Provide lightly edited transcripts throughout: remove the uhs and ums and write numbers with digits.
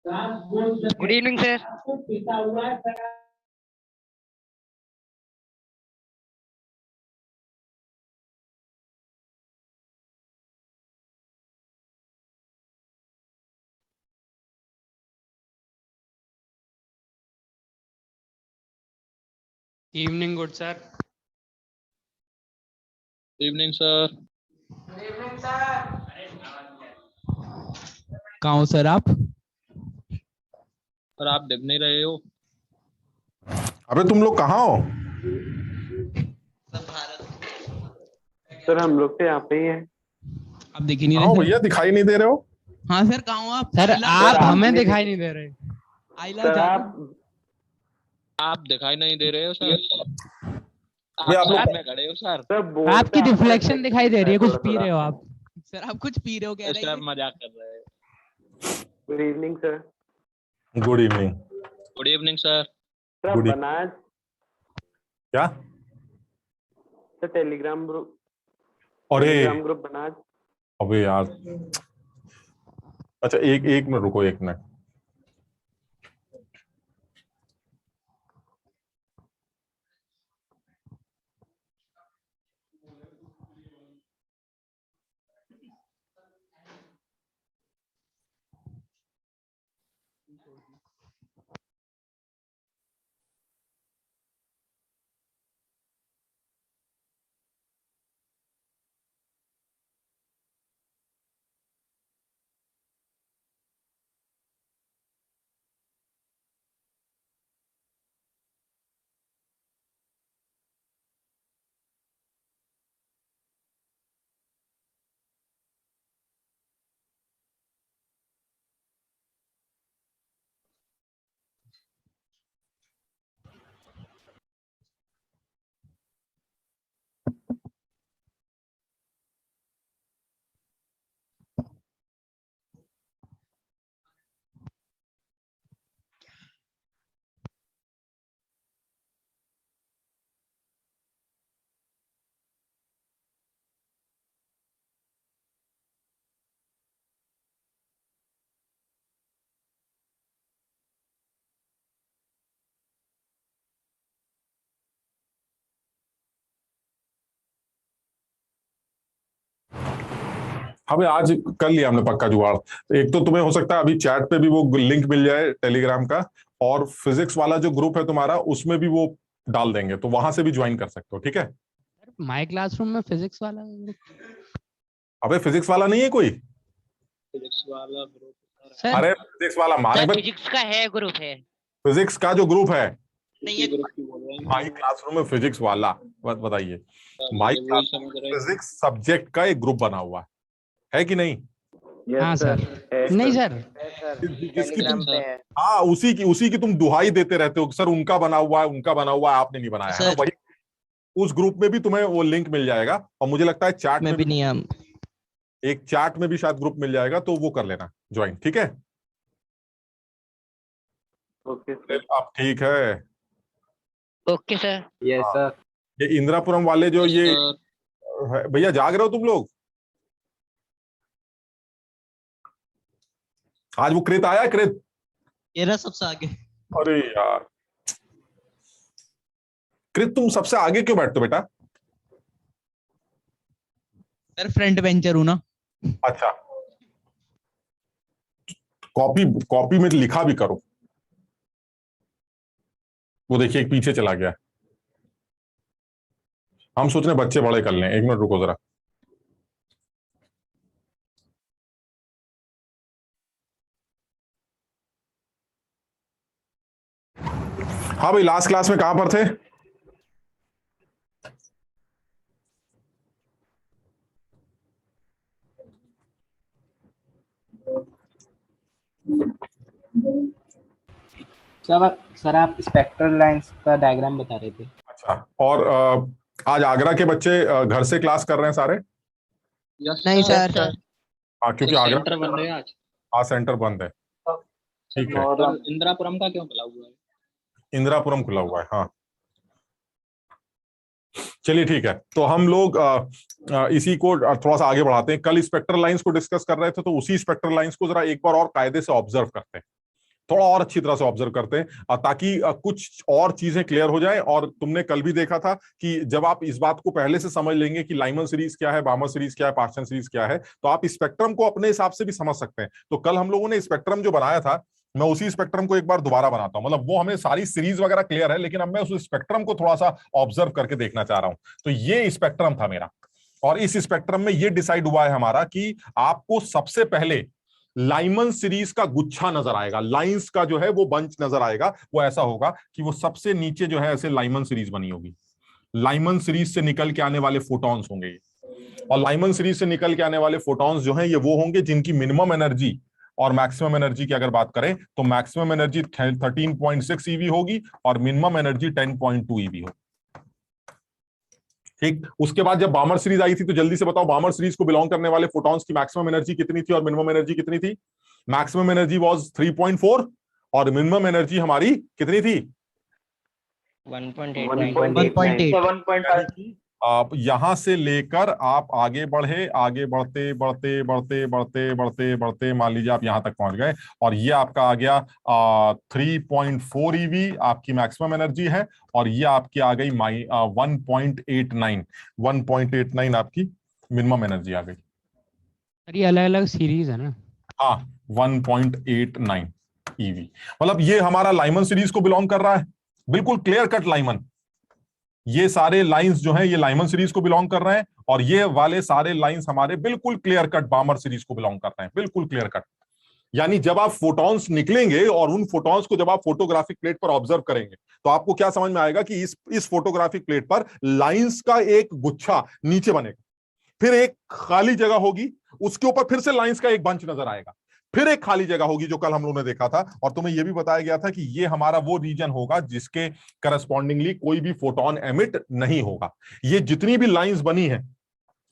Good evening sir. Evening good sir. Evening sir. कहाँ हो sir आप? सर आप दिख नहीं रहे हो। अबे तुम लोग कहाँ हो? सर हम लोग तो यहाँ पे ही हैं। आप दिख ही नहीं कहाँ रहे हो सर। भैया, दिखाई नहीं दे रहे हो? हाँ सर, कहाँ हो आप? सर आप आप हमें नहीं दिखाई नहीं दे रहे। आइला सर जादू। आप दिखाई नहीं दे रहे हो सर। वे आप आप लोग- साइड में खड़े हो सर। सर बोर्ड आपकी पे रिफ्लेक्शन दिखाई दे रही है, कुछ थोड़ा- पी रहे हो आप। सर आप कुछ पी रहे हो कह रहे सर हैं? मजाक कर रहे हैं। Good evening sir. Good evening. Good evening sir. Sir Good बनाज क्या? सर टेलीग्राम ग्रुप अरे बनाज। अबे यार, अच्छा एक एक मिनट रुको, एक मिनट। हमें आज कर लिया हमने पक्का जुगाड़। एक तो तुम्हें हो सकता है अभी चैट पे भी वो लिंक मिल जाए टेलीग्राम का, और फिजिक्स वाला जो ग्रुप है तुम्हारा उसमें भी वो डाल देंगे, तो वहां से भी ज्वाइन कर सकते हो, ठीक है? माय क्लासरूम में फिजिक्स वाला। अबे फिजिक्स वाला नहीं है कोई? फिजिक्स वाला ग्रुप सर अरे फिजिक्स वाला मारे, फिजिक्स का है ग्रुप है। फिजिक्स का जो ग्रुप है नहीं है। ग्रुप की बोल रहे हैं। माई क्लासरूम में फिजिक्स वाला, बताइए। माई वही क्लासरूम समझ में रहे हैं। फिजिक्स सब्जेक्ट का एक ग्रुप बना हुआ है कि नहीं? हाँ सर। नहीं सर, जिसकी तुम, हाँ उसी की तुम दुहाई देते रहते हो सर, उनका बना हुआ है, उनका बना हुआ है, आपने नहीं बनाया है ना? वही उस ग्रुप में भी तुम्हें वो लिंक मिल जाएगा, और मुझे लगता है चैट में भी नहीं हम। एक चैट में भी शायद ग्रुप मिल जाएगा, तो वो कर लेना ज्वाइन, ठीक है? Okay sir. अब ठीक है। Okay sir. Yes sir. ये इंदिरापुरम वाले जो ये भैया, जाग रहे हो तुम लोग? आज वो कृत आया, कृत? ये रहा सबसे आगे। अरे यार कृत, तुम सबसे आगे क्यों बैठते हो बेटा? सर फ्रंट बेंचर हूं ना। अच्छा, कॉपी कॉपी में लिखा भी करो। वो देखिए एक पीछे चला गया। हम सोच रहे हैं बच्चे बड़े कर लें। एक मिनट रुको जरा। हाँ भाई, लास्ट क्लास में कहां पर थे? सर आप स्पेक्ट्रल लाइंस का डायग्राम बता रहे थे। अच्छा, और आज आगरा के बच्चे घर से क्लास कर रहे हैं सारे? नहीं सर। हाँ, क्योंकि आगरा सेंटर बन रहे हैं आज। हाँ सेंटर बंद है। ठीक है, और इंदिरापुरम का क्यों खुला हुआ है? इंदिरापुरम खुला हुआ है। हाँ चलिए ठीक है, तो हम लोग इसी को थोड़ा सा आगे बढ़ाते हैं। कल स्पेक्ट्रल लाइंस को डिस्कस कर रहे थे, तो उसी स्पेक्ट्रल लाइंस को जरा एक बार और कायदे से ऑब्जर्व करते हैं। थोड़ा और अच्छी तरह से ऑब्जर्व करते हैं ताकि कुछ और चीजें क्लियर हो जाए। और तुमने कल भी देखा था कि जब आप इस बात को पहले से समझ लेंगे कि लाइमन सीरीज क्या है, बामर सीरीज क्या है, पास्चन सीरीज क्या है, तो आप स्पेक्ट्रम को अपने हिसाब से भी समझ सकते हैं। तो कल हम लोगों ने स्पेक्ट्रम जो बनाया था, मैं उसी स्पेक्ट्रम को एक बार दोबारा बनाता हूं। मतलब वो हमें सारी सीरीज वगैरह क्लियर है, लेकिन अब मैं उस स्पेक्ट्रम को थोड़ा सा ऑब्जर्व करके देखना चाह रहा हूं। तो ये स्पेक्ट्रम था मेरा, और इस स्पेक्ट्रम में ये डिसाइड हुआ है हमारा कि आपको सबसे पहले लाइमन सीरीज का गुच्छा नजर आएगा, लाइंस का जो है वो बंच नजर आएगा। वो ऐसा होगा कि वो सबसे नीचे जो है ऐसे लाइमन सीरीज बनी होगी, लाइमन सीरीज से निकल के आने वाले फोटॉन्स होंगे ये। और लाइमन सीरीज से निकल के आने वाले फोटॉन्स जो हैं ये वो होंगे जिनकी मिनिमम एनर्जी और मैक्सिमम एनर्जी की अगर बात करें तो मैक्सिमम एनर्जी 13.6 ईवी होगी और मिनिमम एनर्जी 10.2 ईवी होगी। ठीक, उसके बाद जब बामर सीरीज आई थी तो जल्दी से बताओ बामर सीरीज को बिलोंग करने वाले फोटॉन्स की मैक्सिमम एनर्जी कितनी थी और मिनिमम एनर्जी कितनी थी? मैक्सिमम एनर्जी वाज 3.4 और मिनिमम एनर्जी हमारी कितनी थी? 1.8 आप यहां से लेकर आप आगे बढ़े, आगे बढ़ते बढ़ते बढ़ते बढ़ते बढ़ते बढ़ते मान लीजिए आप यहां तक पहुंच गए और ये आपका आ गया 3.4 ईवी आपकी मैक्सिमम एनर्जी है, और ये आपकी आ गई 1.89 आपकी मिनिमम एनर्जी आ गई। ये अलग अलग सीरीज है ना? हाँ, 1.89 ईवी। मतलब ये हमारा लाइमन सीरीज को बिलोंग कर रहा है, बिल्कुल क्लियर कट लाइमन। ये सारे लाइंस जो हैं ये लाइमन सीरीज को बिलोंग कर रहे हैं, और ये वाले सारे लाइंस हमारे बिल्कुल क्लियर कट बामर सीरीज को बिलोंग कर रहे हैं, बिल्कुल क्लियर कट। यानी जब आप फोटॉन्स निकलेंगे और उन फोटॉन्स को जब आप फोटोग्राफिक प्लेट पर ऑब्जर्व करेंगे तो आपको क्या समझ में आएगा कि इस फोटोग्राफिक प्लेट पर लाइंस का एक गुच्छा नीचे बनेगा, फिर एक खाली जगह होगी, उसके ऊपर फिर से लाइंस का एक बंच नजर आएगा, फिर एक खाली जगह होगी जो कल हम लोगों ने देखा था। और तुम्हें यह भी बताया गया था कि ये हमारा वो रीजन होगा जिसके करस्पॉन्डिंगली कोई भी फोटोन एमिट नहीं होगा। ये जितनी भी लाइंस बनी है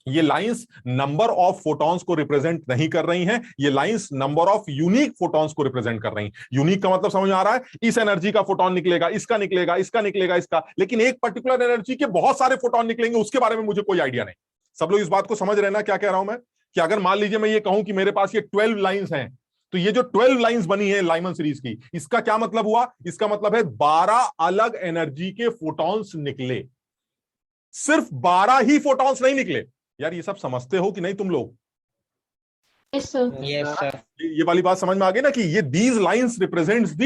ये लाइंस नंबर ऑफ फोटॉन्स को रिप्रेजेंट नहीं कर रही हैं, ये lines number of unique photons को रिप्रेजेंट कर रही हैं। यूनिक का मतलब समझ में आ रहा है, इस एनर्जी का फोटॉन निकलेगा, इसका निकलेगा, इसका निकलेगा, इसका, लेकिन एक पर्टिकुलर एनर्जी के बहुत सारे फोटॉन निकलेंगे, उसके बारे में मुझे कोई आइडिया नहीं। सब लोग इस बात को समझ रहे ना क्या कह रहा हूं मैं? कि अगर मान लीजिए मैं ये कहूं कि मेरे पास ये 12 लाइंस हैं, तो ये जो 12 लाइंस बनी है लाइमन सीरीज की, इसका क्या मतलब हुआ? इसका मतलब है 12 अलग एनर्जी के फोटॉन्स निकले, सिर्फ 12 ही फोटॉन्स नहीं निकले। यार ये सब समझते हो कि नहीं तुम लोग? Yes sir. ये वाली बात समझ में आ गई ना कि ये these lines represents the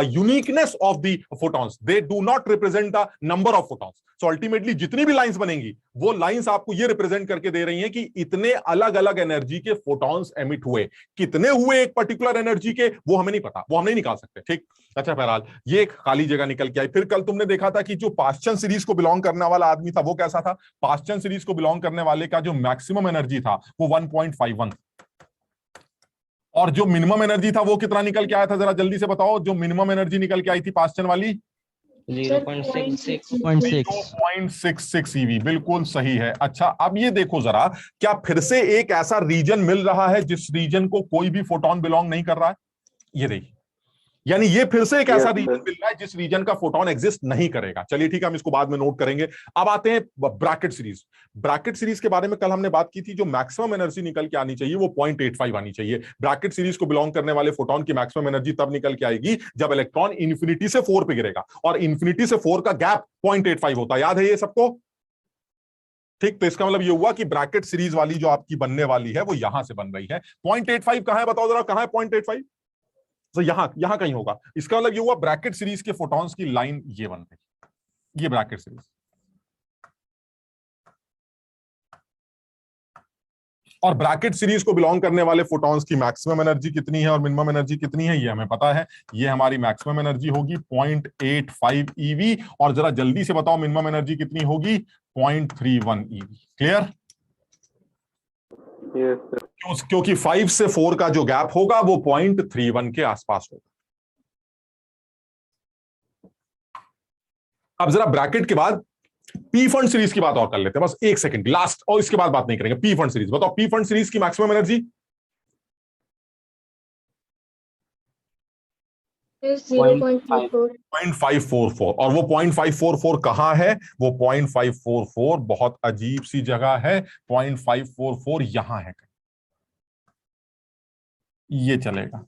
uniqueness of the photons, they do not represent the number of photons. So ultimately जितनी भी लाइंस बनेंगी वो लाइंस आपको ये रिप्रेजेंट करके दे रही हैं कि इतने अलग अलग एनर्जी के फोटॉन्स एमिट हुए। कितने हुए एक पर्टिकुलर एनर्जी के वो हमें नहीं पता, वो हम नहीं निकाल सकते। ठीक, अच्छा, बहरहाल ये एक खाली जगह निकल के आई। फिर कल तुमने देखा था कि जो पास्चन सीरीज को बिलोंग करने वाला आदमी था वो कैसा था? पास्चन सीरीज को बिलोंग करने वाले का जो मैक्सिमम एनर्जी था वो 1.51, और जो मिनिमम एनर्जी था वो कितना निकल के आया था? जरा जल्दी से बताओ, जो मिनिमम एनर्जी निकल के आई थी पास्चन वाली? 0.66 ईवी। बिल्कुल सही है। अच्छा, अब ये देखो जरा, क्या फिर से एक ऐसा रीजन मिल रहा है जिस रीजन को कोई भी फोटोन बिलोंग नहीं कर रहा है? ये देखिए, यानी ये फिर से एक ऐसा रीजन मिल रहा है जिस रीजन का फोटोन एग्जिस्ट नहीं करेगा। चलिए ठीक है, हम इसको बाद में नोट करेंगे। अब आते हैं ब्रैकेट सीरीज। ब्रैकेट सीरीज के बारे में कल हमने बात की थी, जो मैक्सिमम एनर्जी निकल के आनी चाहिए वो 0.85 आनी चाहिए। ब्रैकेट सीरीज को बिलोंग करने वाले फोटोन की मैक्सिमम एनर्जी तब निकल के आएगी जब इलेक्ट्रॉन इंफिनिटी से 4 पे गिरेगा, और इंफिनिटी से 4 का गैप 0.85 होता है। याद है ये सबको? ठीक, तो इसका मतलब ये हुआ कि ब्रैकेट सीरीज वाली जो आपकी बनने वाली है वो यहां से बन रही है। 0.85 कहां है बताओ जरा, कहां है 0.85? तो यहां कहीं होगा। इसका मतलब ये हुआ ब्रैकेट सीरीज के फोटॉन्स की लाइन ये बन गई, ये ब्रैकेट सीरीज। और ब्रैकेट सीरीज को बिलोंग करने वाले फोटॉन्स की मैक्सिमम एनर्जी कितनी है और मिनिमम एनर्जी कितनी है ये हमें पता है। ये हमारी मैक्सिमम एनर्जी होगी 0.85 ईवी, और जरा जल्दी से बताओ मिनिमम एनर्जी कितनी होगी? 0.31 ईवी। क्लियर? क्योंकि 5 से 4 का जो गैप होगा वो 0.31 के आसपास होगा। अब जरा ब्रैकेट के बाद पी फंड सीरीज की बात और कर लेते हैं, बस एक सेकंड लास्ट, और इसके बाद बात नहीं करेंगे। पी फंड सीरीज बताओ, पी फंड सीरीज की मैक्सिमम एनर्जी 0.544, और वो 0.544 कहां है? वो 0.544 बहुत अजीब सी जगह है। 0.544 यहां है, ये चलेगा।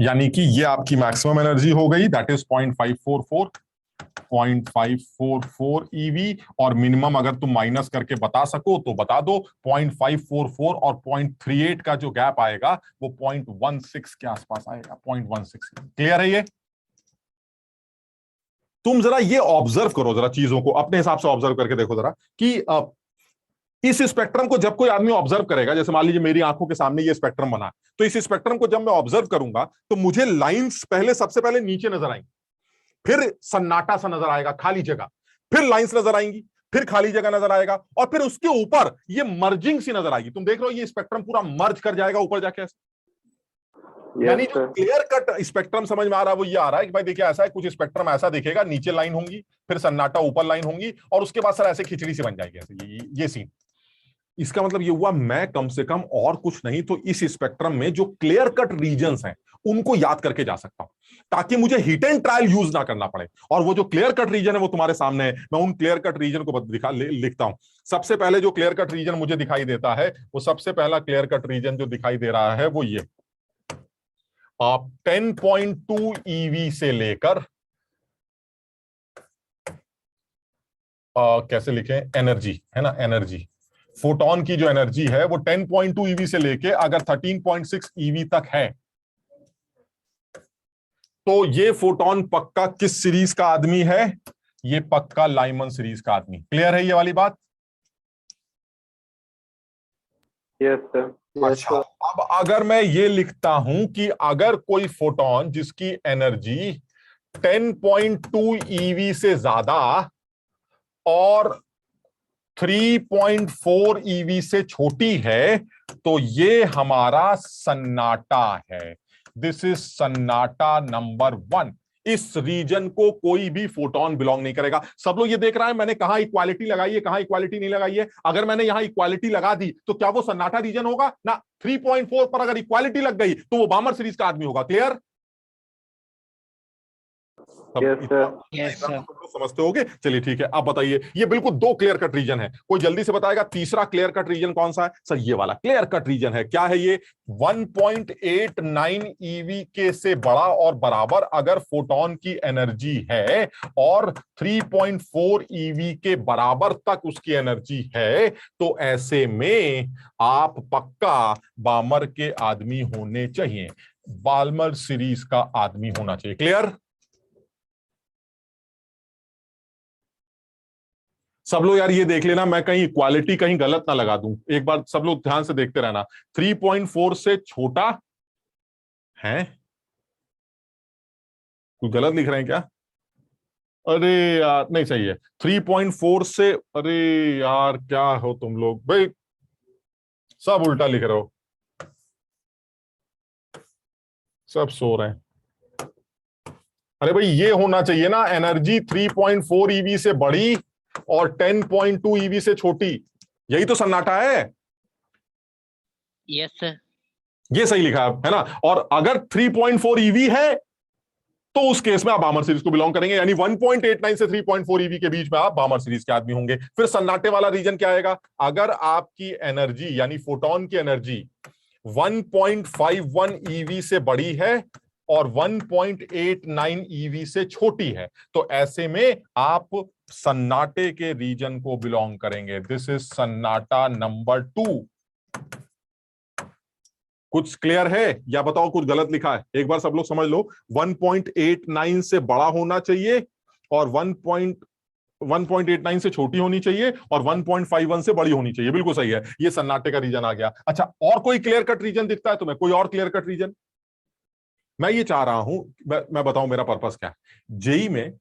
यानी कि ये आपकी मैक्सिमम एनर्जी हो गई, दैट इज 0.544 ईवी, और मिनिमम अगर तुम माइनस करके बता सको तो बता दो। 0.544 और 0.38 का जो गैप आएगा वो 0.16 के आसपास आएगा, 0.16। क्लियर है ये? तुम जरा ये ऑब्जर्व करो, जरा चीजों को अपने हिसाब से ऑब्जर्व करके देखो जरा कि इस स्पेक्ट्रम को जब कोई आदमी ऑब्जर्व करेगा, जैसे मान लीजिए मेरी आंखों के सामने ये स्पेक्ट्रम बना है, तो इस स्पेक्ट्रम को जब मैं ऑब्जर्व करूंगा तो मुझे लाइंस पहले सबसे पहले नीचे नजर आएंगी, फिर सन्नाटा सा नजर आएगा, खाली जगह, फिर लाइंस नजर आएंगी, फिर खाली जगह नजर आएगा, और फिर उसके ऊपर ये मर्जिंग सी नजर आएगी। तुम देख रहे हो ये स्पेक्ट्रम पूरा मर्ज कर जाएगा ऊपर जाके। यानी जो क्लियर कट स्पेक्ट्रम समझ में आ रहा है वो ये आ रहा है कि भाई देखिए ऐसा है, कुछ स्पेक्ट्रम ऐसा दिखेगा, नीचे लाइन होंगी, फिर सन्नाटा ऊपर लाइन होंगी, और उसके बाद सर ऐसे खिचड़ी सी बन जाएगी ऐसे, ये सीन। इसका मतलब ये हुआ मैं कम से कम और कुछ नहीं तो इस स्पेक्ट्रम में जो क्लियर कट रीजन्स हैं उनको याद करके जा सकता हूं, ताकि मुझे हिट एंड ट्रायल यूज ना करना पड़े। और वो जो क्लियर कट रीजन है वो तुम्हारे सामने है, मैं उन क्लियर कट रीजन को लिखता हूं। सबसे पहले जो क्लियर कट रीजन मुझे दिखाई देता है, वो सबसे पहला क्लियर कट रीजन जो दिखाई दे रहा है वो ये, आप 10.2 ईवी से लेकर कैसे लिखें, एनर्जी है ना, एनर्जी फोटोन की जो एनर्जी है वो 10.2 ईवी से लेके अगर 13.6 ईवी तक है, तो ये फोटोन पक्का किस सीरीज का आदमी है? ये पक्का लाइमन सीरीज का आदमी। क्लियर है ये वाली बात? Yes sir. अच्छा, अब अगर मैं ये लिखता हूं कि अगर कोई फोटोन जिसकी एनर्जी 10.2 ईवी से ज्यादा और 3.4 ईवी से छोटी है, तो ये हमारा सन्नाटा है। दिस इज सन्नाटा नंबर 1। इस रीजन को कोई भी फोटोन बिलोंग नहीं करेगा। सब लोग ये देख रहा है मैंने कहा इक्वालिटी लगाई है, कहा इक्वालिटी नहीं लगाई है। अगर मैंने यहां इक्वालिटी लगा दी तो क्या वो सन्नाटा रीजन होगा ना? 3.4 पर अगर इक्वालिटी लग गई तो वो बामर सीरीज का आदमी होगा। क्लियर? Yes sir. समझते होगे? चलिए ठीक है, अब बताइए, ये बिल्कुल 2 क्लियर कट रीजन है। कोई जल्दी से बताएगा तीसरा क्लियर कट रीजन कौन सा है? सर ये वाला क्लियर कट रीजन है। क्या है ये? 1.89 ईवी के से बड़ा और बराबर अगर फोटोन की एनर्जी है और 3.4 ईवी के बराबर तक उसकी एनर्जी है, तो ऐसे में आप पक्का बामर के आदमी होने चाहिए, बाल्मर सीरीज का आदमी होना चाहिए। क्लियर? सब लोग यार ये देख लेना, मैं कहीं इक्वालिटी कहीं गलत ना लगा दूं। एक बार सब लोग ध्यान से देखते रहना। 3.4 से छोटा है, कुछ गलत लिख रहे हैं क्या? अरे यार नहीं सही है। 3.4 से, अरे यार क्या हो तुम लोग भाई, सब उल्टा लिख रहे हो, सब सो रहे हैं। अरे भाई ये होना चाहिए ना, एनर्जी 3.4 ईवी से बड़ी और 10.2 ईवी से छोटी। यही तो सन्नाटा है। Yes sir. ये सही लिखा है ना? और अगर 3.4 ईवी है तो उस केस में आप बामर सीरीज को बिलोंग करेंगे, यानी 1.89 से 3.4 ईवी के बीच में आप बामर सीरीज के आदमी होंगे। फिर सन्नाटे वाला रीजन क्या आएगा? अगर आपकी एनर्जी यानी फोटोन की एनर्जी 1.51 ईवी से बड़ी है और 1.89 ईवी से छोटी है, तो ऐसे में आप सन्नाटे के रीजन को बिलोंग करेंगे। दिस इज सन्नाटा नंबर 2। कुछ क्लियर है या बताओ कुछ गलत लिखा है? एक बार सब लोग समझ लो, 1.89 से बड़ा होना चाहिए और 1.89 से छोटी होनी चाहिए और 1.51 से बड़ी होनी चाहिए। बिल्कुल सही है, ये सन्नाटे का रीजन आ गया। अच्छा, और कोई क्लियर कट रीजन दिखता है तुम्हें? कोई और क्लियर कट रीजन? मैं ये चाह रहा हूं, मैं बताऊं मेरा पर्पस क्या है। जेई में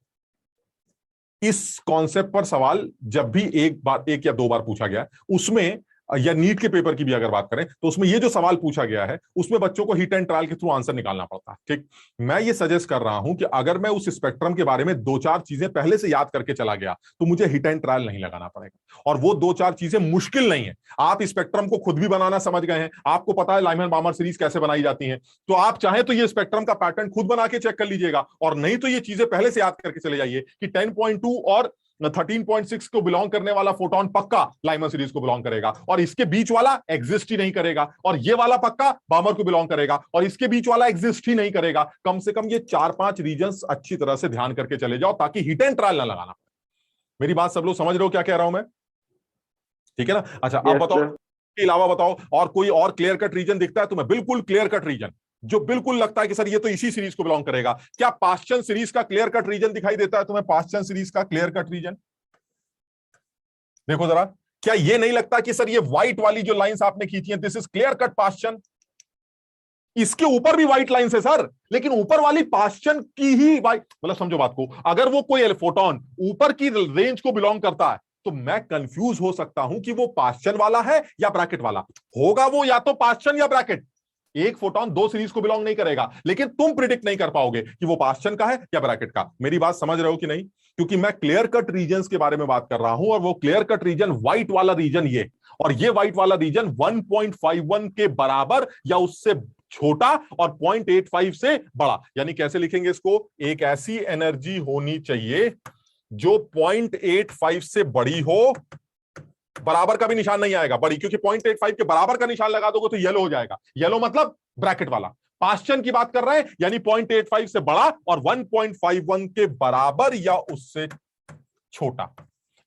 इस कॉन्सेप्ट पर सवाल जब भी एक या 2 बार पूछा गया, उसमें या नीट के पेपर की भी अगर बात करें तो उसमें ये जो सवाल पूछा गया है उसमें बच्चों को हिट एंड ट्रायल के थ्रू आंसर निकालना पड़ता है। ठीक, मैं ये सजेस्ट कर रहा हूं कि अगर मैं उस स्पेक्ट्रम के बारे में 2-4 चीजें पहले से याद करके चला गया तो मुझे हिट एंड ट्रायल नहीं लगाना पड़ेगा। और वो 2-4 चीजें मुश्किल नहीं है, आप स्पेक्ट्रम को खुद भी बनाना समझ गए हैं, आपको पता है लाइमन बामर सीरीज कैसे बनाई जाती है, तो आप चाहे तो ये स्पेक्ट्रम का पैटर्न खुद बना के चेक कर लीजिएगा, और नहीं तो ये चीजें पहले से याद करके चले जाइए कि 10.2 और 13.6 को बिलोंग करने वाला फोटोन पक्का लाइमन सीरीज को बिलोंग करेगा, और इसके बीच वाला एग्जिस्ट ही नहीं करेगा, और ये वाला पक्का बामर को बिलोंग करेगा, और इसके बीच वाला एग्जिस्ट ही नहीं करेगा। कम से कम ये 4-5 रीजन्स अच्छी तरह से ध्यान करके चले जाओ ताकि हिट एंड ट्रायल ना लगाना। मेरी बात सब लोग समझ रहे हो क्या कह रहा हूं मैं? ठीक है ना? अच्छा, अब बताओ, इसके अलावा बताओ और कोई और क्लियर कट रीजन दिखता है तुम्हें? बिल्कुल क्लियर कट रीजन जो बिल्कुल लगता है कि सर ये तो इसी सीरीज को बिलोंग करेगा। क्या पास्चन सीरीज का क्लियर कट रीजन दिखाई देता है तुम्हें? पास्चन सीरीज का क्लियर कट रीजन देखो जरा, क्या ये नहीं लगता कि सर ये व्हाइट वाली जो लाइंस आपने खींची हैं, this is clear cut Paschen? इसके ऊपर भी व्हाइट लाइंस है सर, लेकिन ऊपर वाली पास्चन की ही व्हाइट, मतलब समझो बात को, अगर वो कोई फोटोन ऊपर की रेंज को बिलोंग करता है तो मैं कंफ्यूज हो सकता हूं कि वो पास्चन वाला है या ब्रैकेट वाला होगा। वो या तो पास्चन या ब्रैकेट, एक फोटोन 2 सीरीज को बिलोंग नहीं करेगा, लेकिन तुम प्रिडिक्ट नहीं कर पाओगे कि वो पास्चन का है या ब्रैकेट का। मेरी बात समझ रहे हो कि नहीं? क्योंकि मैं क्लियर कट रीजन्स के बारे में बात कर रहा हूं, और वो क्लियर कट रीजन व्हाइट वाला रीजन ये, और ये व्हाइट वाला रीजन 1.51 के बराबर या उससे छोटा और 0.85 से बड़ा। यानी कैसे लिखेंगे इसको? एक ऐसी एनर्जी होनी चाहिए जो 0.85 से बड़ी हो, बराबर का भी निशान नहीं आएगा बड़ी, क्योंकि 0.85 के बराबर का निशान लगा दोगे तो येलो हो जाएगा। येलो मतलब ब्रैकेट वाला। पास्चन की बात कर रहे हैं, यानी 0.85 से बड़ा और 1.51 के बराबर या उससे छोटा।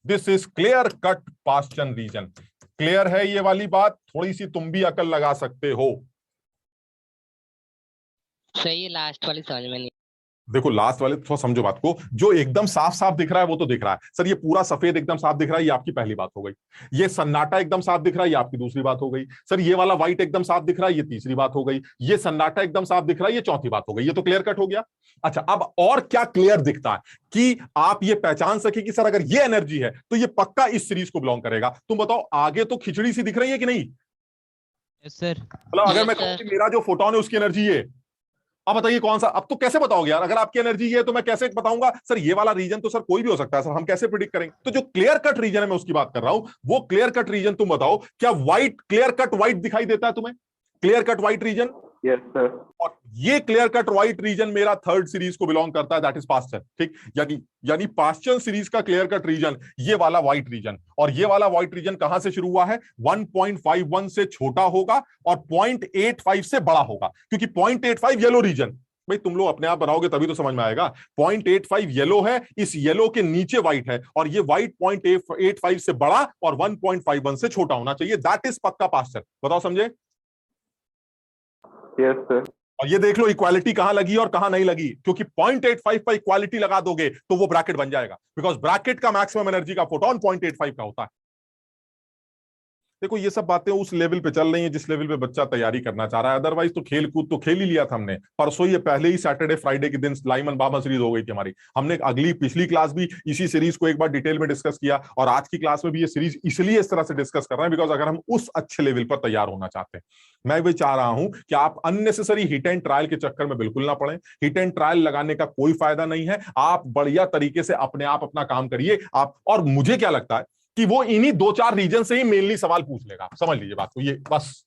This is clear cut Paschen region. Clear है ये वाली बात? थोड़ी सी तुम भी अकल लगा सकते हो। सही, लास्ट वाली समझ में नहीं। देखो लास्ट वाले थोड़ा समझो बात को, जो एकदम साफ साफ दिख रहा है वो तो दिख रहा है सर, ये पूरा सफेद एकदम साफ दिख रहा है, ये आपकी पहली बात हो गई। ये सन्नाटा एकदम साफ दिख रहा है, ये आपकी दूसरी बात हो गई। सर ये वाला व्हाइट एकदम साफ दिख रहा है, ये तीसरी बात हो गई। ये सन्नाटा एकदम साफ दिख रहा है, ये चौथी बात हो गई। ये तो क्लियर कट हो गया। अच्छा, अब और क्या क्लियर दिखता है कि आप ये पहचान सके कि सर अगर ये एनर्जी है तो ये पक्का इस सीरीज को बिलोंग करेगा? तुम बताओ, आगे तो खिचड़ी सी दिख रही है कि नहीं? Yes sir. मतलब अगर मैं कहूं कि मेरा जो फोटोन है उसकी एनर्जी ये, अब बताइए कौन सा? अब तो कैसे बताओगे यार? अगर आपकी एनर्जी ये है तो मैं कैसे बताऊंगा? सर ये वाला रीजन तो सर कोई भी हो सकता है सर, हम कैसे प्रिडिक्ट करेंगे? तो जो क्लियर कट रीजन है मैं उसकी बात कर रहा हूं, वो क्लियर कट रीजन तुम बताओ, क्या व्हाइट क्लियर कट व्हाइट दिखाई देता है तुम्हें? Clear cut white region? Yes sir. और ये क्लियर कट व्हाइट रीजन मेरा थर्ड सीरीज को बिलोंग करता है, दैट इज पास्चन। ठीक, यानी पास्चन सीरीज का क्लियर कट रीजन ये वाला व्हाइट रीजन, और ये वाला व्हाइट रीजन कहां से शुरू हुआ है? 1.51 से छोटा होगा और 0.85 से बड़ा होगा, क्योंकि 0.85 येलो रीजन। भाई तुम लोग अपने आप बनाओगे तभी तो समझ में आएगा। 0.85 येलो है, इस येलो के नीचे व्हाइट है, और ये व्हाइट 0.85 से बड़ा और 1.51 से छोटा होना चाहिए। दैट इज पक्का पास्चन। बताओ, समझे? Yes sir. और ये देख लो इक्वालिटी कहां लगी और कहां नहीं लगी, क्योंकि 0.85 पर इक्वालिटी लगा दोगे तो वो ब्रैकेट बन जाएगा, बिकॉज ब्रैकेट का मैक्सिमम एनर्जी का फोटोन 0.85 का होता है। देखो ये सब बातें उस लेवल पे चल रही हैं जिस लेवल पे बच्चा तैयारी करना चाह रहा है, अदरवाइज तो खेल कूद तो खेल ही लिया था हमने। परसों ये पहले ही सैटरडे फ्राइडे के दिन लाइमन बामर सीरीज हो गई थी हमारी। हमने पिछली क्लास भी इसी सीरीज को एक बार डिटेल में डिस्कस किया, और आज की क्लास में भी ये सीरीज इसलिए इस तरह से डिस्कस कर रहे हैं बिकॉज अगर हम उस अच्छे लेवल पर तैयार होना चाहते हैं, मैं भी चाह रहा हूं कि आप अननेसेसरी हिट एंड ट्रायल के चक्कर में बिल्कुल ना पड़े। हिट एंड ट्रायल लगाने का कोई फायदा नहीं है। आप बढ़िया तरीके से अपने आप अपना काम करिए आप, और मुझे क्या लगता है कि वो इन्हीं 2-4 रीजन से ही मेनली सवाल पूछ लेगा। समझ लीजिए बात को, ये बस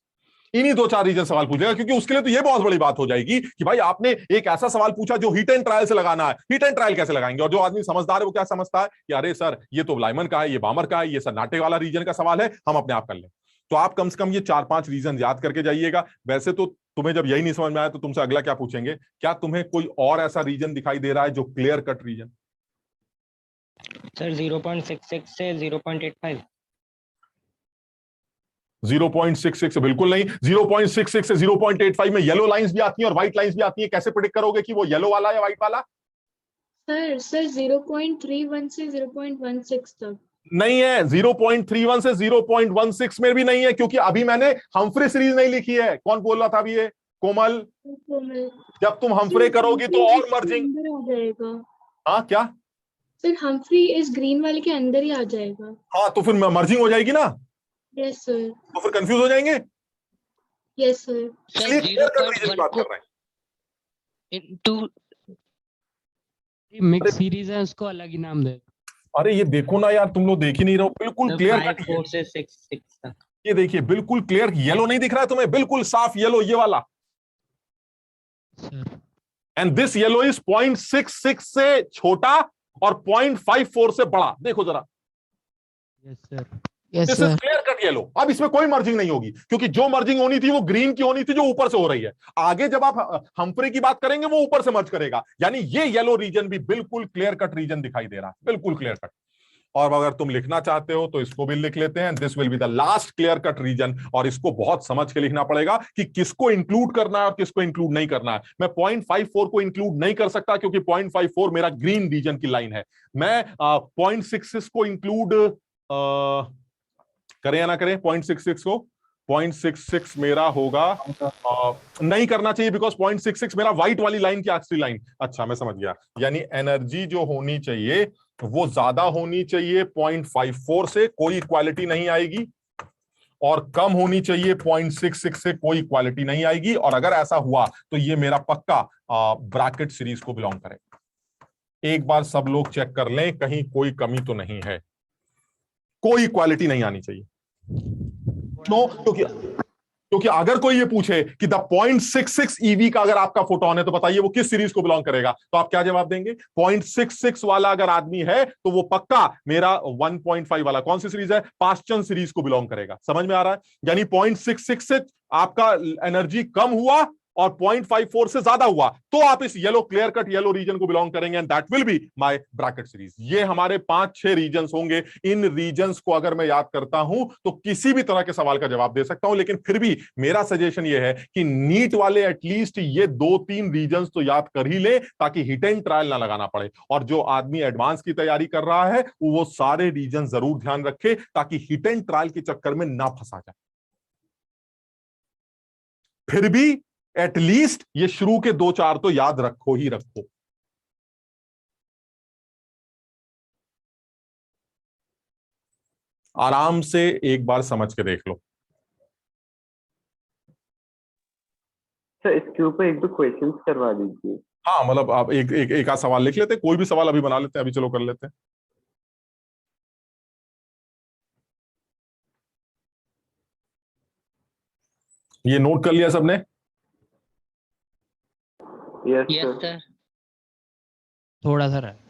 इन्हीं 2-4 रीजन सवाल पूछेगा, क्योंकि उसके लिए तो ये बहुत बड़ी बात हो जाएगी कि भाई आपने एक ऐसा सवाल पूछा जो हिट एंड ट्रायल से लगाना है। हिट एंड ट्रायल कैसे लगाएंगे? और जो आदमी समझदार है वो क्या समझता है कि अरे सर ये तो लाइमन का है, ये बामर का है, ये सन्नाटे वाला रीजन का सवाल है, हम अपने आप कर लें। तो आप कम से कम ये 4-5 रीजन याद करके जाइएगा। वैसे तो तुम्हें जब यही नहीं समझ में आया तो तुमसे अगला क्या पूछेंगे, क्या तुम्हें कोई और ऐसा रीजन दिखाई दे रहा है जो क्लियर कट रीजन? सर 0.66 से 0.85। 0.66 बिल्कुल नहीं। 0.66 से 0.85 में येलो लाइंस भी आती हैं और व्हाइट लाइंस भी आती हैं। कैसे प्रेडिक्ट करोगे कि वो येलो वाला या व्हाइट वाला? सर 0.31 से 0.16 तक नहीं है। 0.31 से 0.16 में भी नहीं है, क्योंकि अभी मैंने हम्फ्रे सीरीज नहीं लिखी है। कौन बोल रहा था अभी? ये कोमल। जब तुम हम्फ्रे करोगी तो और मर्जिंग आ जाएगा। हाँ क्या सर? हम्फ्री इस ग्रीन वाले के अंदर ही आ जाएगा। हाँ, तो फिर मर्जिंग हो जाएगी ना। Yes sir. तो फिर कंफ्यूज हो जाएंगे। Yes sir. इसलिए क्लियर कट रीजन की बात कर रहे हैं। इनटू मिक्स सीरीज है, उसको अलग ही नाम दे। अरे ये देखो ना यार, तुम लोग देख ही नहीं रहो। बिल्कुल क्लियर कट 4 से 6 तक। ये देखिए बिल्कुल क्लियर। येलो नहीं दिख रहा है तुम्हें? बिल्कुल साफ येलो, ये वाला। एंड दिस येलो इज 0.66 से छोटा और 0.54 से बड़ा, देखो जरा, yes sir, yes this is sir. Clear cut yellow. अब इसमें कोई मर्जिंग नहीं होगी, क्योंकि जो मर्जिंग होनी थी वो ग्रीन की होनी थी, जो ऊपर से हो रही है। आगे जब आप हम्फ्री की बात करेंगे वो ऊपर से मर्ज करेगा, यानी ये येलो रीजन भी बिल्कुल क्लियर कट रीजन दिखाई दे रहा है, बिल्कुल क्लियर कट। और अगर तुम लिखना चाहते हो तो इसको भी लिख लेते हैं, this will be the last clear cut region. और इसको बहुत समझ के लिखना पड़ेगा कि किसको इंक्लूड करना है और किसको इंक्लूड नहीं करना है। मैं 0.54 को इंक्लूड नहीं कर सकता, क्योंकि 0.54 मेरा ग्रीन रीजन की लाइन है। मैं 0.66 को इंक्लूड करें या ना करें, 0.66 को, 0.66 मेरा होगा, नहीं करना चाहिए, बिकॉज 0.66 मेरा व्हाइट वाली लाइन की आखिरी लाइन। अच्छा, मैं समझ गया, यानी एनर्जी जो होनी चाहिए वो ज्यादा होनी चाहिए 0.54 से, कोई इक्वालिटी नहीं आएगी, और कम होनी चाहिए 0.66 से, कोई इक्वालिटी नहीं आएगी। और अगर ऐसा हुआ तो ये मेरा पक्का ब्रैकेट सीरीज को बिलोंग करेगा। एक बार सब लोग चेक कर लें, कहीं कोई कमी तो नहीं है, कोई इक्वालिटी नहीं आनी चाहिए। क्यों? क्योंकि अगर कोई ये पूछे कि द 0.66 EV का अगर आपका फोटोन है तो बताइए वो किस सीरीज को बिलोंग करेगा, तो आप क्या जवाब देंगे? 0.66 वाला अगर आदमी है तो वो पक्का मेरा 1.5 वाला कौन सी सीरीज है, पास्चन सीरीज को बिलोंग करेगा। समझ में आ रहा है? यानी 0.66 से आपका एनर्जी कम हुआ और 0.54 से ज्यादा हुआ तो आप इस yellow clear cut yellow region को बिलोंग करेंगे, and that will be my Brackett series. ये हमारे 5-6 रीजन्स होंगे। इन रीजन्स को अगर मैं याद करता हूं तो किसी भी तरह के सवाल का जवाब दे सकता हूं, लेकिन फिर भी मेरा सजेशन ये है कि नीट वाले एटलीस्ट ये 2-3 रीजन्स तो याद कर ही ले, ताकि हिट एंड ट्रायल ना लगाना पड़े। और जो आदमी एडवांस की तैयारी कर रहा है वो सारे रीजन जरूर ध्यान रखे, ताकि हिट एंड ट्रायल के चक्कर में ना फंसा जाए। फिर भी एटलीस्ट ये शुरू के 2-4 तो याद रखो ही रखो। आराम से एक बार समझ के देख लो। सर इसके ऊपर 1-2 क्वेश्चंस करवा दीजिए। हाँ, मतलब आप एक आध सवाल लिख लेते, कोई भी सवाल अभी बना लेते हैं, अभी चलो कर लेते हैं। ये नोट कर लिया सबने? Yes yes sir. सर। थोड़ा सा रहा है।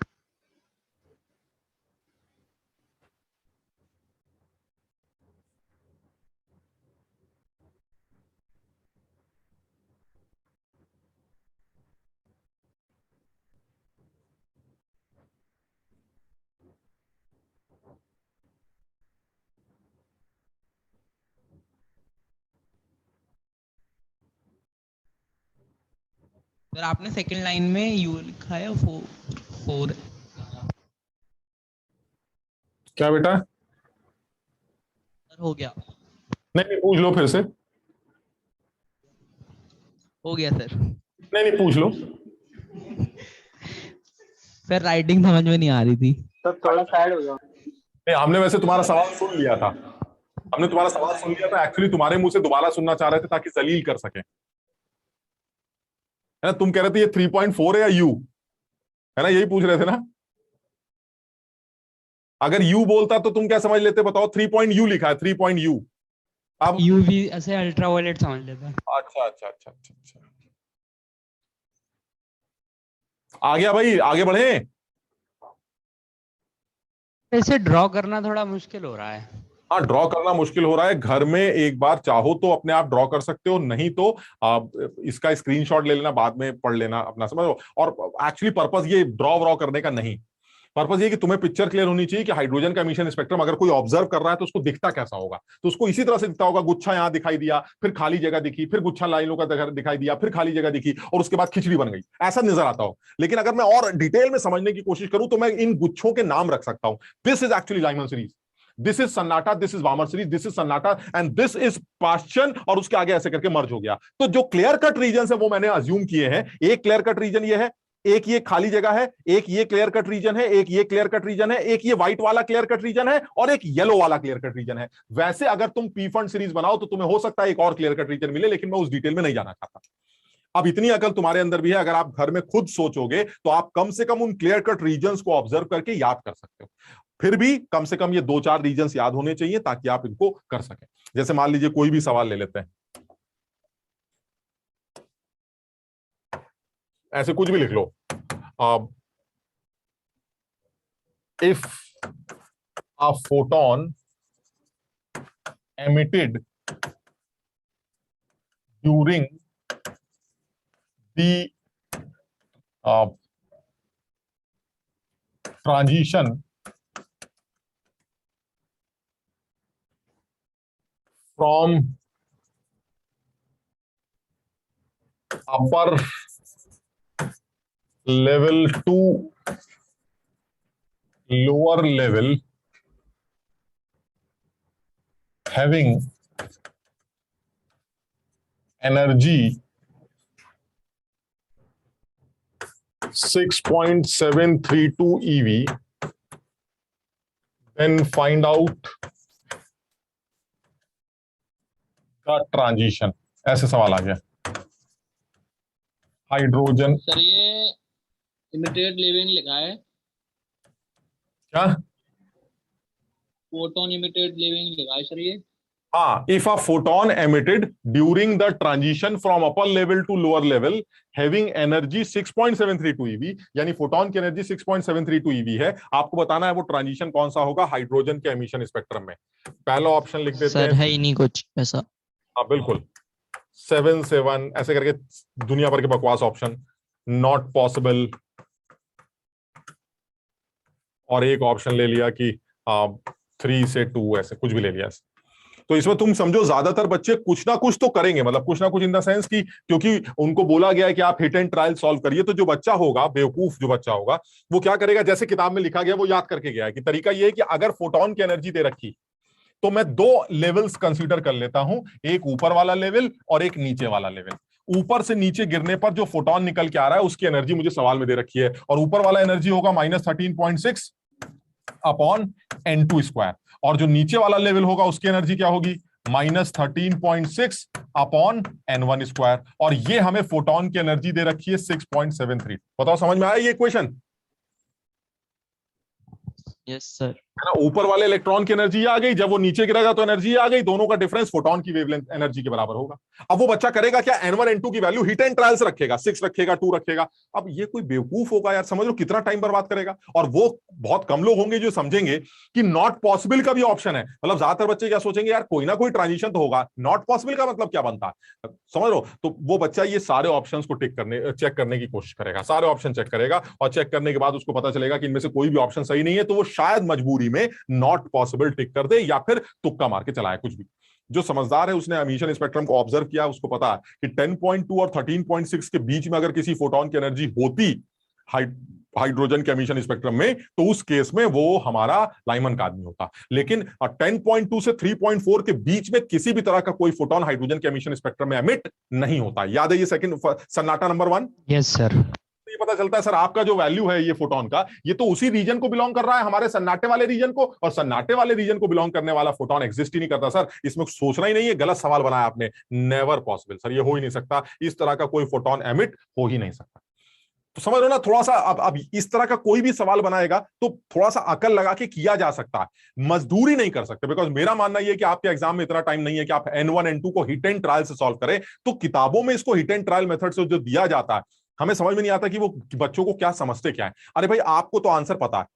सर आपने सेकंड लाइन में यू लिखा है, 4 क्या बेटा? सर हो गया, नहीं, पूछ लो फिर से। हो गया सर। नहीं, पूछ लो। सर राइटिंग समझ में नहीं आ रही थी। सर थोड़ा साइड हो जाओ। नहीं, हमने वैसे तुम्हारा सवाल सुन लिया था, एक्चुअली तुम्हारे मुंह से दोबारा सुनना चाह रहे थे ताकि जलील कर सके, है ना? तुम कह रहे थे ये 3.4 है या यू, है ना? यही पूछ रहे थे ना? अगर यू बोलता तो तुम क्या समझ लेते बताओ? 3.u लिखा है, 3.u। अब यूवी ऐसे अल्ट्रावायलेट समझ लेते हैं। अच्छा। आ गया भाई, आगे बढ़े। ऐसे ड्रॉ करना थोड़ा मुश्किल हो रहा है। हाँ, ड्रॉ करना मुश्किल हो रहा है। घर में एक बार चाहो तो अपने आप ड्रॉ कर सकते हो, नहीं तो इसका स्क्रीनशॉट ले लेना, बाद में पढ़ लेना अपना, समझो। और एक्चुअली पर्पस ये ड्रॉ व्रॉ करने का नहीं, पर्पस ये कि तुम्हें पिक्चर क्लियर होनी चाहिए कि हाइड्रोजन का एमिशन स्पेक्ट्रम अगर कोई ऑब्जर्व कर रहा है तो उसको दिखता कैसा होगा। तो उसको इसी तरह से दिखता होगा, गुच्छा यहां दिखाई दिया, फिर खाली जगह दिखी, फिर गुच्छा लाइनों का दिखाई दिया, फिर खाली जगह दिखी, और उसके बाद खिचड़ी बन गई, ऐसा नजर आता हो। लेकिन अगर मैं और डिटेल में समझने की कोशिश करूं तो मैं इन गुच्छों के नाम रख सकता हूं। This is actually Lyman series, this is सन्नाटा, this is Balmer series, this is सन्नाटा एंड दिस इज पाश्चन, और उसके आगे ऐसे करके मर्ज हो गया। तो जो क्लियर कट रीजन है वो मैंने अज्यूम किए हैं। एक क्लियर कट रीजन ये है, एक ये खाली जगह है, एक ये क्लियर कट रीजन है, एक ये क्लियर कट रीजन है, एक ये व्हाइट वाला क्लियर कट रीजन है, और एक येलो वाला क्लियर कट रीजन है। वैसे अगर तुम पी फंड सीरीज बनाओ तो तुम्हें हो सकता है एक और क्लियर कट रीजन मिले, लेकिन मैं उस डिटेल में नहीं जाना चाहता। अब इतनी अकल तुम्हारे अंदर भी है, अगर आप घर में खुद सोचोगे तो आप कम से कम उन क्लियर कट रीजन्स को ऑब्जर्व करके याद कर सकते हो। फिर भी कम से कम ये 2-4 रीजन्स याद होने चाहिए ताकि आप इनको कर सकें। जैसे मान लीजिए कोई भी सवाल ले लेते हैं, ऐसे कुछ भी लिख लो। if a photon emitted during the transition from upper level to lower level having energy 6.732 EV, then find out the transition. ऐसे सवाल आ गया। हाइड्रोजन सर ये इमिटेड लिविंग लिखा है, क्या? फोटोन इमिटेड लिविंग लिखा है सर ये। हाँ, if a photon emitted during the transition from upper level to lower level having energy 6.732 EV, यानी फोटोन की एनर्जी 6.732 EV है। आपको बताना है वो ट्रांजिशन कौन सा होगा हाइड्रोजन के एमिशन स्पेक्ट्रम में। पहला ऑप्शन लिख देते हैं। सर है ही नहीं कुछ ऐसा। हाँ बिल्कुल, 7 ऐसे करके दुनिया भर के बकवास ऑप्शन, नॉट पॉसिबल, और एक ऑप्शन ले लिया कि 3 से 2, ऐसे कुछ भी ले लिया। तो इसमें तुम समझो ज्यादातर बच्चे कुछ ना कुछ तो करेंगे, मतलब कुछ ना कुछ इन द सेंस कि क्योंकि उनको बोला गया है कि आप हिट एंड ट्रायल सॉल्व करिए। तो जो बच्चा होगा, बेवकूफ जो बच्चा होगा, वो क्या करेगा, जैसे किताब में लिखा गया वो याद करके गया है कि तरीका ये है कि अगर फोटोन की एनर्जी दे रखी तो मैं 2 लेवल्स कंसीडर कर लेता हूं, एक ऊपर वाला लेवल और एक नीचे वाला लेवल। ऊपर से नीचे गिरने पर जो फोटोन निकल के आ रहा है उसकी एनर्जी मुझे सवाल में दे रखी है, और ऊपर वाला एनर्जी होगा -13.6 अपॉन n2², और जो नीचे वाला लेवल होगा उसकी एनर्जी क्या होगी, -13.6 अपॉन n1², और ये हमें फोटोन की एनर्जी दे रखी है 6.73। बताओ समझ में आया ये इक्वेशन? Yes sir. है ना, ऊपर वाले इलेक्ट्रॉन की एनर्जी आ गई, जब वो नीचे गिरेगा तो एनर्जी आ गई, दोनों का डिफरेंस फोटोन की वेवलेंथ एनर्जी के बराबर होगा। अब वो बच्चा करेगा क्या, n1 n2 की वैल्यू हिट एंड ट्रायल्स रखेगा, 6 रखेगा, 2 रखेगा। अब ये कोई बेवकूफ होगा यार, समझ लो कितना टाइम बर्बाद करेगा। और वो बहुत कम लोग होंगे जो समझेंगे कि नॉट पॉसिबल का भी ऑप्शन है। मतलब ज्यादातर बच्चे क्या सोचेंगे, यार कोई ना कोई ट्रांजिशन तो होगा, नॉट पॉसिबल का मतलब क्या बनता है, समझ लो। तो वो बच्चा ये सारे ऑप्शंस को चेक करने की कोशिश करेगा, सारे ऑप्शन चेक करेगा, और चेक करने के बाद उसको पता चलेगा कि इनमें से कोई भी ऑप्शन सही नहीं है, तो वो शायद मजबूरी में नॉट पॉसिबल टिक कर दे या फिर तुक्का मार के चलाए कुछ भी। जो समझदार है उसने एमिशन स्पेक्ट्रम को ऑब्जर्व किया, उसको पता है कि 10.2 और 13.6 के बीच में अगर किसी फोटोन की एनर्जी होती हाइड्रोजन के एमिशन स्पेक्ट्रम में, तो उस केस में वो हमारा लाइमन का आदमी होता। लेकिन 10.2 से 3.4 के बीच में किसी भी तरह का कोई फोटोन हाइड्रोजन के एमिशन स्पेक्ट्रम में एमिट नहीं होता। याद है ये सेकंड सन्नाटा नंबर 1? Yes sir. ये पता चलता है सर आपका जो वैल्यू है ये फोटोन का, ये तो उसी रीजन को बिलोंग कर रहा है, हमारे सन्नाटे वाले रीजन को, और सन्नाटे वाले रीजन को बिलोंग करने वाला फोटोन एग्जिस्ट ही नहीं करता। सर इसमें सोचना ही नहीं है, गलत सवाल बनाया आपने, नेवर पॉसिबल सर, ये हो ही नहीं सकता, इस तरह का कोई फोटोन एमिट हो ही नहीं सकता। तो समझ लो ना थोड़ा सा। अब इस तरह का कोई भी सवाल बनाएगा तो थोड़ा सा अकल लगा के किया जा सकता है, मजदूरी नहीं कर सकते। बिकॉज मेरा मानना यह है कि आपके एग्जाम में इतना टाइम नहीं है कि आप n1 n2 को हिट एंड ट्रायल से सॉल्व करें। तो किताबों में इसको हिट एंड ट्रायल मेथड से जो दिया जाता है, हमें समझ में नहीं आता कि वो बच्चों को क्या समझते क्या है। अरे भाई आपको तो आंसर पता है,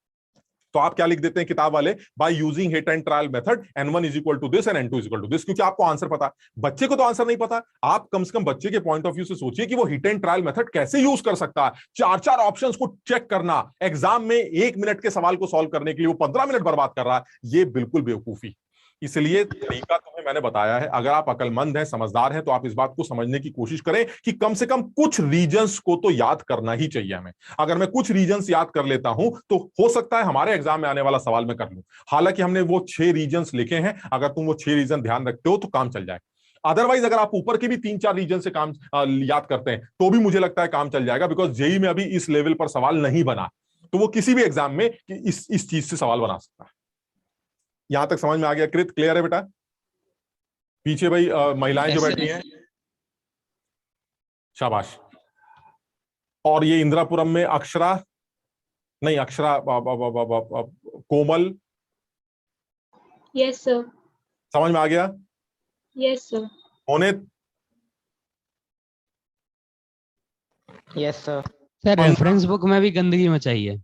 तो आप क्या लिख देते हैं किताब वाले, by using hit and trial method n1 is equal to this and n2 is equal to this, क्योंकि आपको आंसर पता है। बच्चे को तो आंसर नहीं पता। आप कम से कम बच्चे के पॉइंट ऑफ व्यू से सोचिए कि वो हिट एंड ट्रायल मेथड कैसे यूज कर सकता है। 4 ऑप्शंस को चेक करना, एग्जाम में 1 मिनट के सवाल को सॉल्व करने के लिए वो 15 मिनट बर्बाद कर रहा है, ये बिल्कुल बेवकूफी। इसलिए तरीका तुम्हें मैंने बताया है। अगर आप अकलमंद हैं, समझदार हैं, तो आप इस बात को समझने की कोशिश करें कि कम से कम कुछ रीजन्स को तो याद करना ही चाहिए हमें। अगर मैं कुछ रीजन्स याद कर लेता हूं तो हो सकता है हमारे एग्जाम में आने वाला सवाल मैं कर लूं। हालांकि हमने वो 6 रीजन्स लिखे हैं, अगर तुम वो 6 रीजन ध्यान रखते हो तो काम चल जाए। अदरवाइज अगर आप ऊपर के भी 3-4 रीजन से काम याद करते हैं तो भी मुझे लगता है काम चल जाएगा, बिकॉज जेई में अभी इस लेवल पर सवाल नहीं बना, तो वो किसी भी एग्जाम में इस चीज से सवाल बना सकता है। यहां तक समझ में आ गया? कृत क्लियर है बेटा? पीछे भाई महिलाएं जो बैठी हैं, शाबाश। और ये इंदिरापुरम में अक्षरा नहीं, अक्षरा कोमल, यस सर। समझ में आ गया? Yes sir. Monit, yes sir. Sir reference book में भी गंदगी मचाई है।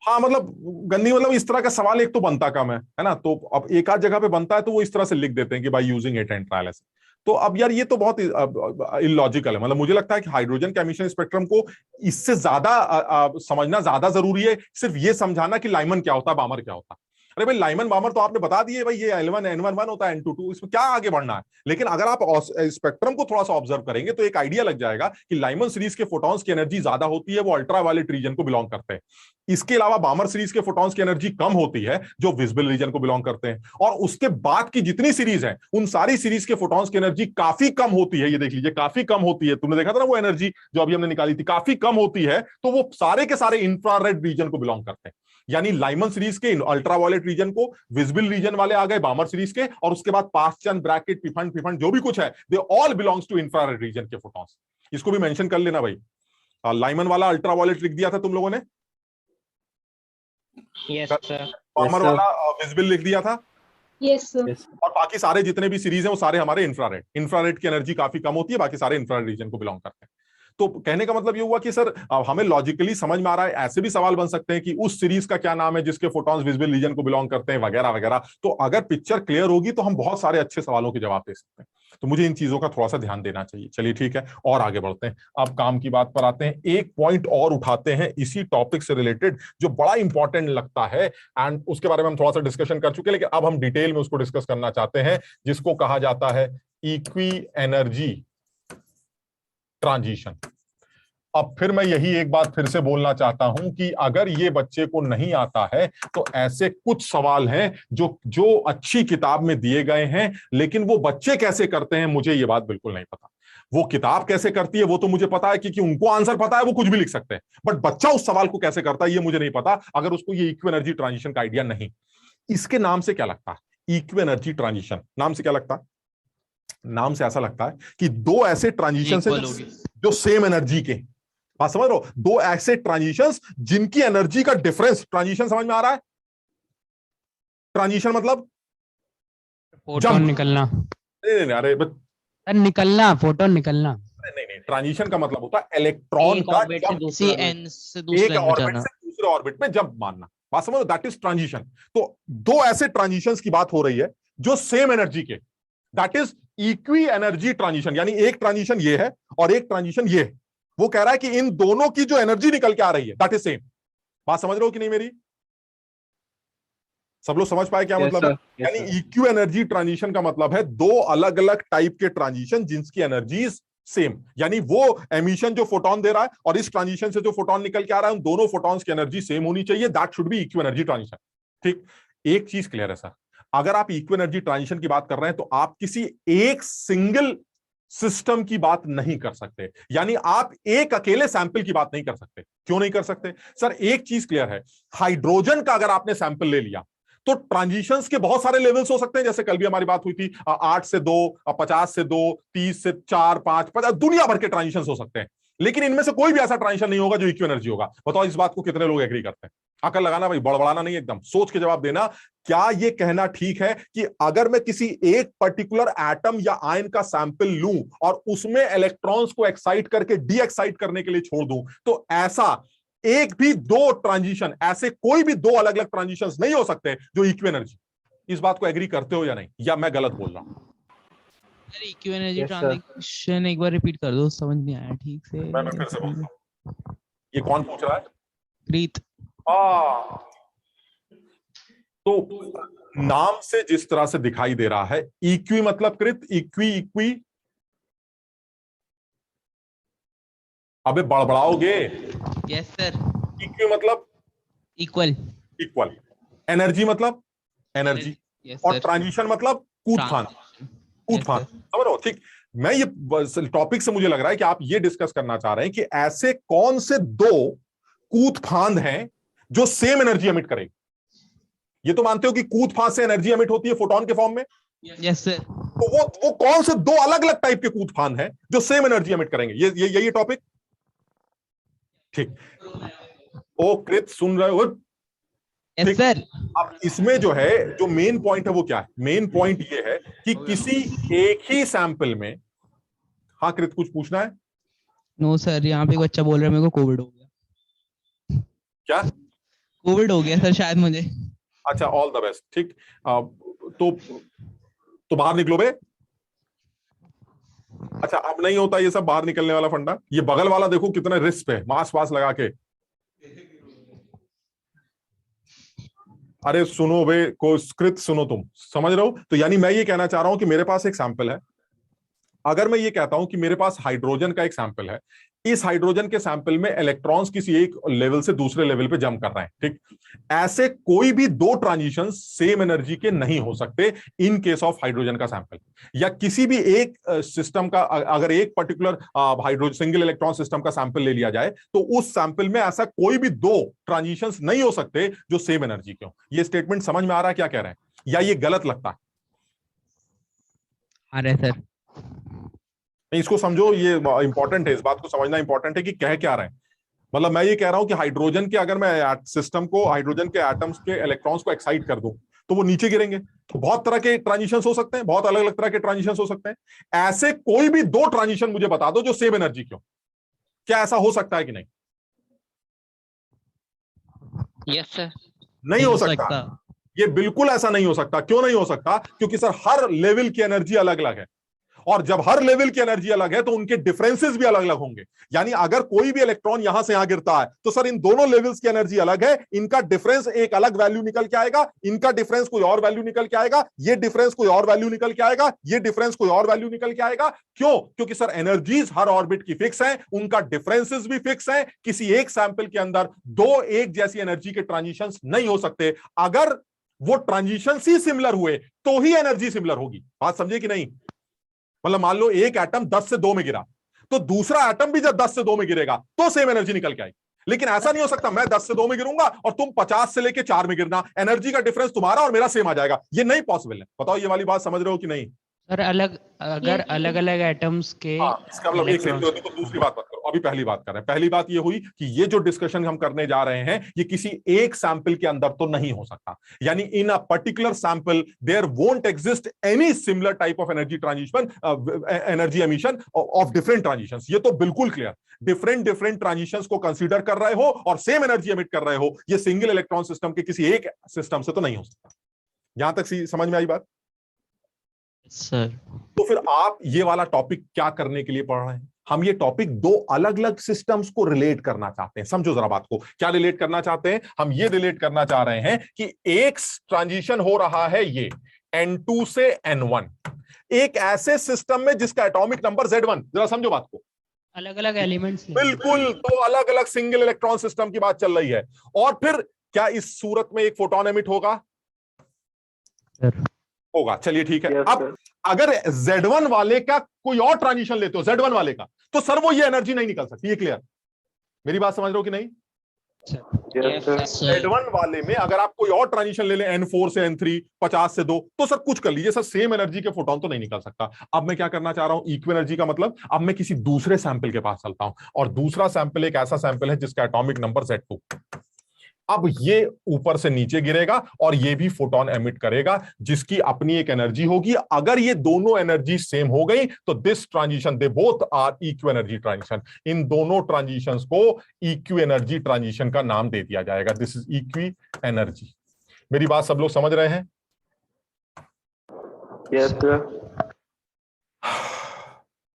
हाँ मतलब गंदी, मतलब इस तरह का सवाल एक तो बनता कम है ना, तो अब एक आध जगह पे बनता है तो वो इस तरह से लिख देते हैं कि by using it and trial ऐसे। तो अब यार ये तो बहुत इलॉजिकल है। मतलब मुझे लगता है कि हाइड्रोजन के एमिशन स्पेक्ट्रम को इससे ज्यादा समझना ज्यादा जरूरी है, सिर्फ ये समझाना कि लाइमन क्या होता है, बामर क्या होता है। अरे भाई लाइमन बामर तो आपने बता दिए भाई, ये L1 N11 होता है, N22, इसमें क्या आगे बढ़ना है। लेकिन अगर आप स्पेक्ट्रम को थोड़ा सा ऑब्जर्व करेंगे तो एक आइडिया लग जाएगा कि लाइमन सीरीज के फोटॉन्स की एनर्जी ज्यादा होती है, वो अल्ट्रावायलेट रीजन को बिलोंग करते हैं। इसके अलावा बामर सीरीज के फोटॉन्स की एनर्जी कम होती है जो विजिबल रीजन को बिलोंग करते हैं। और उसके बाद की जितनी सीरीज है उन सारी सीरीज के फोटॉन्स की एनर्जी काफी कम होती है। ये देख लीजिए, काफी कम होती है। तुमने देखा था ना वो एनर्जी जो अभी हमने निकाली थी, काफी कम होती है। तो वो सारे के सारे इंफ्रारेड रीजन को बिलोंग करते हैं। यानी लाइमन सीरीज के अल्ट्रावायलेट रीजन को विजिबल रीजन वाले आ गए बामर सीरीज के, और उसके बाद पास्चन, ब्रैकेट, पिफन जो भी कुछ है, they all belongs to infrared region के फोटॉन्स। इसको भी मेंशन कर लेना भाई। लाइमन वाला अल्ट्रावायलेट लिख दिया था तुम लोगों ने, यस सर। बामर वाला विजिबल लिख दिया था, यस सर। और बाकी सारे जितने भी सीरीज हैं वो सारे हमारे इंफ्रारेड की एनर्जी काफी कम होती है, बाकी सारे इंफ्रारेड रीजन को बिलोंग करते हैं। तो कहने का मतलब ये हुआ कि सर हमें लॉजिकली समझ में आ रहा है, ऐसे भी सवाल बन सकते हैं कि उस सीरीज का क्या नाम है जिसके फोटॉन्स विजिबल रीजन को बिलोंग करते हैं, वगैरह वगैरह। तो अगर पिक्चर क्लियर होगी तो हम बहुत सारे अच्छे सवालों के जवाब दे सकते हैं। तो मुझे इन चीजों का थोड़ा सा ध्यान देना चाहिए। चलिए ठीक है, और आगे बढ़ते हैं। अब काम की बात पर आते हैं। एक पॉइंट और उठाते हैं इसी टॉपिक से रिलेटेड जो बड़ा इंपॉर्टेंट लगता है, एंड उसके बारे में हम थोड़ा सा डिस्कशन कर चुके हैं, लेकिन अब हम डिटेल में उसको डिस्कस करना चाहते हैं, जिसको कहा जाता है इक्वी एनर्जी ट्रांजिशन। अब फिर मैं यही एक बात फिर से बोलना चाहता हूं कि अगर ये बच्चे को नहीं आता है तो ऐसे कुछ सवाल हैं जो अच्छी किताब में दिए गए हैं, लेकिन वो बच्चे कैसे करते हैं मुझे ये बात बिल्कुल नहीं पता। वो किताब कैसे करती है वो तो मुझे पता है, क्योंकि उनको आंसर पता है, वो कुछ भी लिख सकते हैं। बट बच्चा उस सवाल को कैसे करता है ये मुझे नहीं पता, अगर उसको ये इक्वी एनर्जी ट्रांजिशन का आइडिया नहीं। इसके नाम से क्या लगता है, इक्वी एनर्जी ट्रांजिशन, नाम से क्या लगता है? नाम से ऐसा लगता है कि दो ऐसे ट्रांजिशन जो सेम एनर्जी के, बात समझ रहे हो, दो ऐसे ट्रांजिशंस जिनकी एनर्जी का डिफरेंस, ट्रांजिशन समझ में आ रहा है? ट्रांजिशन मतलब फोटोन निकलना, नहीं, अरे निकलना, फोटोन निकलना। नहीं, ट्रांजिशन का मतलब होता है इलेक्ट्रॉन का एन से दूसरे ऑर्बिट में जंप मारना। बात समझ, दैट इज ट्रांजिशन। तो दो ऐसे ट्रांजिशंस की बात हो रही है जो सेम एनर्जी के, that is equi energy transition. यानी एक ट्रांजिशन ये है और एक ट्रांजिशन ये है। वो कह रहा है कि इन दोनों की जो एनर्जी निकल के आ रही है दैट इज सेम। बात समझ रहे हो कि नहीं मेरी? सब लोग समझ पाए क्या मतलब है? यानी इक्वी एनर्जी ट्रांजिशन का मतलब है दो अलग अलग टाइप के ट्रांजिशन जिनकी एनर्जीज सेम। यानी वो एमिशन जो फोटोन दे रहा है और इस ट्रांजिशन से जो फोटोन निकल के आ रहा है, उन दोनों फोटॉन्स की एनर्जी सेम होनी चाहिए। That should be equi energy transition. ठीक, एक चीज क्लियर है सर, अगर आप इक्वी एनर्जी ट्रांजिशन की बात कर रहे हैं तो आप किसी एक सिंगल सिस्टम की बात नहीं कर सकते। यानी आप एक अकेले सैंपल की बात नहीं कर सकते। क्यों नहीं कर सकते सर? एक चीज क्लियर है, हाइड्रोजन का अगर आपने सैंपल ले लिया तो ट्रांजिशंस के बहुत सारे लेवल्स हो सकते हैं। जैसे कल भी हमारी बात हुई थी, 8 से 2, 50 से 2, 30 से 4, 5, 50, दुनिया भर के ट्रांजिशंस हो सकते हैं। लेकिन इनमें से कोई भी ऐसा ट्रांजिशन नहीं होगा जो इक्वी एनर्जी होगा। बताओ इस बात को कितने लोग एग्री करते हैं? अकल लगाना भाई, बड़बड़ाना नहीं, एकदम सोच के जवाब देना। क्या ये कहना ठीक है कि अगर मैं किसी एक पर्टिकुलर एटम या आयन का सैंपल लूं और उसमें इलेक्ट्रॉन्स को एक्साइट करके डी एक्साइट करने के लिए छोड़ दूं, तो ऐसा एक भी दो ट्रांजिशन, ऐसे कोई भी दो अलग अलग ट्रांजिशंस नहीं हो सकते जो इक्वी एनर्जी? इस बात को एग्री करते हो या नहीं, या मैं गलत बोल रहा हूं? सर इक्वी एनर्जी ट्रांजिशन एक बार रिपीट कर दो, समझ नहीं आया ठीक से। मैं फिर से बोलता हूं। ये कौन पूछ रहा है? प्रीत। तो नाम से जिस तरह से दिखाई दे रहा है, इक्वी मतलब कृत, इक्वी अबे बड़बड़ाओगे? Yes sir. इक्वी मतलब इक्वल, एनर्जी मतलब एनर्जी, और ट्रांजिशन मतलब कूदफान। समझ रहे हो? ठीक, मैं ये टॉपिक से मुझे लग रहा है कि आप ये डिस्कस करना चाह रहे हैं कि ऐसे कौन से दो कूदफान हैं जो सेम एनर्जी एमिट करेंगे। ये तो मानते हो कि कूदफान से एनर्जी एमिट होती है फोटोन के फॉर्म में? Yes sir. तो वो कौन से दो अलग अलग टाइप के कूदफान हैं जो सेम एनर्जी एमिट करेंगे? ये टॉपिक ठीक। ओ कृत, सुन रहे हो? Yes sir. अब इसमें जो है, जो मेन पॉइंट है वो क्या है? मेन पॉइंट ये है कि किसी एक ही सैंपल में, हाँ कृत कुछ पूछना है? नो सर, यहाँ पे एक बच्चा बोल रहा है मेरे को कोविड हो गया। क्या कोविड हो गया सर शायद मुझे। अच्छा, ऑल द बेस्ट। ठीक, तो बाहर निकलो बे। अच्छा, अब नहीं होता ये सब बाहर निकलने वाला फंडा। ये बगल वाला देखो कितने रिस्क पे, मास्क वास्क लगा के। अरे सुनो बे, को स्क्रिप्ट सुनो, तुम समझ रहे हो? तो यानी मैं ये कहना चाह रहा हूं कि मेरे पास एक सैंपल है। अगर मैं ये कहता हूं कि मेरे पास हाइड्रोजन का एक सैंपल है, इस हाइड्रोजन के सैंपल में इलेक्ट्रॉन्स किसी एक लेवल से दूसरे लेवल पे जंप कर रहे हैं, ठीक, ऐसे कोई भी दो ट्रांजिशन सेम एनर्जी के नहीं हो सकते इन केस ऑफ हाइड्रोजन का सैंपल। या किसी भी एक सिस्टम का, अगर एक particular hydrogen single electron system का सैंपल ले लिया जाए, तो उस सैंपल में ऐसा कोई भी दो ट्रांजिशंस नहीं हो सकते जो सेम एनर्जी के हो। ये स्टेटमेंट समझ में आ रहा है क्या कह रहे हैं, या ये गलत लगता है? अरे सर इसको समझो, ये इंपॉर्टेंट है, इस बात को समझना इंपॉर्टेंट है कि कह क्या रहे हैं। मतलब मैं ये कह रहा हूं कि हाइड्रोजन के, अगर मैं सिस्टम को हाइड्रोजन के एटम्स के इलेक्ट्रॉन्स को एक्साइट कर दूं तो वो नीचे गिरेंगे। तो बहुत तरह के ट्रांजिशंस हो सकते हैं, बहुत अलग अलग तरह के ट्रांजिशंस हो सकते हैं। ऐसे कोई भी दो ट्रांजिशन मुझे बता दो जो सेम एनर्जी के हो। क्या ऐसा हो सकता है कि नहीं? Yes sir. नहीं हो सकता। ये बिल्कुल ऐसा नहीं हो सकता। क्यों नहीं हो सकता? क्योंकि सर हर लेवल की एनर्जी अलग अलग है, और जब हर लेवल की एनर्जी अलग है तो उनके डिफरेंसेस भी अलग अलग होंगे। यानी अगर कोई भी इलेक्ट्रॉन यहां से यहां गिरता है तो सर इन दोनों लेवल्स की एनर्जी अलग है, इनका डिफरेंस एक अलग वैल्यू निकल के आएगा, इनका डिफरेंस कोई और वैल्यू निकल के आएगा, ये डिफरेंस कोई और वैल्यू निकल के आएगा, ये डिफरेंस कोई और वैल्यू निकल के आएगा। क्यों? क्योंकि सर एनर्जीज हर ऑर्बिट की फिक्स है, उनका डिफरेंसेस भी फिक्स है। किसी एक सैंपल के अंदर दो एक जैसी एनर्जी के ट्रांजिशंस नहीं हो सकते। अगर वो ट्रांजिशंस ही सिमिलर हुए तो ही एनर्जी सिमिलर होगी। बात समझे कि नहीं? मतलब मान लो एक एटम 10 से 2 में गिरा, तो दूसरा एटम भी जब 10 से 2 में गिरेगा तो सेम एनर्जी निकल के आएगी। लेकिन ऐसा नहीं हो सकता मैं 10 से 2 में गिरूंगा और तुम 50 से लेके 4 में गिरना, एनर्जी का डिफरेंस तुम्हारा और मेरा सेम आ जाएगा। ये नहीं पॉसिबल है। बताओ ये वाली बात समझ रहे हो कि नहीं? सर अगर अलग अलग एटम्स के इसका मतलब एक सेकंड, तो दूसरी बात मत करो, अभी पहली बात कर रहे हैं। पहली बात ये हुई कि ये जो डिस्कशन हम करने जा रहे हैं ये किसी एक सैंपल के अंदर तो नहीं हो सकता। यानी in a particular sample there won't exist any similar type of energy transition, energy emission of different transitions. ये तो बिल्कुल क्लियर। डिफरेंट ट्रांजिशंस को कंसीडर कर रहे हो और सेम एनर्जी एमिट कर रहे हो, ये सिंगल इलेक्ट्रॉन सिस्टम के किसी एक सिस्टम से तो नहीं हो सकता। यहां तक समझ में आई बात? सर तो फिर आप ये वाला टॉपिक क्या करने के लिए पढ़ रहे हैं? हम ये टॉपिक दो अलग अलग सिस्टम्स को रिलेट करना चाहते हैं। समझो जरा बात को, क्या रिलेट करना चाहते हैं हम? ये रिलेट करना चाह रहे हैं कि एक ट्रांजिशन हो रहा है ये N2 से N1 एक ऐसे सिस्टम में जिसका एटॉमिक नंबर Z1। जरा समझो बात को, अलग अलग एलिमेंट्स। बिल्कुल, तो अलग अलग सिंगल इलेक्ट्रॉन सिस्टम की बात चल रही है। और फिर क्या इस सूरत में एक फोटोन एमिट होगा? होगा। चलिए ठीक है। अब अगर Z1 वाले का कोई और ट्रांजिशन लेते हो, Z1 वाले का, तो सर वो ये एनर्जी नहीं निकल सकती। ये क्लियर? मेरी बात समझ रहे हो कि नहीं? Z1 वाले में अगर आप कोई और ट्रांजिशन ले लें N4 से N3, 50 से 2, तो सर कुछ कर लीजिए, सर सेम एनर्जी के फोटोन तो नहीं निकल सकता। अब मैं क्या करना चाह रहा हूं? इक्वल एनर्जी का मतलब अब मैं किसी दूसरे सैंपल के पास चलता हूं, और दूसरा सैंपल एक ऐसा सैंपल है जिसका एटॉमिक नंबर Z2। अब ये ऊपर से नीचे गिरेगा और ये भी फोटोन एमिट करेगा जिसकी अपनी एक एनर्जी होगी। अगर ये दोनों एनर्जी सेम हो गई तो this transition, they both are equi energy transition. इन दोनों ट्रांजिशंस को इक्व एनर्जी ट्रांजिशन का नाम दे दिया जाएगा। This is equi energy. मेरी बात सब लोग समझ रहे हैं? Yes sir.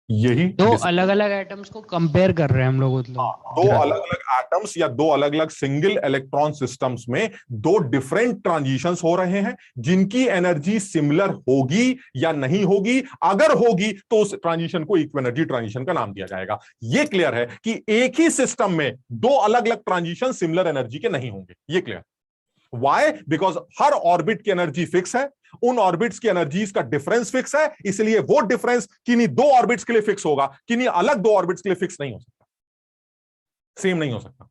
यही दो अलग अलग एटम्स को कंपेयर कर रहे हैं हम लोग। दो अलग अलग एटम्स या दो अलग अलग सिंगल इलेक्ट्रॉन सिस्टम्स में दो डिफरेंट ट्रांजिशंस हो रहे हैं जिनकी एनर्जी सिमिलर होगी या नहीं होगी। अगर होगी तो उस ट्रांजिशन को इक्व एनर्जी ट्रांजिशन का नाम दिया जाएगा। यह क्लियर है कि एक ही सिस्टम में दो अलग अलग ट्रांजिशन सिमिलर एनर्जी के नहीं होंगे। ये क्लियर? वाई? बिकॉज हर ऑर्बिट की एनर्जी फिक्स है, उन ऑर्बिट्स की एनर्जीज का डिफरेंस फिक्स है, इसलिए वो डिफरेंस किन्हीं दो ऑर्बिट्स के लिए फिक्स होगा, किन्हीं अलग दो ऑर्बिट्स के लिए फिक्स नहीं हो सकता, सेम नहीं हो सकता।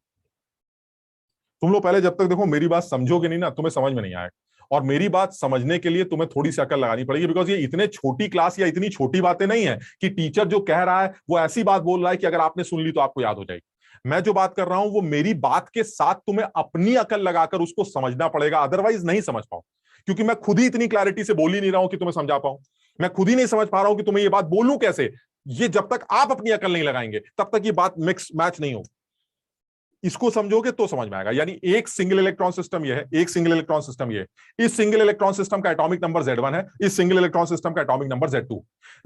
तुम लोग पहले जब तक देखो मेरी बात समझोगे नहीं ना, तुम्हें समझ में नहीं आएगा। और मेरी बात समझने के लिए तुम्हें थोड़ी सी अकल लगानी पड़ेगी, बिकॉज ये इतने छोटी क्लास या इतनी छोटी बातें नहीं है कि टीचर जो कह रहा है वो ऐसी बात बोल रहा है कि अगर आपने सुन ली तो आपको याद हो जाएगी। मैं जो बात कर रहा हूं वो मेरी बात के साथ तुम्हें अपनी अकल लगाकर उसको समझना पड़ेगा, अदरवाइज नहीं समझ पाओ। क्योंकि मैं खुद ही इतनी क्लैरिटी से बोल ही नहीं रहा हूं कि तुम्हें समझा पाऊं। मैं खुद ही नहीं समझ पा रहा हूं कि तुम्हें ये बात बोलूं कैसे। ये जब तक आप अपनी अकल नहीं लगाएंगे तब तक ये बात मिक्स मैच नहीं होगी। इसको समझोगे तो समझ में आएगा। यानी एक सिंगल इलेक्ट्रॉन सिस्टम ये है, एक सिंगल इलेक्ट्रॉन सिस्टम ये है। इस सिंगल इलेक्ट्रॉन सिस्टम का एटॉमिक नंबर Z1 है, इस सिंगल इलेक्ट्रॉन सिस्टम का एटॉमिक नंबर Z2।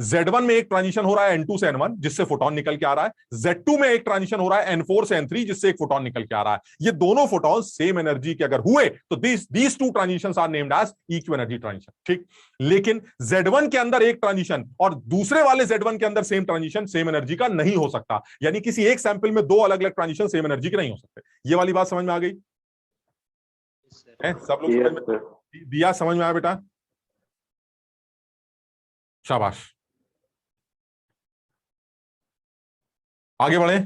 Z1 में एक ट्रांजिशन हो रहा है N2 से N1 जिससे फोटोन निकल के आ रहा है। Z2 में एक ट्रांजिशन हो रहा है N4 से N3 जिससे एक फोटोन निकल के आ रहा है। ये दोनों फोटोन सेम एनर्जी के अगर हुए तो these two transitions are named as equal energy transition, ठीक। लेकिन Z1 के अंदर एक ट्रांजिशन और दूसरे वाले Z1 के अंदर सेम ट्रांजिशन सेम एनर्जी का नहीं हो सकता। यानी किसी एक सैंपल में दो अलग अलग ट्रांजिशन सेम एनर्जी के नहीं हो सकते। ये वाली बात समझ में आ गई? सब लोग समझ में दिया? समझ में आया बेटा? शाबाश, आगे बढ़े।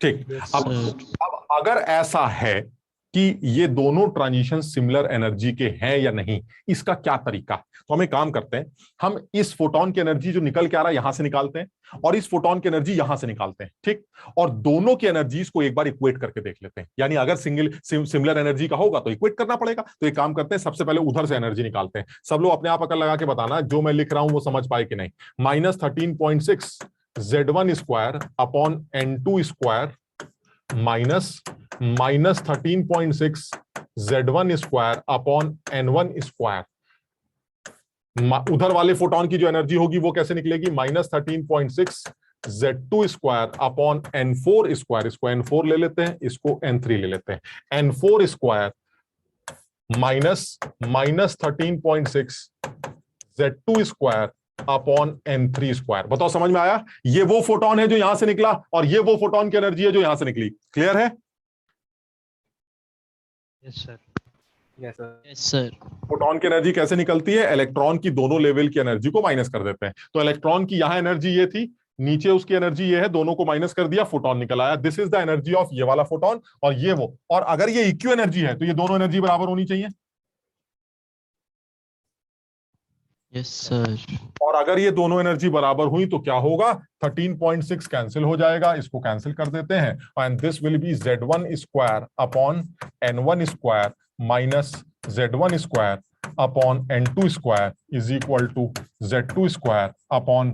ठीक। अब अगर ऐसा है कि ये दोनों ट्रांजिशन सिमिलर एनर्जी के हैं या नहीं, इसका क्या तरीका? तो हम एक काम करते हैं, हम इस फोटोन की एनर्जी जो निकल के आ रहा है यहां से निकालते हैं और इस फोटोन की एनर्जी यहां से निकालते हैं, ठीक। और दोनों की एनर्जीज को एक बार इक्वेट करके देख लेते हैं। यानी अगर सिमिलर एनर्जी का होगा तो इक्वेट करना पड़ेगा। तो एक काम करते हैं, सबसे पहले उधर से एनर्जी निकालते हैं। सब लोग अपने आप अकल लगा के बताना जो मैं लिख रहा हूं वो समझ पाए कि नहीं। -13.6 Z1 square upon N2 square minus -13.6 Z1 square upon N1 square. उधर वाले फोटोन की जो एनर्जी होगी वो कैसे निकलेगी? -13.6 Z2 square upon N4 square. इसको N4 ले लेते हैं, इसको N3 ले लेते हैं। N4 square minus -13.6 Z2 square upon N3 square. बताओ समझ में आया? ये वो फोटोन है जो यहां से निकला और ये वो फोटोन की एनर्जी है जो यहां से निकली। क्लियर है? Yes sir. Yes sir. Yes sir. Photon की एनर्जी कैसे निकलती है? इलेक्ट्रॉन की दोनों लेवल की एनर्जी को माइनस कर देते हैं। तो इलेक्ट्रॉन की यहां एनर्जी ये थी, नीचे उसकी एनर्जी ये है, दोनों को माइनस कर दिया, फोटोन निकल आया। This is the energy of ये वाला फोटोन और ये वो। और अगर ये इक्वल एनर्जी है तो ये दोनों एनर्जी बराबर होनी चाहिए। Yes sir. और अगर ये दोनों एनर्जी बराबर हुई तो क्या होगा? 13.6 कैंसिल हो जाएगा, इसको कैंसिल कर देते हैं। And this will be Z1 square upon N1 square minus Z1 square upon N2 square is equal to Z2 square upon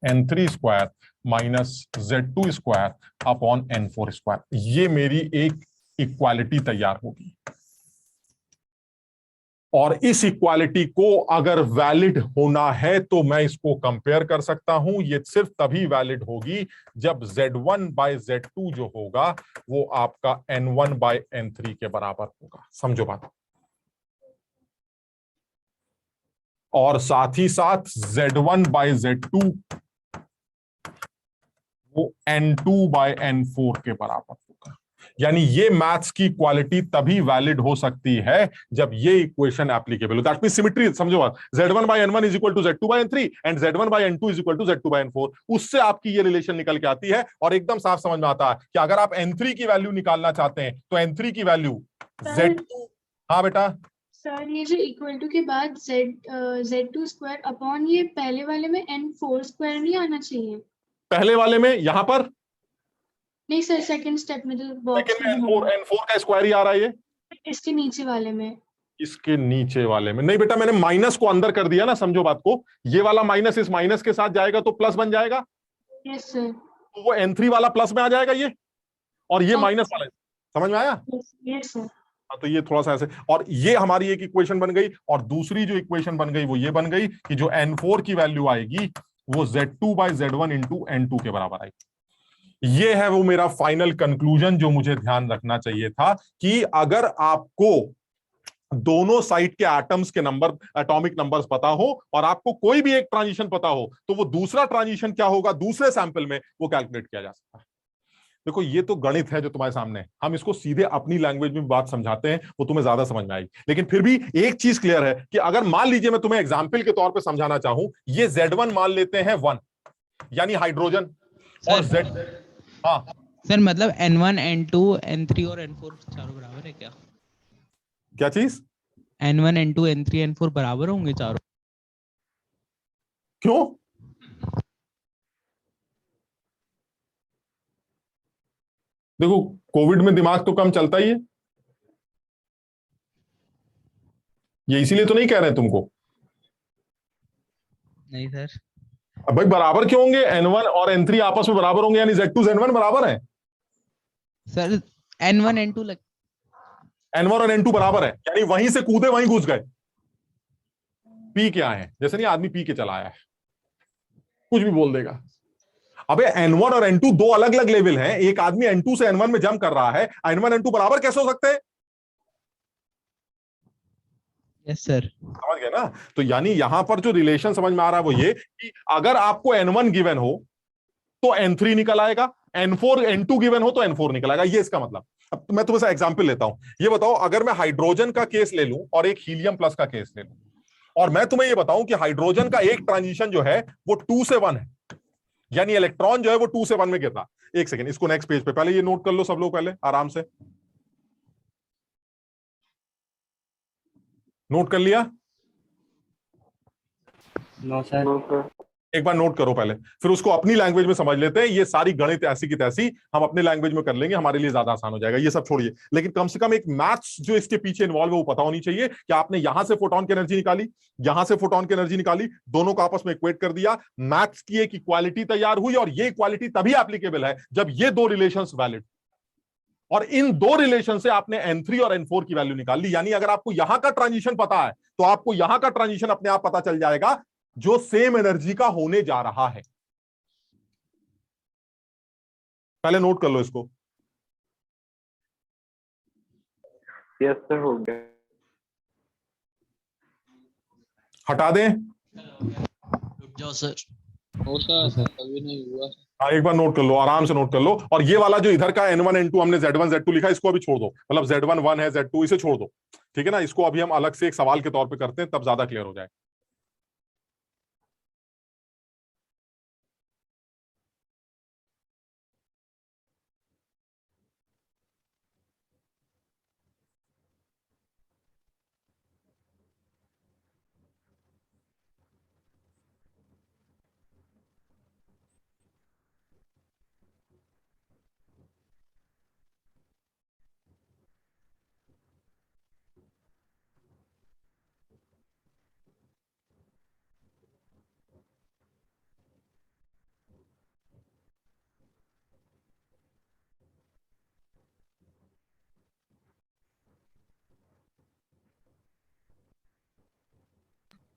N3 square minus Z2 square upon N4 square. ये मेरी एक equality तैयार होगी और इस इक्वालिटी को अगर valid होना है तो मैं इसको कंपेयर कर सकता हूं। ये सिर्फ तभी वैलिड होगी जब Z1 बाय Z2 जो होगा वो आपका N1 बाय N3 के बराबर होगा। समझो बात। और साथ ही साथ Z1 बाय Z2 वो N2 बाय N4 के बराबर होगा। यानी ये मैथ्स की क्वालिटी तभी वैलिड हो सकती है जब ये इक्वेशन एप्लीकेबल हो। That means symmetry. समझो बात। Z1 by N1 is equal to Z2 by N3 and Z1 by N2 is equal to Z2 by N4। उससे आपकी ये रिलेशन निकल के आती है और एकदम साफ समझ में आता है कि अगर आप N3 की वैल्यू निकालना चाहते हैं तो N3 की वैल्यू Z2। हाँ बेटा सर, ये जो इक्वल टू के बाद Z2 स्क्वायर अपॉन ये पहले वाले में N4 स्क्वायर नहीं आना चाहिए? पहले वाले में यहां पर नहीं सर, सेकंड स्टेप में जो बॉक्स सेकंड में N4 का स्क्वायर ही आ रहा है। ये इसके नीचे वाले में, इसके नीचे वाले में नहीं बेटा, मैंने माइनस को अंदर कर दिया ना। समझो बात को। ये वाला माइनस इस माइनस के साथ जाएगा तो प्लस बन जाएगा। Yes sir. तो वो N3 वाला प्लस में आ जाएगा ये, और ये माइनस वाला। समझ में आया? Yes sir. तो ये थोड़ा सा ऐसे, और ये हमारी एक इक्वेशन बन गई। और दूसरी जो इक्वेशन बन गई वो ये बन गई कि जो N4 की वैल्यू आएगी वो Z2 bye Z1 into N2 के बराबर आएगी। ये है वो मेरा फाइनल कंक्लूजन जो मुझे ध्यान रखना चाहिए था कि अगर आपको दोनों साइड के एटम्स के नंबर, एटॉमिक नंबर्स पता हो और आपको कोई भी एक ट्रांजिशन पता हो तो वो दूसरा ट्रांजिशन क्या होगा दूसरे सैंपल में वो कैलकुलेट किया जा सकता है। देखो ये तो गणित है जो तुम्हारे सामने है। हम इसको सीधे अपनी लैंग्वेज में बात समझाते हैं, वो तुम्हें ज्यादा समझ में आएगी। लेकिन फिर भी एक चीज क्लियर है कि अगर मान लीजिए मैं तुम्हें एग्जांपल के तौर पे समझाना चाहूं, ये Z1 मान लेते हैं 1 यानी हाइड्रोजन, और Z। हाँ सर, मतलब N1 N2 N3 और N4 चारों बराबर है क्या? क्या चीज? N1 N2 N3 N4 बराबर होंगे चारों? क्यों? देखो कोविड में दिमाग तो कम चलता ही है, ये इसीलिए तो नहीं कह रहे तुमको। नहीं सर। अब भाई बराबर क्यों होंगे? N1 और N3 आपस में बराबर होंगे, यानी Z2 Z1 बराबर है। सर N1 N2 लग N1 और N2 बराबर है, यानी वहीं से कूदे वहीं घुस गए। पी के आए हैं, जैसे नहीं आदमी पी के चला आया है, कुछ भी बोल देगा। अबे N1 और N2 दो अलग अलग लेवल हैं। एक आदमी N2 से N1 में जंप कर रहा है, N1 N2 बराबर कैसे हो सकते हैं? Yes sir. समझ गए ना? तो यानी यहां पर जो रिलेशन समझ में आ रहा है वो ये कि अगर आपको N1 गिवन हो तो N3 निकल आएगा, N4 N2 गिवन हो तो N4 निकल आएगा, ये इसका मतलब। अब मैं तुम्हें से एग्जांपल लेता हूं। ये बताओ, अगर मैं हाइड्रोजन का केस ले लूं और एक हीलियम प्लस का केस ले लूं, और मैं तुम्हें ये बताऊं कि हाइड्रोजन का एक ट्रांजिशन जो है वो 2 से 1 है, यानी इलेक्ट्रॉन जो है वो 2 से 1 में गिर रहा। एक सेकंड, इसको नेक्स्ट पेज पे पहले ये नोट कर लो सब लोग, पहले आराम से नोट कर लिया? No sir. एक बार नोट करो पहले, फिर उसको अपनी लैंग्वेज में समझ लेते हैं। ये सारी गणित ऐसी की तैसी हम अपने लैंग्वेज में कर लेंगे, हमारे लिए ज्यादा आसान हो जाएगा। ये सब छोड़िए, लेकिन कम से कम एक मैथ्स जो इसके पीछे इन्वॉल्व है वो पता होनी चाहिए कि आपने यहां से फोटोन की एनर्जी निकाली, यहां से फोटोन की एनर्जी निकाली, दोनों को आपस में इक्वेट कर दिया, मैथ्स की एक इक्वालिटी तैयार हुई, और ये इक्वालिटी तभी एप्लीकेबल है जब ये दो रिलेशंस वैलिड, और इन दो रिलेशन से आपने N3 और N4 की वैल्यू निकाल ली। यानी अगर आपको यहां का ट्रांजिशन पता है तो आपको यहां का ट्रांजिशन अपने आप पता चल जाएगा जो सेम एनर्जी का होने जा रहा है। पहले नोट कर लो इसको। यस सर, हो गया। हटा दें? रुक जाओ सर। हो सर, अभी नहीं हुआ। हाँ, एक बार नोट कर लो, आराम से नोट कर लो। और ये वाला जो इधर का N1 N2 हमने Z1 Z2 लिखा, इसको अभी छोड़ दो, मतलब Z1 1 है, Z2 इसे छोड़ दो, ठीक है ना? इसको अभी हम अलग से एक सवाल के तौर पे करते हैं, तब ज्यादा क्लियर हो जाए।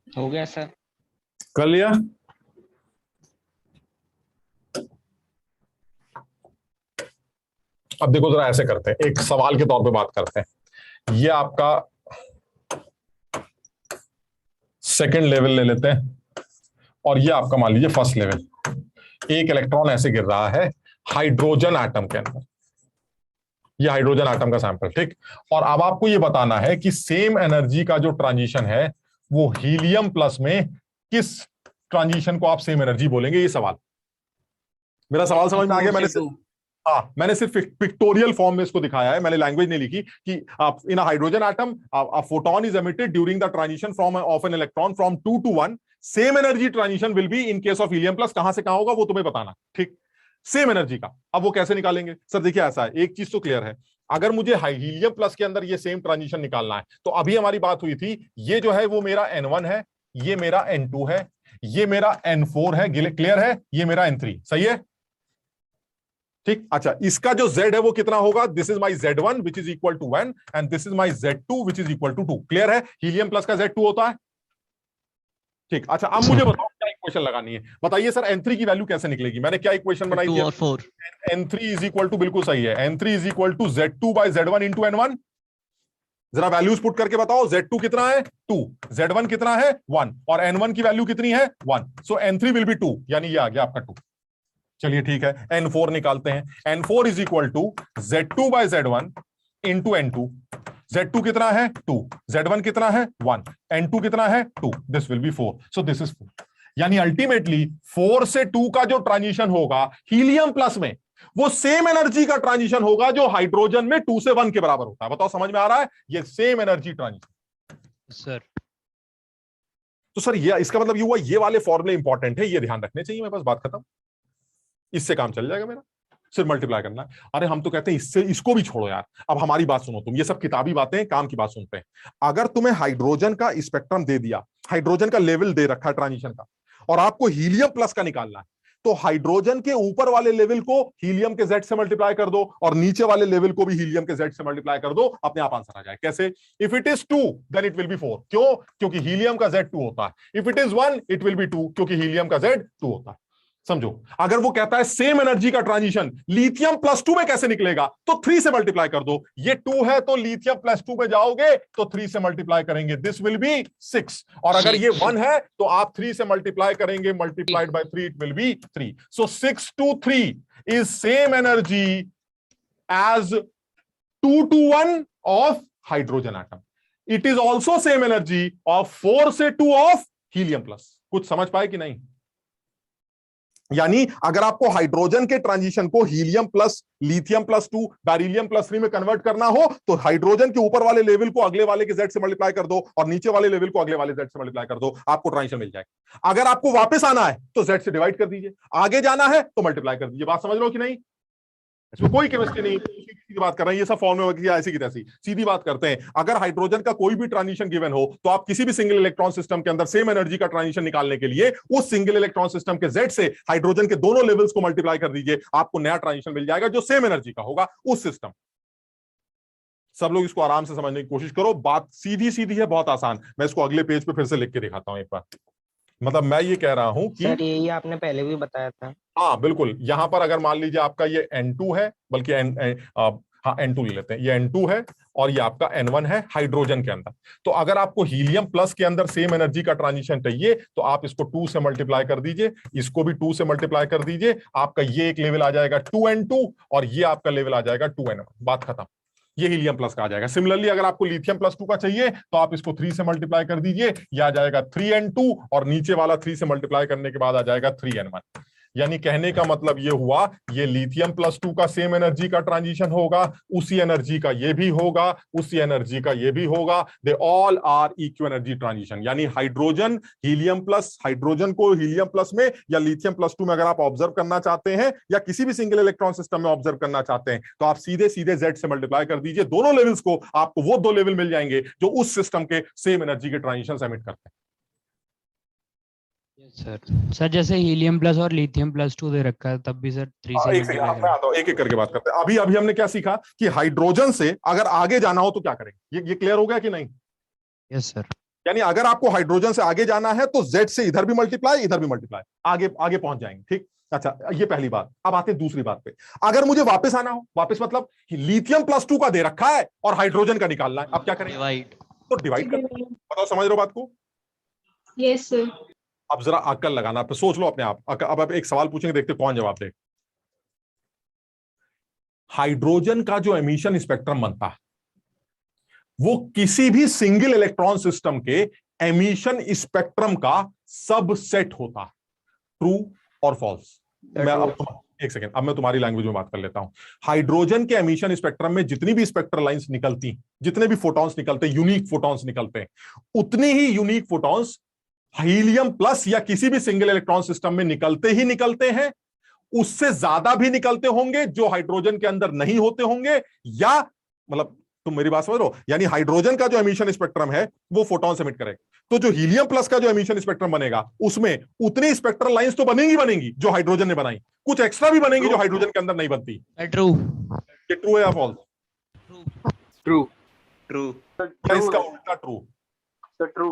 हो गया सर। कर लिया? अब देखो जरा, ऐसे करते हैं, एक सवाल के तौर पे बात करते हैं। ये आपका सेकंड लेवल ले लेते हैं, और ये आपका मान लीजिए फर्स्ट लेवल। एक इलेक्ट्रॉन ऐसे गिर रहा है हाइड्रोजन एटम के अंदर, ये हाइड्रोजन एटम का सैंपल, ठीक। और अब आपको ये बताना है कि सेम एनर्जी का जो ट्रांजिशन है वो हीलियम प्लस में किस ट्रांजिशन को आप सेम एनर्जी बोलेंगे, ये सवाल। मेरा सवाल समझ में आ गया? मैंने सिर्फ पिक्टोरियल फॉर्म में इसको दिखाया है, मैंने लैंग्वेज नहीं लिखी कि आप in a hydrogen atom a photon is emitted during the transition from of an electron from 2 to 1, same energy transition will be in case of helium plus। कहां से कहां होगा वो तुम्हें बताना, ठीक। सेम एनर्जी का अब वो कैसे निकालेंगे? सर देखिए ऐसा है, एक चीज तो क्लियर है, अगर मुझे हीलियम प्लस के अंदर ये सेम ट्रांजिशन निकालना है तो अभी हमारी बात हुई थी, ये जो है वो मेरा N1 है, ये मेरा N2 है, ये मेरा N4 है, क्लियर है, ये मेरा N3, सही है, ठीक। अच्छा, इसका जो Z है वो कितना होगा? This is my Z1 which is equal to 1 and this is my Z2 which is equal to 2। Clear है? हीलियम प्लस का Z2 होता है, ठीक। अच्छा, अब मुझे बताओ क्या इक्वेशन लगानी है, बताइए सर N3 की वैल्यू कैसे निकलेगी? मैंने क्या इक्वेशन बनाई थी? 2 और 4। N3 इज इक्वल टू, बिल्कुल सही है, N3 is equal to Z2 by Z1 into N1। जरा वैल्यूज पुट करके बताओ, Z2 कितना है? 2, Z1 कितना है? 1, और N1 की वैल्यू कितनी है? 1, सो N3 विल बी 2, यानी ये आ गया आपका 2। चलिए ठीक है, N4 निकालते हैं। N4 is equal to Z2 by Z1 into N2। Z2 कितना है? 2, Z1 कितना है? 1, N2 कितना है? 2, this will be 4, so this is 4। यानी अल्टीमेटली 4 से 2 का जो ट्रांजिशन होगा हीलियम प्लस में, वो सेम एनर्जी का ट्रांजिशन होगा जो हाइड्रोजन में 2 से 1 के बराबर होता है। बताओ समझ में आ रहा है? ये सेम एनर्जी ट्रांजिशन सर। तो सर ये इसका मतलब ये हुआ, ये वाले फॉर्मूले इंपॉर्टेंट है, ये ध्यान रखने चाहिए। मेरे पास बात खत्म, इससे काम चल जाएगा मेरा, सिर्फ मल्टीप्लाई करना है। अरे हम तो कहते हैं इससे, इसको भी छोड़ो यार, अब हमारी बात सुनो तुम, ये सब किताबी बातें, काम की बात सुनते हैं। अगर तुम्हें हाइड्रोजन का स्पेक्ट्रम दे दिया, हाइड्रोजन का लेवल दे रखा है ट्रांजिशन का, और आपको हीलियम प्लस का निकालना है, तो हाइड्रोजन के ऊपर वाले लेवल को हीलियम के Z से मल्टीप्लाई कर दो और नीचे वाले लेवल को भी हीलियम के Z से मल्टीप्लाई कर दो, अपने आप आंसर आ जाए। कैसे? If it is 2 then it will be 4। क्यों? क्योंकि हीलियम का Z 2 होता है। If it is 1 it will be 2 क्योंकि हीलियम का Z 2 होता है। समझो, अगर वो कहता है सेम एनर्जी का ट्रांजिशन लिथियम +2 में कैसे निकलेगा, तो 3 से मल्टीप्लाई कर दो। ये 2 है तो लिथियम +2 में जाओगे तो 3 से मल्टीप्लाई करेंगे, दिस विल बी 6। और अगर ये 1 है तो आप 3 से मल्टीप्लाई करेंगे, multiplied by 3 it will be 3। So 6 to 3 is same energy as 2 to 1 of hydrogen atom. It is also same energy of 4 से 2 ऑफ हीलियम प्लस। कुछ समझ पाए कि नहीं? यानी अगर आपको हाइड्रोजन के ट्रांजिशन को हीलियम प्लस लिथियम +2 बेरिलियम +3 में कन्वर्ट करना हो तो हाइड्रोजन के ऊपर वाले लेवल को अगले वाले के Z से मल्टीप्लाई कर दो और नीचे वाले लेवल को अगले वाले Z से मल्टीप्लाई कर दो, आपको ट्रांजिशन मिल जाएगा। अगर आपको वापस आना है तो Z से डिवाइड कर दीजिए, आगे जाना है तो मल्टीप्लाई कर दीजिए। बात समझ लो कि नहीं? इसमें कोई केमिस्ट्री नहीं, सीधी बात कर रहे हैं। ये सब फॉर्मूला की ऐसी की तैसी सीधी बात करते हैं। अगर हाइड्रोजन का कोई भी ट्रांजिशन गिवन हो तो आप किसी भी सिंगल इलेक्ट्रॉन सिस्टम के अंदर सेम एनर्जी का ट्रांजिशन निकालने के लिए उस सिंगल इलेक्ट्रॉन सिस्टम के Z से हाइड्रोजन के दोनों लेवल्स को मल्टीप्लाई कर दीजिए, आपको नया ट्रांजिशन मिल जाएगा जो सेम एनर्जी का होगा उस सिस्टम। सब लोग इसको आराम से समझने की कोशिश करो, बात सीधी सीधी है, बहुत आसान। मैं इसको अगले पेज पे फिर से लिख के दिखाता हूं एक बार। मतलब मैं ये कह रहा हूं कि सर यही आपने पहले भी बताया था। हाँ बिल्कुल, यहां पर अगर मान लीजिए आपका ये N2 है, बल्कि N2 ले लेते हैं, ये N2 है और ये आपका N1 है हाइड्रोजन के अंदर। तो अगर आपको हीलियम प्लस के अंदर सेम एनर्जी का ट्रांजिशन चाहिए तो आप इसको 2 से मल्टीप्लाई कर दीजिए, इसको भी 2 से मल्टीप्लाई कर दीजिए, आपका ये एक लेवल आ जाएगा 2N2 और ये आपका लेवल आ जाएगा 2N1। बात खत्म, ये हीलियम प्लस का आ जाएगा। सिमिलरली अगर आपको लिथियम +2 का चाहिए तो आप इसको 3 से मल्टीप्लाई कर दीजिए, ये आ जाएगा 3N2 और नीचे वाला 3 से मल्टीप्लाई करने के बाद आ जाएगा 3N1। यानी कहने का मतलब ये हुआ, ये लिथियम +2 का सेम एनर्जी का ट्रांजिशन होगा, उसी एनर्जी का ये भी होगा, उसी एनर्जी का ये भी होगा। They all are equal energy transition. यानी हाइड्रोजन हीलियम प्लस, हाइड्रोजन को हीलियम प्लस में या लिथियम +2 में अगर आप ऑब्जर्व करना चाहते हैं या किसी भी सिंगल इलेक्ट्रॉन सिस्टम में ऑब्जर्व करना चाहते हैं तो आप सीधे सीधे Z से मल्टीप्लाई कर दीजिए दोनों लेवल्स को, आपको वो 2 लेवल मिल जाएंगे जो उस सिस्टम के सेम एनर्जी के ट्रांजिशन एमिट करते हैं। सर जैसे हीलियम प्लस और लिथियम +2 दे रखा है तब भी सर 3 से एक सेकंड, मैं आता हूं, एक एक करके बात करते हैं। अभी हमने क्या सीखा कि हाइड्रोजन से अगर आगे जाना हो तो क्या करेंगे, ये क्लियर हो गया कि नहीं? Yes sir. यानी अगर आपको हाइड्रोजन से आगे जाना है तो Z से इधर भी मल्टीप्लाई, इधर भी मल्टीप्लाई, आगे आगे पहुंच जाएंगे। ठीक, अच्छा ये पहली बात। अब आते हैं दूसरी बात पे। अगर मुझे वापस आना हो, वापस मतलब लिथियम +2 का दे रखा है और हाइड्रोजन का निकालना है, अब क्या करेंगे? डिवाइड। तो डिवाइड कर, बताओ समझ रहे हो बात को? Yes sir. अब जरा अक्ल लगाना, आप सोच लो अपने आप। अब आप एक सवाल पूछेंगे, देखते कौन जवाब दे। हाइड्रोजन का जो एमिशन स्पेक्ट्रम बनता है वो किसी भी सिंगल इलेक्ट्रॉन सिस्टम के एमिशन स्पेक्ट्रम का सबसेट होता है। ट्रू और फॉल्स? मैं एक सेकेंड, अब मैं तुम्हारी लैंग्वेज में बात कर लेता हूं। हाइड्रोजन के एमिशन स्पेक्ट्रम में जितनी भी स्पेक्ट्रल लाइंस निकलती, जितने भी फोटॉन्स निकलते, यूनिक फोटॉन्स निकलते हैं, उतने ही यूनिक फोटॉन्स हीलियम प्लस या किसी भी सिंगल इलेक्ट्रॉन सिस्टम में निकलते ही निकलते हैं। उससे ज्यादा भी निकलते होंगे जो हाइड्रोजन के अंदर नहीं होते होंगे, या मतलब तुम मेरी बात समझ रहे हो? यानी हाइड्रोजन का जो एमिशन स्पेक्ट्रम है वो फोटॉन एमिट करेगा, तो जो हीलियम प्लस का जो एमिशन स्पेक्ट्रम बनेगा उसमें उतनी स्पेक्ट्रल लाइंस तो बनेंगी जो हाइड्रोजन ने बनाई, कुछ एक्स्ट्रा भी बनेंगी जो हाइड्रोजन के अंदर नहीं बनती। ट्रू। ये ट्रू है या फॉल्स? ट्रू। ट्रू। इसका उल्टा ट्रू। ट्रू।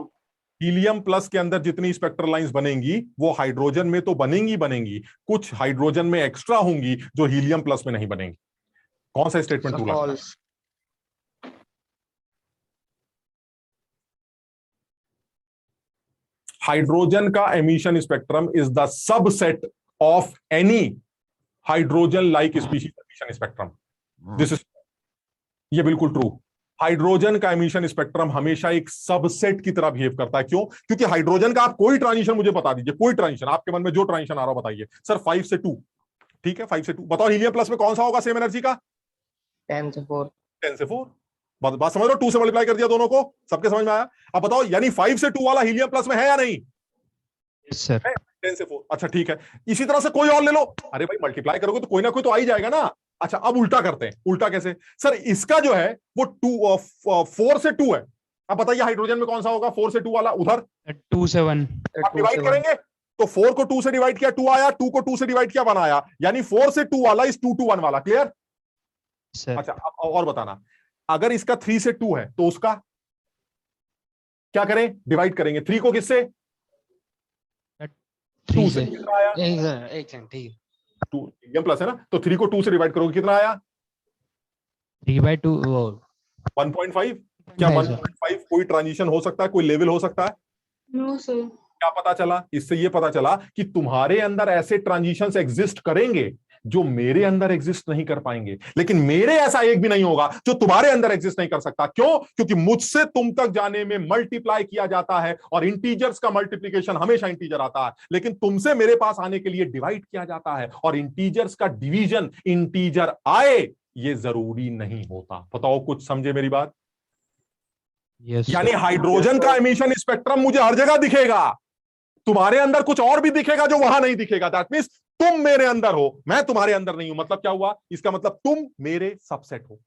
हीलियम प्लस के अंदर जितनी स्पेक्ट्रल लाइंस बनेंगी वो हाइड्रोजन में तो बनेंगी, कुछ हाइड्रोजन में एक्स्ट्रा होंगी जो हीलियम प्लस में नहीं बनेंगी। कौन सा स्टेटमेंट ट्रू लगा? हाइड्रोजन का emission spectrum is the subset of any hydrogen like species emission spectrum. This is, ये बिल्कुल ट्रू। हाइड्रोजन का एमिशन स्पेक्ट्रम हमेशा एक सबसेट की तरह बिहेव करता है। क्यों? क्योंकि हाइड्रोजन का आप कोई ट्रांजिशन मुझे बता दीजिए, कोई ट्रांजिशन आपके मन में जो ट्रांजिशन आ रहा हो बताइए। सर 5 से 2, ठीक है 5 से 2, बताओ हीलियम प्लस में कौन सा होगा सेम एनर्जी का? 10 से 4। 10 से 4। बात समझ रहे हो? 2 से मल्टीप्लाई कर दिया दोनों को, सबके समझ में आया? अब बताओ यानी 5 से 2 वाला हीलियम प्लस में है या नहीं? Yes sir. 10 से 4। अच्छा ठीक है, इसी तरह से कोई और ले लो। अरे भाई मल्टीप्लाई करोगे तो कोई ना कोई तो आ ही जाएगा ना। अच्छा अब उल्टा करते हैं। उल्टा कैसे? सर इसका जो है वो 4 से 2 है। अब बताइए हाइड्रोजन में कौन सा होगा 4 से 2 वाला? उधर 2 से 1। आप डिवाइड करेंगे तो 4 को 2 से डिवाइड किया 2 आया, 2 को 2 से डिवाइड किया 1 आया, यानी 4 से 2 वाला इस 2 to 1 वाला। क्लियर? सर अच्छा अब और बताना, अगर इसका 3 से 2 है तो उसका क्या करें? डिवाइड करेंगे 3 को किससे? 2 से। कितना आया? एक सेकंड, ठीक है। 2 हीलियम प्लस है ना, तो 3 को 2 से डिवाइड करोगे कितना आया? 3/2 1.5। क्या 1.5 कोई ट्रांजिशन हो सकता है, कोई लेवल हो सकता है? No sir. क्या पता चला? इससे ये पता चला कि तुम्हारे अंदर ऐसे ट्रांजिशंस एग्जिस्ट करेंगे जो मेरे अंदर एग्जिस्ट नहीं कर पाएंगे, लेकिन मेरे ऐसा एक भी नहीं होगा जो तुम्हारे अंदर एग्जिस्ट नहीं कर सकता। क्यों? क्योंकि मुझसे तुम तक जाने में मल्टीप्लाई किया जाता है और इंटीजर्स का मल्टीप्लिकेशन हमेशा इंटीजर आता है, लेकिन तुमसे मेरे पास आने के लिए डिवाइड किया जाता है और इंटीजर्स का डिवीजन इंटीजर आए ये जरूरी नहीं होता। बताओ कुछ समझे मेरी बात? यस यानी हाइड्रोजन का एमिशन स्पेक्ट्रम मुझे हर जगह दिखेगा, तुम्हारे अंदर कुछ और भी दिखेगा जो वहां नहीं दिखेगा। दैट मींस तुम मेरे अंदर हो, मैं तुम्हारे अंदर नहीं हूं। मतलब क्या हुआ? इसका मतलब तुम मेरे सबसेट हो,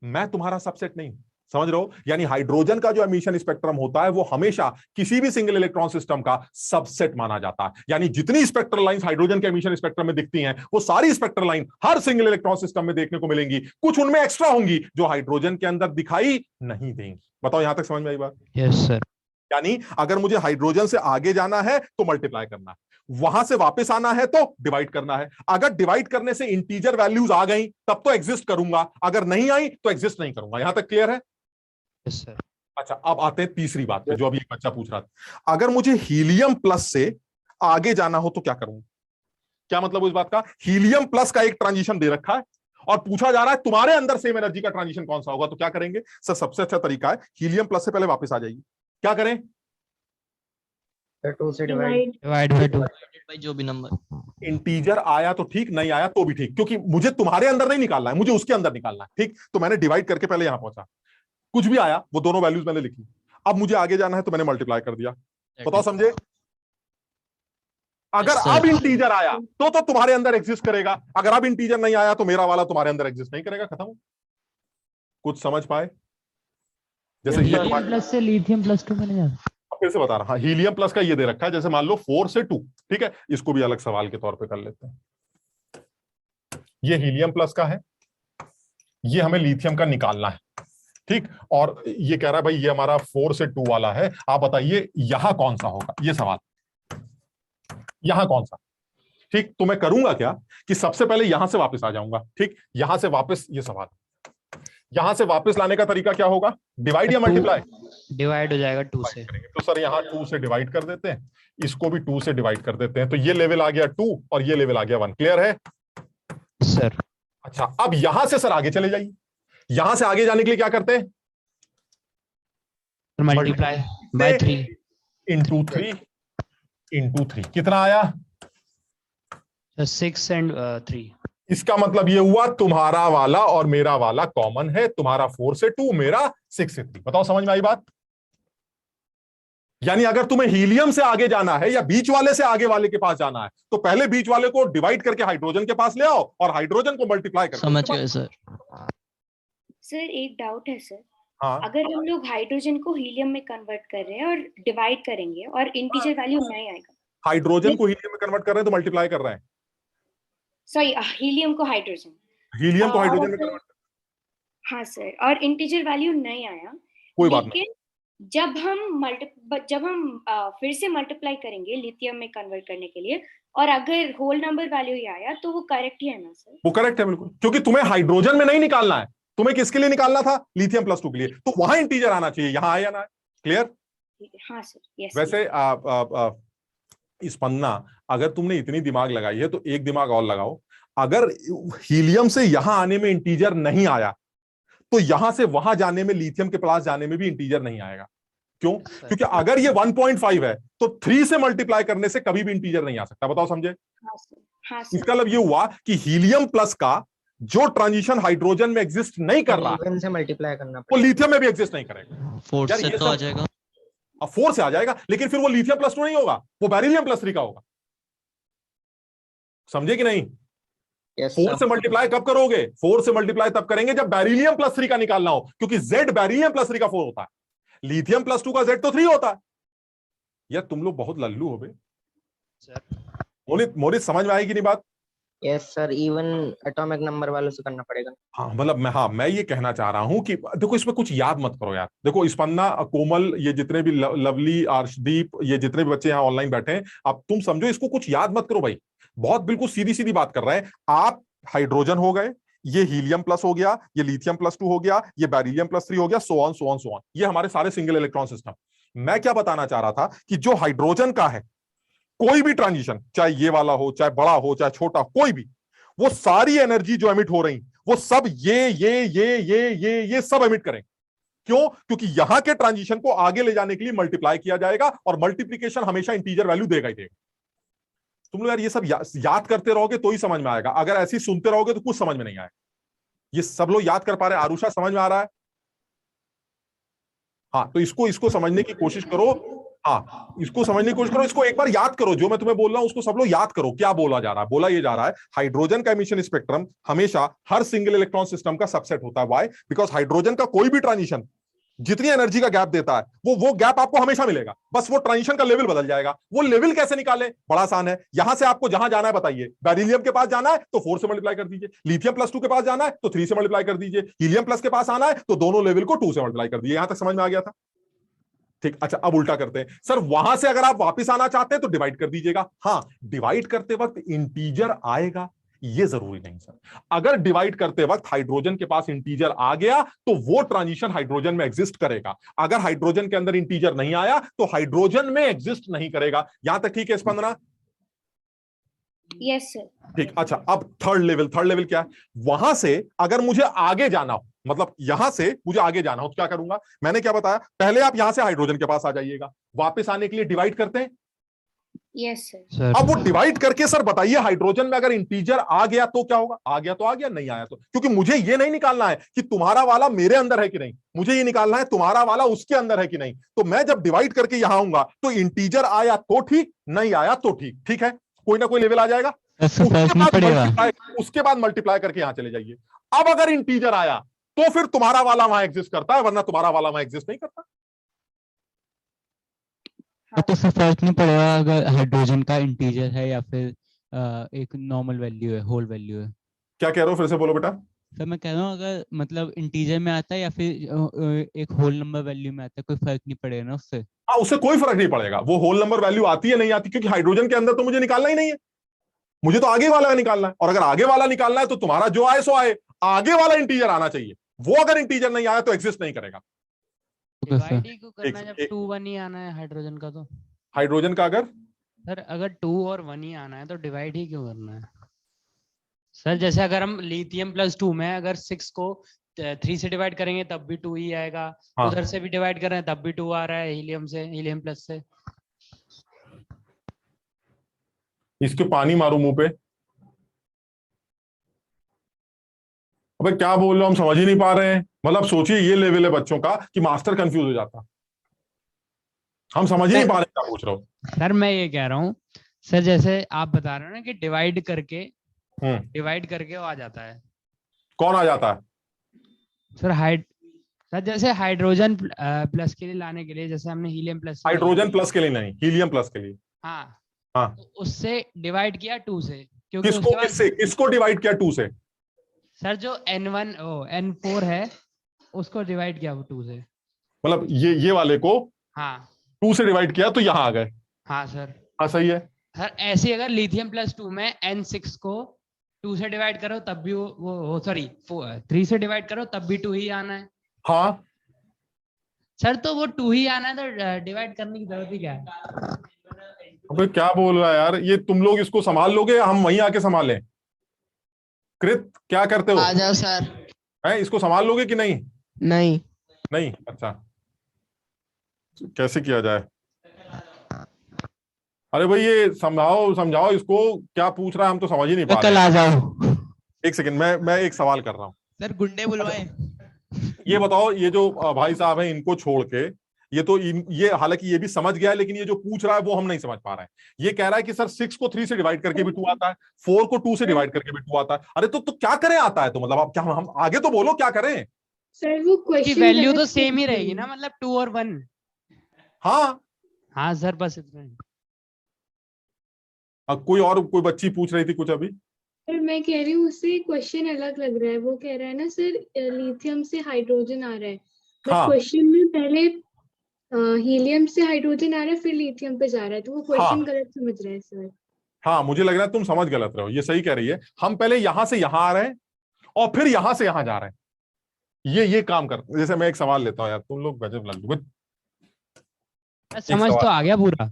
मैं तुम्हारा सबसेट नहीं हूं। समझ रहे हो? यानी हाइड्रोजन का जो एमिशन स्पेक्ट्रम होता है वो हमेशा किसी भी सिंगल इलेक्ट्रॉन सिस्टम का सबसेट माना जाता है। यानी जितनी स्पेक्ट्रल लाइंस हाइड्रोजन के एमिशन स्पेक्ट्रम में दिखती हैं वो सारी स्पेक्ट्रल लाइन हर सिंगल इलेक्ट्रॉन सिस्टम में देखने को मिलेंगी। कुछ उनमें एक्स्ट्रा होंगी जो हाइड्रोजन के अंदर दिखाई नहीं देंगी। बताओ यहां तक समझ में आई बात? Yes sir. यानी अगर मुझे हाइड्रोजन से आगे जाना है तो मल्टीप्लाई करना है, वहां से वापस आना है तो डिवाइड करना है। अगर डिवाइड करने से इंटीजर वैल्यूज आ गई तब तो एग्जिस्ट करूंगा, अगर नहीं आई तो एग्जिस्ट नहीं करूंगा। यहां तक क्लियर है? Yes sir. अच्छा अब आते हैं तीसरी बात पे जो अभी एक बच्चा पूछ रहा था। अगर मुझे हीलियम प्लस से आगे जाना हो तो क्या करूंगा? क्या मतलब इस बात का? हीलियम प्लस का एक ट्रांजिशन दे रखा है और पूछा जा रहा है तुम्हारे अंदर सेम एनर्जी का ट्रांजिशन कौन सा होगा, तो क्या करेंगे? सर सबसे अच्छा तरीका है हीलियम प्लस से पहले वापस आ जाइए। क्या करें? 2 से डिवाइड डिवाइड बाय 2 भाई जो भी नंबर इंटीजर आया तो ठीक, नहीं आया तो भी ठीक, क्योंकि मुझे तुम्हारे अंदर नहीं निकालना है, मुझे उसके अंदर निकालना है। ठीक, तो मैंने डिवाइड करके पहले यहां पहुंचा, कुछ भी आया वो दोनों वैल्यूज मैंने लिखी। अब मुझे आगे जाना है तो मैंने मल्टीप्लाई कर दिया। बताओ समझे? अगर अब इंटीजर आया तो तुम्हारे अंदर एग्जिस्ट करेगा, अगर अब इंटीजर नहीं आया तो मेरा वाला तुम्हारे अंदर एग्जिस्ट नहीं करेगा। खत्म। कुछ समझ पाए? जैसे ये हीलियम प्लस से लिथियम प्लस 2 मैंने जाना। फिर से बता रहा हूं, हीलियम प्लस का ये दे रखा है, जैसे मान लो 4 से 2। ठीक है, इसको भी अलग सवाल के तौर पे कर लेते हैं। ये हीलियम प्लस का है, ये हमें लिथियम का निकालना है। ठीक, और ये कह रहा है भाई ये हमारा 4 से 2 वाला है, आप बताइए यहां कौन सा होगा? ये सवाल यहां कौन सा? ठीक, तो मैं करूंगा क्या कि सबसे पहले यहां से वापस आ जाऊंगा। ठीक, यहां से वापस, ये सवाल यहां से वापस लाने का तरीका क्या होगा? डिवाइड या मल्टीप्लाई? डिवाइड हो जाएगा 2 से। तो सर यहां 2 से डिवाइड कर देते हैं, इसको भी 2 से डिवाइड कर देते हैं, तो ये लेवल आ गया 2 और ये लेवल आ गया 1। क्लियर है सर? अच्छा अब यहां से सर आगे चले जाइए। यहां से आगे जाने के लिए क्या करते हैं? मल्टीप्लाई बाय 3 इंटू 3 कितना आया? 6 and 3। इसका मतलब ये हुआ तुम्हारा वाला और मेरा वाला कॉमन है, तुम्हारा 4 से 2, मेरा 6 से 3। बताओ समझ में आई बात? यानी अगर तुम्हें हीलियम से आगे जाना है या बीच वाले से आगे वाले के पास जाना है तो पहले बीच वाले को डिवाइड करके हाइड्रोजन के पास ले आओ और हाइड्रोजन को मल्टीप्लाई करो। समझ गए सर। सर एक डाउट है सर, हाँ, अगर हम लोग हाइड्रोजन को हीलियम में कन्वर्ट कर रहे हैं और डिवाइड करेंगे और इंटीजर वैल्यू नहीं आएगा, हाइड्रोजन को हीलियम में कन्वर्ट कर रहे हैं तो मल्टीप्लाई कर रहे हैं, सॉरी हीलियम को हाइड्रोजन, हीलियम को हाइड्रोजन में कन्वर्ट। हाँ सर, और इंटीजर वैल्यू नहीं आया, कोई बात नहीं, लेकिन जब हम फिर से मल्टीप्लाई करेंगे लिथियम में कन्वर्ट करने के लिए और अगर होल नंबर वैल्यू ही आया तो वो करेक्ट ही है ना सर? वो करेक्ट है बिल्कुल, क्योंकि तुम्हें हाइड्रोजन में नहीं निकालना है, तुम्हें किसके लिए निकालना था? लिथियम प्लस 2 के लिए, तो वहां इंटीजर आना चाहिए, यहां आया ना। क्लियर? हाँ सर, यस। वैसे स्पंदना, अगर तुमने इतनी दिमाग लगाई है तो एक दिमाग और लगाओ। अगर हीलियम से यहां आने में इंटीजर नहीं आया तो यहां से वहां जाने में, लिथियम के पास जाने में भी इंटीजर नहीं आएगा। क्यों? क्योंकि अगर ये 1.5 है तो 3 से मल्टीप्लाई करने से कभी भी इंटीजर नहीं आ सकता। बताओ समझे? हाँ सर। इसका मतलब ये हुआ कि हीलियम प्लस का जो ट्रांजिशन हाइड्रोजन में एग्जिस्ट नहीं कर रहा लिथियम से मल्टीप्लाई करना वो लिथियम में भी एग्जिस्ट नहीं करेगा। 4 से तो आ जाएगा, अब 4 से आ जाएगा, लेकिन फिर वो लिथियम प्लस 2 नहीं होगा, वो बेरिलियम प्लस 3 का होगा। समझे कि नहीं? 4 से मल्टीप्लाई कब करोगे? 4 से मल्टीप्लाई तब करेंगे जब बेरिलियम प्लस 3 का निकालना हो, क्योंकि Z बेरिलियम प्लस 3 का 4 होता है, लिथियम प्लस 2 का Z तो 3 होता है। यार तुम लोग बहुत लल्लू हो बे। मोनित समझ में आएगी नहीं बात? Yes sir, even atomic number वालों से करना पड़ेगा। हाँ मतलब मैं ये कहना चाह रहा हूं कि देखो इसमें कुछ याद मत करो यार। देखो स्पंदना, कोमल, ये जितने भी लवली, अर्शदीप, ये जितने भी बच्चे यहाँ ऑनलाइन बैठे हैं, अब तुम समझो इसको कुछ याद मत करो भाई। बहुत बिल्कुल सीधी सीधी बात कर रहे हैं आप। हाइड्रोजन हो गए, ये हीलियम प्लस हो गया, ये लिथियम +2 हो गया, ये बेरिलियम +3 हो गया, so on so on so on. ये हमारे सारे सिंगल इलेक्ट्रॉन सिस्टम। मैं क्या बताना चाह रहा था कि जो हाइड्रोजन का है कोई भी ट्रांजिशन, चाहे ये वाला हो, चाहे बड़ा हो, चाहे छोटा, कोई भी, वो सारी एनर्जी जो एमिट हो रही वो सब ये सब एमिट करें। क्यों? क्योंकि यहां के ट्रांजिशन को आगे ले जाने के लिए मल्टीप्लाई किया जाएगा, और मल्टीप्लीकेशन हमेशा इंटीजर वैल्यू देगा ही देगा। तुम लोग यार ये सब याद करते रहोगे तो ही समझ में आएगा, अगर ऐसे ही सुनते रहोगे तो कुछ समझ में नहीं आएगा। ये सब लोग याद कर पा रहे हैं? आरुषा समझ में आ रहा है? हाँ, तो इसको समझने की कोशिश करो। हाँ, इसको समझने की कोशिश करो, इसको एक बार याद करो। जो मैं तुम्हें बोल रहा हूं उसको सब लोग याद करो। क्या बोला जा रहा है? बोला ये जा रहा है हाइड्रोजन का एमिशन स्पेक्ट्रम हमेशा हर सिंगल इलेक्ट्रॉन सिस्टम का सबसेट होता है। व्हाई? बिकॉज हाइड्रोजन का कोई भी ट्रांजिशन जितनी एनर्जी का गैप देता है वो गैप आपको हमेशा मिलेगा, बस वो ट्रांजिशन का लेवल बदल जाएगा। वो लेवल कैसे निकाले? बड़ा आसान है। यहां से आपको जहां जाना है बताइए। बेरिलियम के पास जाना है तो 4 से मल्टीप्लाई कर दीजिए, लिथियम +2 के पास जाना है तो 3 से मल्टीप्लाई कर दीजिए, हीलियम प्लस के पास आना है तो दोनों लेवल को 2 से मल्टीप्लाई कर दीजिए। यहां तक समझ में आ गया था? ठीक, अच्छा अब उल्टा करते हैं। सर वहां से अगर आप वापस आना चाहते हैं तो डिवाइड कर दीजिएगा। हाँ, डिवाइड करते वक्त इंटीजर आएगा ये जरूरी नहीं सर। अगर डिवाइड करते वक्त हाइड्रोजन के पास इंटीजर आ गया तो वो ट्रांजिशन हाइड्रोजन में एग्जिस्ट करेगा। अगर हाइड्रोजन के अंदर इंटीजर नहीं आया तो हाइड्रोजन में एग्जिस्ट नहीं करेगा। यहां तक ठीक है स्पंदना? Yes sir. ठीक, अच्छा अब थर्ड लेवल क्या है? वहां से अगर मुझे आगे जाना हो, मतलब यहां से मुझे आगे जाना हो तो क्या करूंगा? मैंने क्या बताया? पहले आप यहां से हाइड्रोजन के पास आ जाइएगा, वापस आने के लिए डिवाइड करते हैं। Yes sir. अब वो डिवाइड करके सर बताइए हाइड्रोजन में अगर इंटीजर आ गया तो क्या होगा? आ गया तो आ गया, नहीं आया तो? क्योंकि मुझे ये नहीं निकालना है कि तुम्हारा वाला मेरे अंदर है कि नहीं, मुझे ये निकालना है तुम्हारा वाला उसके अंदर है कि नहीं। तो मैं जब डिवाइड करके यहां आऊंगा तो इंटीजर आया तो ठीक, नहीं आया तो ठीक। ठीक है, कोई ना कोई लेवल आ जाएगा, उसके बाद मल्टीप्लाई करके यहां चले जाइए। अब अगर इंटीजर आया तो फिर तुम्हारा वाला वहां एग्जिस्ट करता है, वरना तुम्हारा वाला वहां एग्जिस्ट नहीं करता। तो उससे फर्क नहीं पड़ेगा अगर हाइड्रोजन का इंटीजर है या फिर एक नॉर्मल वैल्यू है, होल वैल्यू है। क्या कह रहे हो? फिर से बोलो बेटा। सर मैं कह रहा हूँ अगर मतलब इंटीजर में आता है या फिर एक होल नंबर वैल्यू में आता है, कोई फर्क नहीं पड़ेगा ना उससे? हाँ, उससे कोई फर्क नहीं पड़ेगा वो होल नंबर वैल्यू आती है नहीं आती, क्योंकि हाइड्रोजन के अंदर तो मुझे निकालना ही नहीं है, मुझे तो आगे वाला निकालना है। और अगर आगे वाला निकालना है तो तुम्हारा जो आए सो आए, आगे वाला इंटीजर आना चाहिए। वो अगर इंटीजर नहीं आया तो एग्जिस्ट नहीं करेगा। डिवाइड ही क्यों करना है जब 2 1 ही आना है हाइड्रोजन का? तो हाइड्रोजन का अगर 2 और 1 ही आना है तो डिवाइड ही क्यों करना है सर? जैसे अगर हम लिथियम +2 में अगर 6 को 3 से डिवाइड करेंगे तब भी 2 ही आएगा। हाँ। उधर से भी डिवाइड कर रहे हैं तब भी 2 आ रहा है, हीलियम प्लस से। इसके पानी मारू मुंह पे। अबे क्या बोल रहे हो, हम समझ ही नहीं पा रहे हैं। मतलब सोचिए ये लेवल है बच्चों का कि मास्टर कंफ्यूज हो जाता। हम समझ ही नहीं पा रहे क्या पूछ रहे हो। सर मैं ये कह रहा हूँ सर, जैसे आप बता रहे हो ना कि डिवाइड करके वो आ जाता है। कौन आ जाता है सर? जैसे हाइड्रोजन प्लस के लिए लाने के लिए जैसे हमने हीलियम प्लस, हाइड्रोजन प्लस के लिए नहीं, हीलियम प्लस के लिए। हाँ हाँ, तो उससे डिवाइड किया 2 से, क्योंकि किसको डिवाइड किया 2 से? सर जो N4 है उसको डिवाइड किया 2 से। मतलब ये वाले को हाँ 2 से डिवाइड किया तो यहां आ गए। हाँ सर। हाँ सही है सर ऐसे अगर लिथियम +2 में N6 को 2 से डिवाइड करो तब भी वो सॉरी 3 से डिवाइड करो तब भी 2 ही आना है। हाँ सर तो वो 2 ही आना है तो डिवाइड करने की जरूरत ही क्या है? अबे क्या बोल रहा है यार, ये तुम लोग इसको संभाल लोगे, हम वहीं आके संभालें? कृत क्या करते हो? आ जाओ सर। है, इसको संभाल लोगे कि नहीं? नहीं। अच्छा, कैसे किया जाए? अरे भाई ये समझाओ इसको, क्या पूछ रहा है हम तो समझ ही नहीं पा रहे। कल आ जाओ। एक सेकंड, मैं एक सवाल कर रहा हूँ सर। गुंडे बुलवाए। ये बताओ, ये जो भाई साहब हैं इनको छोड़ के, ये हालांकि ये भी समझ गया है, लेकिन ये जो पूछ रहा है वो हम नहीं समझ पा रहे हैं। ये कह रहा है कि सर 6 को 3 से डिवाइड करके भी 2 आता है, 4 को 2 से डिवाइड करके भी 2 आता है। अरे तो क्या करें आता है तो? मतलब आप क्या, हम आगे तो बोलो क्या करें? सर वो क्वेश्चन वैल्यू तो सेम ही रहेगी ना, मतलब 2 और 1। हाँ हाँ सर बस इतना ही। कोई बच्ची पूछ रही थी कुछ अभी। पर मैं कह रही हूँ उससे क्वेश्चन अलग लग रहा है। वो कह रहा है ना सर लिथियम से हाइड्रोजन आ रहा है, बट हाँ। क्वेश्चन में पहले हीलियम से हाइड्रोजन आ रहा है फिर लिथियम पे जा रहा है, तो वो क्वेश्चन गलत समझ रहा है सर। हाँ, मुझे लग रहा है तुम समझ गलत रहे हो, ये सही कह रही है। हम पहले यहां से यहां आ रहे हैं और फिर यहां से यहां जा रहे हैं, ये काम कर। जैसे मैं एक सवाल लेता हूं यार, तुम लोग गजब लग, समझ तो आ गया पूरा।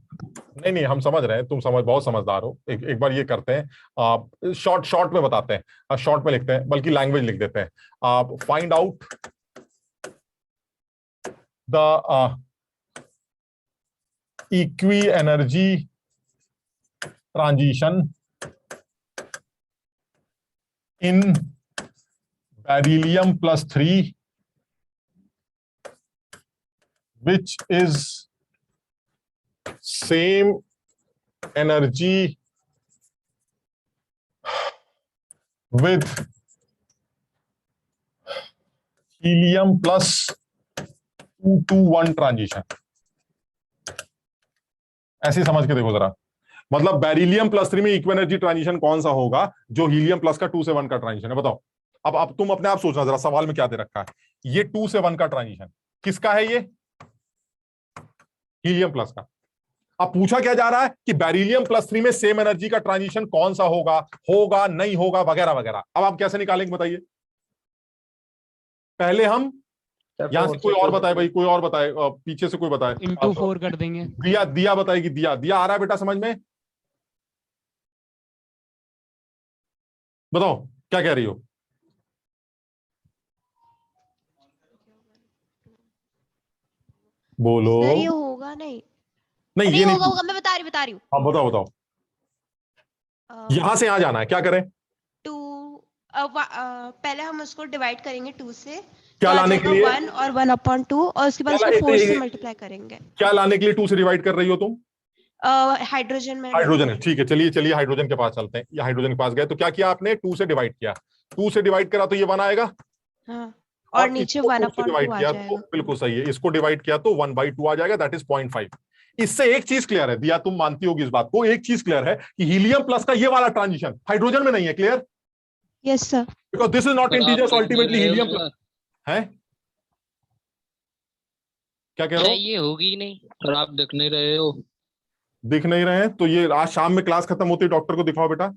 नहीं हम समझ रहे हैं, तुम बहुत समझदार हो। एक बार ये करते हैं, शॉर्ट में बताते हैं, शॉर्ट में लिखते हैं, बल्कि लैंग्वेज लिख देते हैं। आप find out the equi energy transition in beryllium +3 which is same energy with helium +2 to 1 transition. ऐसे समझ के देखो जरा, मतलब बेरिलियम +3 में इक्वी एनर्जी ट्रांजिशन कौन सा होगा जो हीलियम प्लस का 2 से 1 का ट्रांजिशन है, बताओ। अब तुम अपने आप सोचना जरा, सवाल में क्या दे रखा है। ये 2 से 1 का ट्रांजिशन किसका है? ये हीलियम प्लस का। अब पूछा क्या जा रहा है कि बेरिलियम +3 में सेम एनर्जी का ट्रांजिशन कौन सा होगा नहीं होगा, वगैरह वगैरह। अब आप कैसे निकालेंगे बताइए? पहले हम यहां से, कोई और बताए भाई, कोई और बताए, पीछे से कोई बताए। into 4 कर देंगे। दिया बताएगी। दिया आ रहा है बेटा समझ में? बताओ क्या कह रही हो? बोलो। सर ये होगा नहीं ये नहीं होगा, मैं बता रही हूँ। हाँ बताओ। यहां से यहां जाना है, क्या करें? 2 पहले हम उसको डिवाइड करेंगे 2 से, क्या तो लाने के लिए? 1 और 1/2 और उसके बाद उसको 4 से मल्टीप्लाई करेंगे। क्या लाने के लिए 2 से डिवाइड कर रही हो तुम? हाइड्रोजन में। हाइड्रोजन है, ठीक है। चलिए हाइड्रोजन के पास चलते हैं। ये हाइड्रोजन के पास गए तो क्या किया आपने? 2 से डिवाइड किया। 2 से डिवाइड करा तो ये 1 आएगा। हाँ, और नीचे 1/2 आ जाएगा। तो बिल्कुल सही है। इसको डिवाइड किया तो 1/2 आ जाएगा, दैट इज 0.5। इससे एक चीज क्लियर है, दिया तुम मानती होगी इस बात को, एक चीज क्लियर है कि हीलियम प्लस का ये वाला ट्रांजिशन हाइड्रोजन में नहीं है। Clear? Yes sir. Because this is not integers, ultimately helium plus है। क्या कह रहे हो? ये होगी नहीं और आप दिख नहीं रहे हो। दिख नहीं रहे हैं तो ये आज शाम में क्लास खत्म होती है डॉक्टर को दिखाओ बेटा।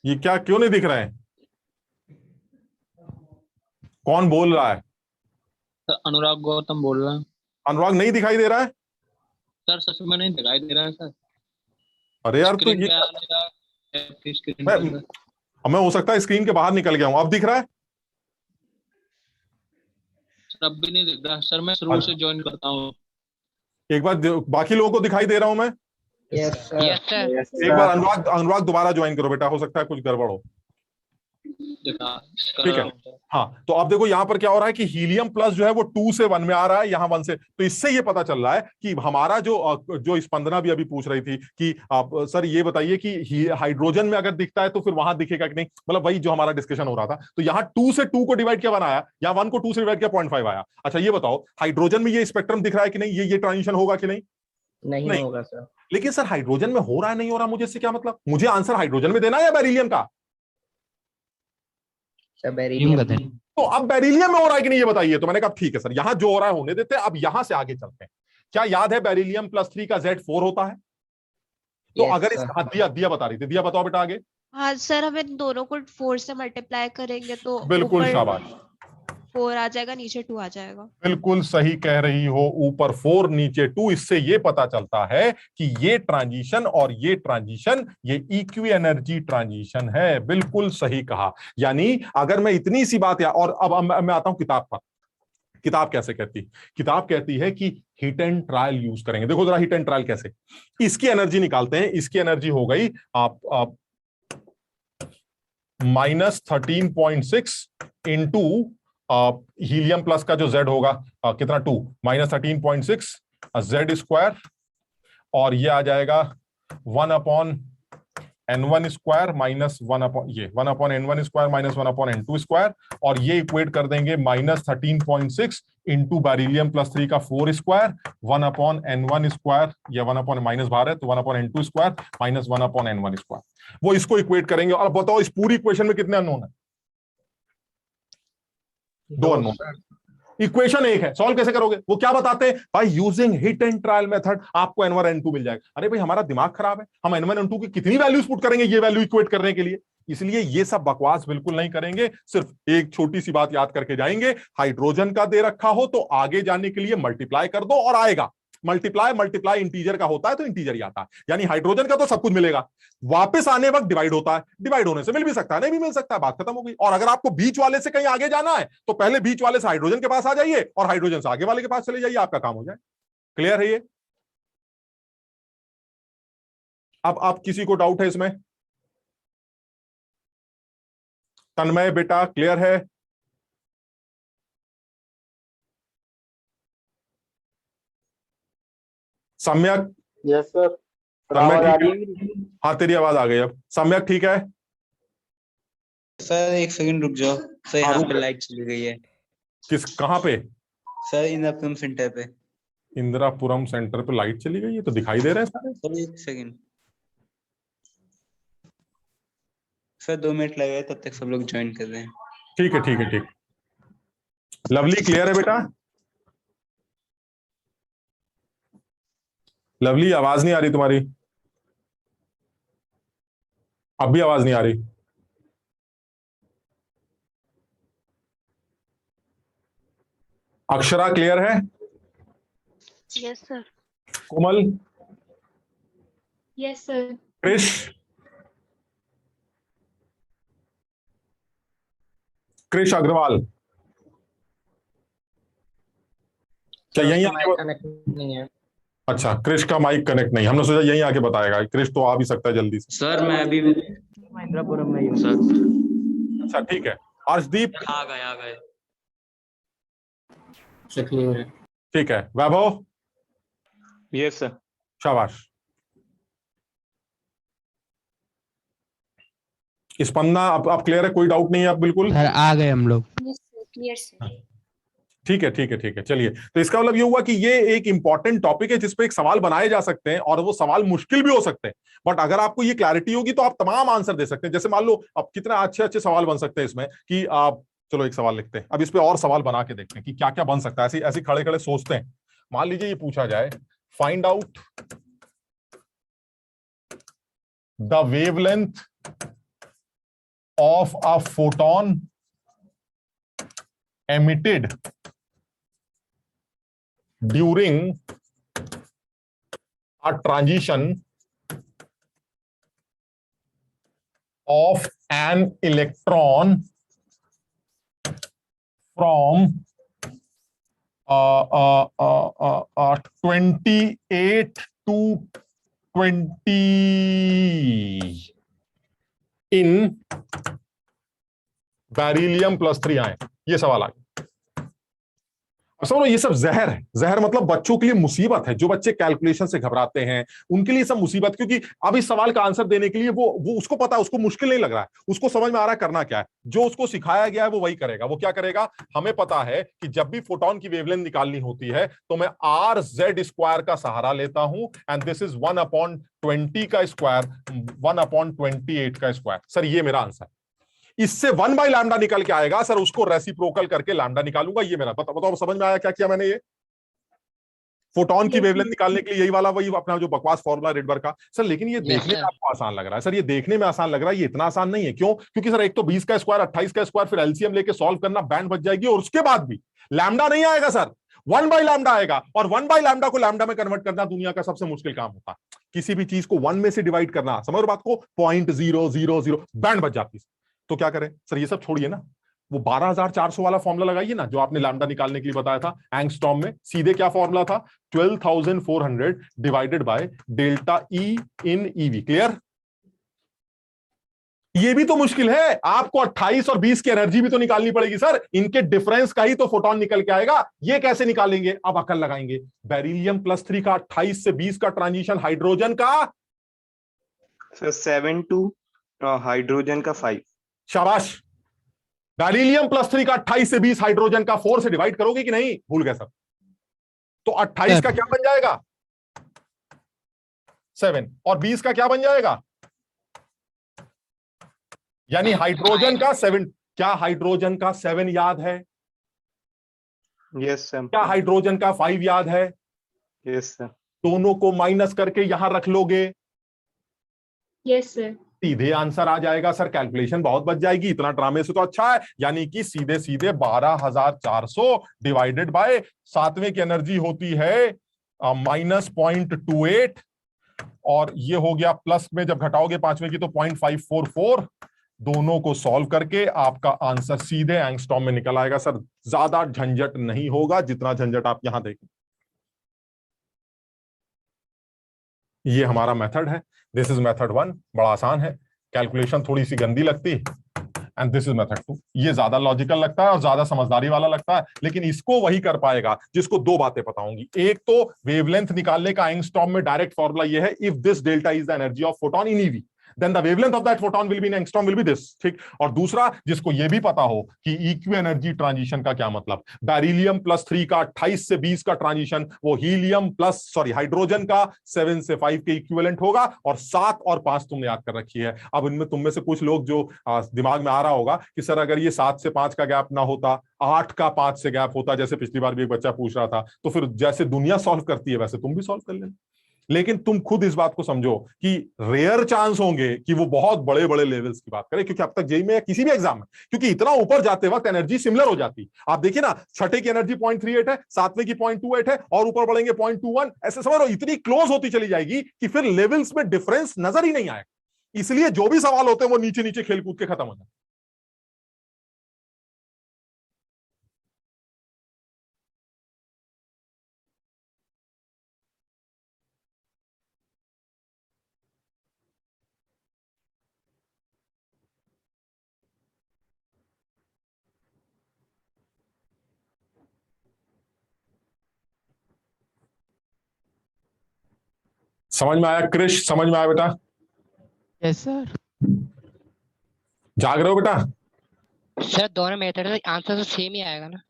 ये क्या, क्यों नहीं दिख रहे हैं? कौन बोल रहा है? सर अनुराग गौतम बोल रहा है। अनुराग नहीं दिखाई दे रहा है? सर सच में नहीं दिखाई दे रहा है सर। अरे यार तो ये मैं हो सकता है स्क्रीन के बाहर निकल गया हूं। अब दिख रहा है? सर अब भी नहीं दिख रहा सर। मैं शुरू से ज्वाइन करता हूँ। एक बार बाकी लोगों को दिखाई दे रहा हूं मैं? Yes sir. एक बार अनुराग दोबारा ज्वाइन करो बेटा, हो सकता है कुछ गड़बड़ हो। ठीक है। हाँ, तो अब देखो यहां पर क्या हो रहा है कि हीलियम प्लस जो है वो 2 से 1 में आ रहा है, यहाँ 1 से। तो इससे ये पता चल रहा है कि हमारा जो स्पंदना भी अभी पूछ रही थी कि आप सर ये बताइए कि हाइड्रोजन में अगर दिखता है तो फिर वहां दिखेगा कि नहीं, मतलब वही जो हमारा डिस्कशन हो रहा था। तो यहाँ 2 से 2 को डिवाइड किया 1 आया, यहाँ 1 को 2 से डिवाइड किया 0.5 आया। अच्छा ये बताओ हाइड्रोजन में ये स्पेक्ट्रम दिख रहा है कि नहीं? ये ट्रांजिशन होगा कि नहीं? नहीं होगा सर। लेकिन सर हाइड्रोजन में हो रहा है नहीं हो रहा, मुझे इससे क्या मतलब? मुझे आंसर हाइड्रोजन में देना है या बेरिलियम का? तो अब बेरिलियम में हो रहा है कि नहीं ये बताइए। तो मैंने कहा ठीक है सर, यहां जो हो रहा है होने देते हैं, अब यहां से आगे चलते हैं। क्या याद है बेरिलियम +3 का Z4 होता है? तो अगर इस दिया बता रही थी, दिया बताओ बेटा आगे। हाँ सर, हमें दोनों को 4 से मल्टीप्लाई करेंगे तो बिल्कुल शाबाश, 4 आ जाएगा, नीचे 2 आ जाएगा। बिल्कुल सही कह रही हो, ऊपर 4 नीचे 2। इससे ये पता चलता है कि ये ट्रांजिशन और ये ट्रांजिशन ये इक्वी एनर्जी ट्रांजिशन है। बिल्कुल सही कहा। यानी अगर मैं इतनी सी बात और अब मैं आता हूं किताब पर। किताब कैसे कहती? किताब कहती है कि हिट एंड ट्रायल यूज करेंगे। देखो जरा हिट एंड ट्रायल कैसे। इसकी एनर्जी निकालते हैं। इसकी एनर्जी हो गई आप -13.6 इंटू हीलियम प्लस का जो Z होगा कितना 2 -13.6 Z², और ये आ जाएगा 1/n1² minus 1/n1² minus 1/n2², और ये इक्वेट कर देंगे -13.6 इंटू बेरिलियम प्लस 3 का 4 स्क्वायर 1/n1 स्क्वायर, या 1 माइनस बाहर है तो 1/n2 square minus 1/n1 square. वो इसको इक्वेट करेंगे। और बताओ इस पूरी इक्वेशन में कितने अननोन है? 2 अननोन। इक्वेशन एक है, सॉल्व कैसे करोगे? वो क्या बताते हैं भाई, using hit and trial method आपको n1 n2 मिल जाएगा। अरे भाई हमारा दिमाग खराब है, हम n1 n2 की कितनी वैल्यूज पुट करेंगे ये वैल्यू इक्वेट करने के लिए? इसलिए ये सब बकवास बिल्कुल नहीं करेंगे। सिर्फ एक छोटी सी बात याद करके जाएंगे, हाइड्रोजन का दे रखा हो तो आगे जाने के लिए मल्टीप्लाई कर दो और आएगा। मल्टीप्लाई इंटीजर का होता है तो इंटीजर ही आता है, यानी हाइड्रोजन का तो सब कुछ मिलेगा, वापस आने वक्त डिवाइड होता है, डिवाइड होने से मिल भी सकता है, नहीं भी मिल सकता है, बात खत्म हो गई। और अगर आपको बीच वाले से कहीं आगे जाना है तो पहले बीच वाले से हाइड्रोजन के पास आ जाइए और हाइड्रोजन से आगे वाले के पास चले जाइए, आपका काम हो जाए। क्लियर है ये? अब किसी को डाउट है इसमें? तन्मय बेटा क्लियर है? सम्यक? Yes sir. हाँ तेरी आवाज आ गई अब। सम्यक ठीक है? सर एक सेकंड रुक जाओ सर, यहाँ पे लाइट चली गई है। कहाँ पे सर? इंदिरापुरम सेंटर पे। इंदिरापुरम सेंटर पे लाइट चली गई है तो दिखाई दे रहे हैं सारे। सर एक सेकंड सर, 2 मिनट लगेगा, तब तक सब लोग ज्वाइन कर रहे हैं। ठीक है ठीक है ठीक। लवली क्लियर है बेटा? लवली आवाज नहीं आ रही तुम्हारी, अब भी आवाज नहीं आ रही। अक्षरा क्लियर है? Yes sir. Komal? Yes sir. Krish? Krish Agarwal? क्या यहीं आके कनेक्ट नहीं है? अच्छा, क्रिश का माइक कनेक्ट नहीं, हमने सोचा यहीं आके बताएगा। क्रिश तो आ भी सकता है जल्दी से। सर मैं अभी इंदिरापुरम में ही हूँ सर। अच्छा ठीक है। अर्शदीप? आ गए। ठीक है। वैभव? Yes sir. शाबाश। स्पंदना अब क्लियर है? कोई डाउट नहीं है अब? बिल्कुल सर आ गए हम लोग। Clear sir. ठीक है ठीक है ठीक है। चलिए, तो इसका मतलब ये हुआ कि ये एक इंपॉर्टेंट टॉपिक है जिसपे एक सवाल बनाए जा सकते हैं और वो सवाल मुश्किल भी हो सकते हैं, बट अगर आपको ये क्लैरिटी होगी तो आप तमाम आंसर दे सकते हैं। जैसे मान लो अब कितने अच्छे अच्छे सवाल बन सकते हैं इसमें कि आप, चलो एक सवाल लिखते हैं, अब इस पे और सवाल बना के देखते हैं कि क्या क्या बन सकता है। ऐसे ऐसे खड़े खड़े सोचते हैं। मान लीजिए ये पूछा जाए, find out the wavelength of a photon emitted during a transition of an electron from 28 to 20 in beryllium +3 आए। ये सवाल आ गया। समझो ये सब जहर है। जहर मतलब बच्चों के लिए मुसीबत है। जो बच्चे कैलकुलेशन से घबराते हैं उनके लिए सब मुसीबत, क्योंकि अब इस सवाल का आंसर देने के लिए वो उसको पता है, उसको मुश्किल नहीं लग रहा है, उसको समझ में आ रहा है करना क्या है। जो उसको सिखाया गया है वो वही करेगा। वो क्या करेगा? हमें पता है कि जब भी फोटोन की वेवलेंथ निकालनी होती है तो मैं RZ² का सहारा लेता हूं, एंड दिस इज 1/20 का स्क्वायर 1/28 का स्क्वायर। सर ये मेरा आंसर है। इससे 1/λ निकल के आएगा सर, उसको रेसिप्रोकल करके लैम्डा निकालूंगा। ये मेरा बताओ समझ में आया क्या किया मैंने? ये फोटोन की वेवलेंथ निकालने के लिए यही वाला वही अपना जो बकवास फॉर्मूला रिडबर्ग का। सर लेकिन ये देखने में आपको आसान लग रहा है। सर ये देखने में आसान लग रहा है, ये इतना आसान नहीं है। क्यों? क्योंकि सर एक तो 20 का स्क्वायर 28 का स्क्वायर, फिर एलसीएम लेके सॉल्व करना, बैंड बच जाएगी, और उसके बाद भी लैम्डा नहीं आएगा सर, 1/λ आएगा। और 1/λ को लैम्डा में कन्वर्ट करना दुनिया का सबसे मुश्किल काम होता है। किसी भी चीज को 1 में से डिवाइड करना, समझ बात को, 0.000 बैंड बच जाती है। तो क्या करें सर? ये सब छोड़िए ना, वो 12400 वाला फॉर्मूला लगाइए ना जो आपने लैम्डा निकालने के लिए बताया था एंगस्ट्रॉम में। सीधे क्या फॉर्मूला था? 12400 divided by delta E in EV. Clear? ये भी तो मुश्किल है। आपको 28 और 20 की एनर्जी भी तो निकालनी पड़ेगी सर। इनके डिफरेंस का ही तो फोटोन निकल के आएगा। ये कैसे निकालेंगे? अब अकल लगाएंगे। बेरिलियम +3 का 28 से 20 का ट्रांजिशन, हाइड्रोजन का सर 7 to हाइड्रोजन का 5। शाबाश। बेरिलियम +3 का 28 से 20 हाइड्रोजन का 4 से डिवाइड करोगे कि नहीं? भूल गए सर। तो 28 का क्या बन जाएगा? 7। और 20 का क्या बन जाएगा? यानी हाइड्रोजन का 7। क्या हाइड्रोजन का 7 याद है? Yes sir. क्या हाइड्रोजन का 5 याद है? Yes sir. दोनों को माइनस करके यहां रख लोगे, यस सर। सीधे आंसर आ जाएगा सर। कैलकुलेशन बहुत बच जाएगी, इतना ड्रामे से तो अच्छा है। यानी कि सीधे सीधे 12,400 डिवाइडेड बाय 7वें की एनर्जी होती है -0.28, और ये हो गया प्लस में जब घटाओगे 5वें की तो 0.544। दोनों को सॉल्व करके आपका आंसर सीधे एंगस्ट्रॉम में निकल आएगा सर। ज्यादा झंझट नहीं होगा जितना झंझट आप यहां देखें। ये हमारा मेथड है। दिस इज मेथड 1, बड़ा आसान है। कैलकुलेशन थोड़ी सी गंदी लगती है। एंड दिस इज मेथड 2, ये ज्यादा लॉजिकल लगता है और ज्यादा समझदारी वाला लगता है, लेकिन इसको वही कर पाएगा जिसको दो बातें पता होंगी। एक तो वेवलेंथ निकालने का एंगस्ट्रॉम में डायरेक्ट फॉर्मूला ये है, if this delta is the energy of photon in EV then the wavelength of that photon will be in angstrom will be this, ठीक। और दूसरा जिसको ये भी पता हो कि EQ एनर्जी ट्रांजिशन का क्या मतलब, बेरिलियम +3 का 28 से 20 का ट्रांजिशन वो हाइड्रोजन का 7 से 5 के इक्विवेलेंट होगा, और 7 और 5 तुमने याद कर रखी है। अब इनमें तुम में से कुछ लोग जो दिमाग में आ रहा होगा कि सर अगर ये 7 से 5 का गैप ना होता, 8 का 5 से गैप होता, जैसे पिछली बार भी एक बच्चा पूछ रहा था, तो फिर जैसे दुनिया सॉल्व करती है वैसे तुम भी सॉल्व कर लेना। लेकिन तुम खुद इस बात को समझो कि रेयर चांस होंगे कि वो बहुत बड़े बड़े लेवल्स की बात करें, क्योंकि अब तक जेई में या किसी भी एग्जाम में, क्योंकि इतना ऊपर जाते वक्त एनर्जी सिमिलर हो जाती। आप देखिए ना, छठे की एनर्जी 0.38 है, 7वें की 0.28 है, और ऊपर बढ़ेंगे 0.21, ऐसे समझ लो इतनी क्लोज होती चली जाएगी कि फिर लेवल्स में डिफरेंस नजर ही नहीं आएगा। इसलिए जो भी सवाल होते हैं वो नीचे नीचे खेल कूद के खत्म हो जाते। समझ में आया क्रिश? समझ में आया बेटा? Yes sir. जाग रहे हो बेटा? सर दोनों मेथड में आंसर तो सेम ही आएगा ना?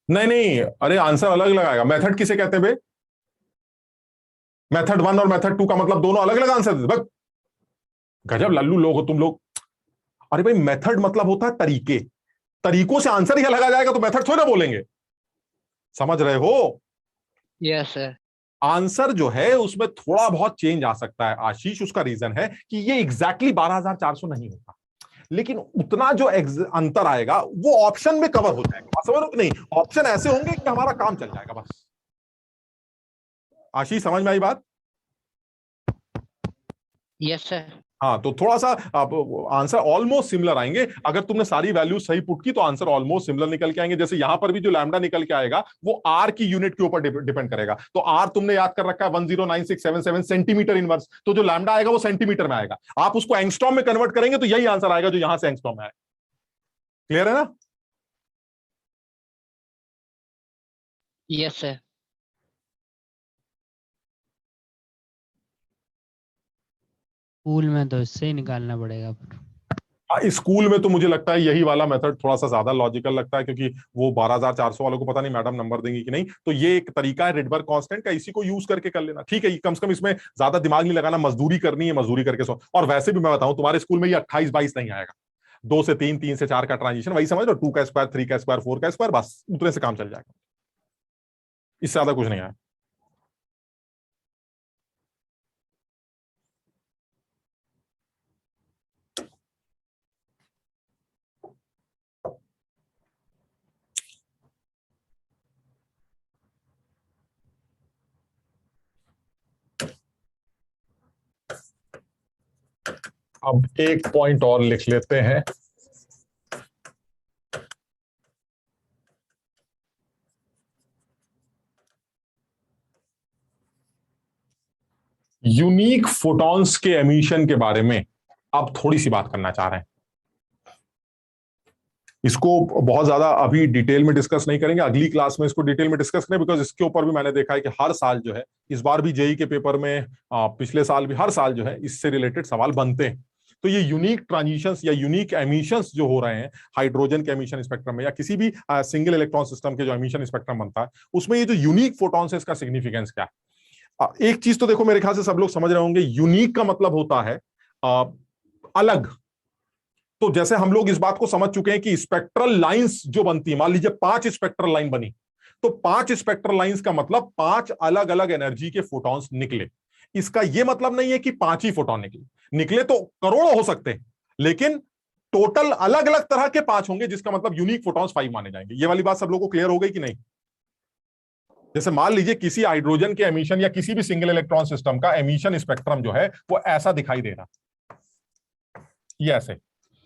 नहीं नहीं, अरे आंसर अलग अलग आएगा। मेथड किसे कहते हैं बे? मेथड 1 और मेथड 2 का मतलब दोनों अलग अलग आंसर देते। बस गजब लल्लू लोग हो तुम लोग। अरे भाई मेथड मतलब होता है तरीके, तरीकों से आंसर ही अलग आ जाएगा तो मेथड थोड़ी ना बोलेंगे। समझ रहे हो? Yes sir. आंसर जो है उसमें थोड़ा बहुत चेंज आ सकता है आशीष। उसका रीजन है कि ये एग्जैक्टली 12,400 नहीं होता, लेकिन उतना जो अंतर आएगा वो ऑप्शन में कवर हो जाएगा। समझ लो नहीं, ऑप्शन ऐसे होंगे कि हमारा काम चल जाएगा बस। आशीष समझ में आई बात? Yes sir. हाँ, तो थोड़ा सा आंसर ऑलमोस्ट सिमिलर आएंगे। अगर तुमने सारी वैल्यू सही पुट की तो आंसर ऑलमोस्ट सिमिलर निकल के आएंगे। जैसे यहां पर भी जो लैम्डा निकल के आएगा वो आर की यूनिट के ऊपर डिपेंड करेगा। तो आर तुमने याद कर रखा है 109677 सेंटीमीटर इनवर्स, तो जो लैम्डा आएगा वो सेंटीमीटर में आएगा। आप उसको एंगस्ट्रॉम में कन्वर्ट करेंगे तो यही आंसर आएगा जो यहां से एंगस्ट्रॉम में आएगा। क्लियर है ना? Yes sir. स्कूल में तो इससे ही निकालना पड़ेगा फिर। स्कूल में तो मुझे लगता है यही वाला मेथड थोड़ा सा ज्यादा लॉजिकल लगता है, क्योंकि वो 12,400 वालों को पता नहीं मैडम नंबर देंगी कि नहीं। तो ये एक तरीका है रिडबर्ग कांस्टेंट का, इसी को यूज करके कर लेना। ठीक है, कम से कम इसमें ज्यादा दिमाग नहीं लगाना, मजदूरी करनी है, मजदूरी करके सो। और वैसे भी मैं बताऊं तुम्हारे स्कूल में ये 28-22 नहीं आएगा। 2 से 3, 3 से 4 का ट्रांजिशन, वही समझ लो, 2 का स्क्वायर, 3 का स्क्वायर, 4 का स्क्वायर, बस उतने से काम चल जाएगा। इससे ज्यादा कुछ नहीं आया। अब एक पॉइंट और लिख लेते हैं। यूनिक फोटॉन्स के एमिशन के बारे में अब थोड़ी सी बात करना चाह रहे हैं। इसको बहुत ज्यादा अभी डिटेल में डिस्कस नहीं करेंगे, अगली क्लास में इसको डिटेल में डिस्कस करें, बिकॉज इसके ऊपर भी मैंने देखा है कि हर साल जो है, इस बार भी जेई के पेपर में, पिछले साल भी, हर साल जो है इससे रिलेटेड सवाल बनते हैं। तो ये यूनिक ट्रांजिशंस या यूनिक एमिशंस जो हो रहे हैं हाइड्रोजन के एमिशन स्पेक्ट्रम में या किसी भी सिंगल इलेक्ट्रॉन सिस्टम के जो एमिशन स्पेक्ट्रम बनता है, उसमें ये जो यूनिक फोटॉन्स है इसका सिग्निफिकेंस क्या है? एक चीज तो देखो, मेरे ख्याल से सब लोग समझ रहे होंगे, यूनिक का मतलब होता है अलग। तो जैसे हम लोग इस बात को समझ चुके हैं कि स्पेक्ट्रल लाइंस जो बनती है, मान लीजिए 5 स्पेक्ट्रल लाइन बनी, तो 5 स्पेक्ट्रल लाइंस का मतलब 5 अलग अलग एनर्जी के फोटॉन्स निकले। इसका यह मतलब नहीं है कि 5 ही फोटॉन निकले तो करोड़ों हो सकते हैं, लेकिन टोटल अलग अलग तरह के 5 होंगे, जिसका मतलब यूनिक फोटॉन्स 5 माने जाएंगे। ये वाली बात सब लोगों को क्लियर हो गई कि नहीं? जैसे मान लीजिए किसी हाइड्रोजन के एमिशन या किसी भी सिंगल इलेक्ट्रॉन सिस्टम का एमिशन स्पेक्ट्रम जो है वो ऐसा दिखाई दे रहा, ये ऐसे।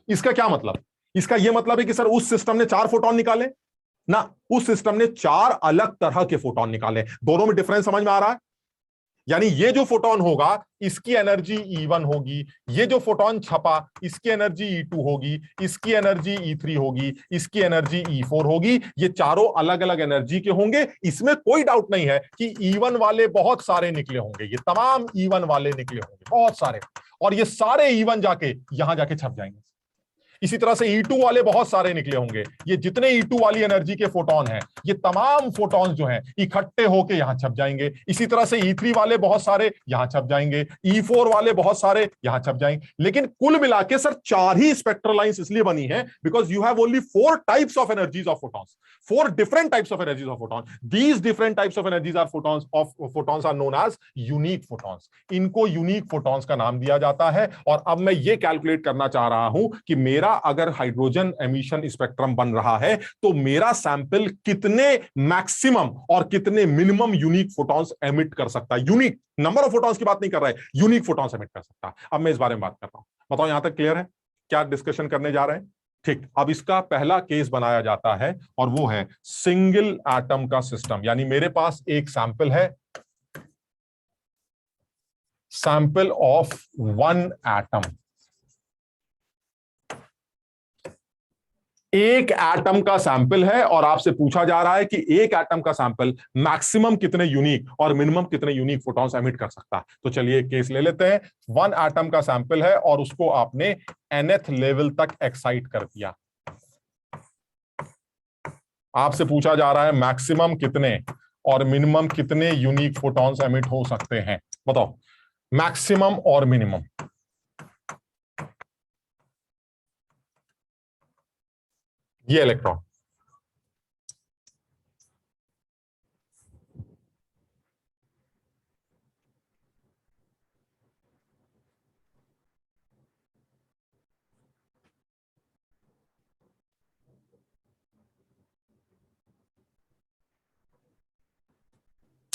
इसका क्या मतलब? इसका यह मतलब है कि सर उस सिस्टम ने 4 फोटॉन निकाले ना, उस सिस्टम ने 4 अलग तरह के फोटॉन निकाले। दोनों में डिफरेंस समझ में आ रहा है? यानी ये जो फोटॉन होगा इसकी एनर्जी E1 होगी, ये जो फोटॉन छपा इसकी एनर्जी E2 होगी, इसकी एनर्जी E3 होगी, इसकी एनर्जी E4 होगी। ये चारों अलग अलग एनर्जी के होंगे, इसमें कोई डाउट नहीं है कि E1 वाले बहुत सारे निकले होंगे, ये तमाम E1 वाले निकले होंगे बहुत सारे, और ये सारे E1 जाके यहां जाके छप जाएंगे। इसी तरह से E2 वाले बहुत सारे निकले होंगे, ये जितने E2 वाली एनर्जी के फोटॉन हैं ये तमाम फोटॉन जो हैं इकट्ठे होके यहां छप जाएंगे। इसी तरह से E3 वाले बहुत सारे यहां छप जाएंगे, E4 वाले बहुत सारे यहां छप जाएंगे। लेकिन कुल मिला के सर 4 ही स्पेक्ट्रल लाइंस इसलिए बनी है because you have only 4 types of energies of photons, 4 different types of energies of photon. These different types of energies are photons are known as unique photons. इनको यूनिक फोटॉन्स का नाम दिया जाता है। और अब मैं ये कैलकुलेट करना चाह रहा हूं कि मेरा अगर हाइड्रोजन एमिशन स्पेक्ट्रम बन रहा है तो मेरा सैंपल कितने मैक्सिमम और कितने मिनिमम यूनिक फोटॉन्स एमिट कर सकता है। यूनिक नंबर ऑफ फोटॉन्स की बात नहीं कर रहा है, यूनिक फोटॉन्स एमिट कर सकता है। अब मैं इस बारे में बात कर रहा हूं, बताओ यहां तक क्लियर है? क्या डिस्कशन करने जा रहे हैं? ठीक, अब इसका पहला केस बनाया जाता है और वो है सिंगल एटम का सिस्टम। यानी मेरे पास एक सैंपल है, सैंपल ऑफ 1 एटम। एक एटम का सैंपल है और आपसे पूछा जा रहा है कि एक एटम का सैंपल मैक्सिमम कितने यूनिक और मिनिमम कितने यूनिक फोटॉन्स एमिट कर सकता है। तो चलिए केस ले लेते हैं। 1 एटम का सैंपल है और उसको आपने nth लेवल तक एक्साइट कर दिया। आपसे पूछा जा रहा है मैक्सिमम कितने और मिनिमम कितने यूनिक फोटॉन्स एमिट हो सकते हैं, बताओ मैक्सिमम और मिनिमम। ये इलेक्ट्रॉन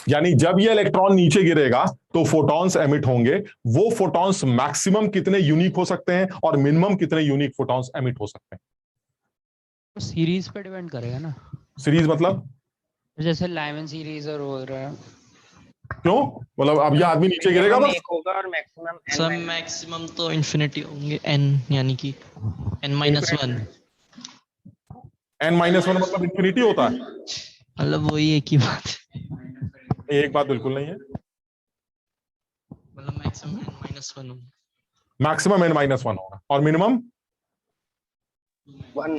यानी जब ये इलेक्ट्रॉन नीचे गिरेगा तो फोटॉन्स एमिट होंगे। वो फोटॉन्स मैक्सिमम कितने यूनिक हो सकते हैं और मिनिमम कितने यूनिक फोटॉन्स एमिट हो सकते हैं। सीरीज पे डिपेंड करेगा ना। सीरीज मतलब जैसे लाइमन सीरीज और हो रहा है, क्यों? मतलब अब ये आदमी नीचे गिरेगा बस एक होगा और मैक्सिमम सर मैक्सिमम तो इंफिनिटी होंगे n, यानी कि n-1। n-1 मतलब इंफिनिटी होता है? मतलब वही एक ही बात है। एक बात बिल्कुल नहीं है, मतलब मैक्सिमम n-1 होगा, मैक्सिमम n-1 होगा और मिनिमम 1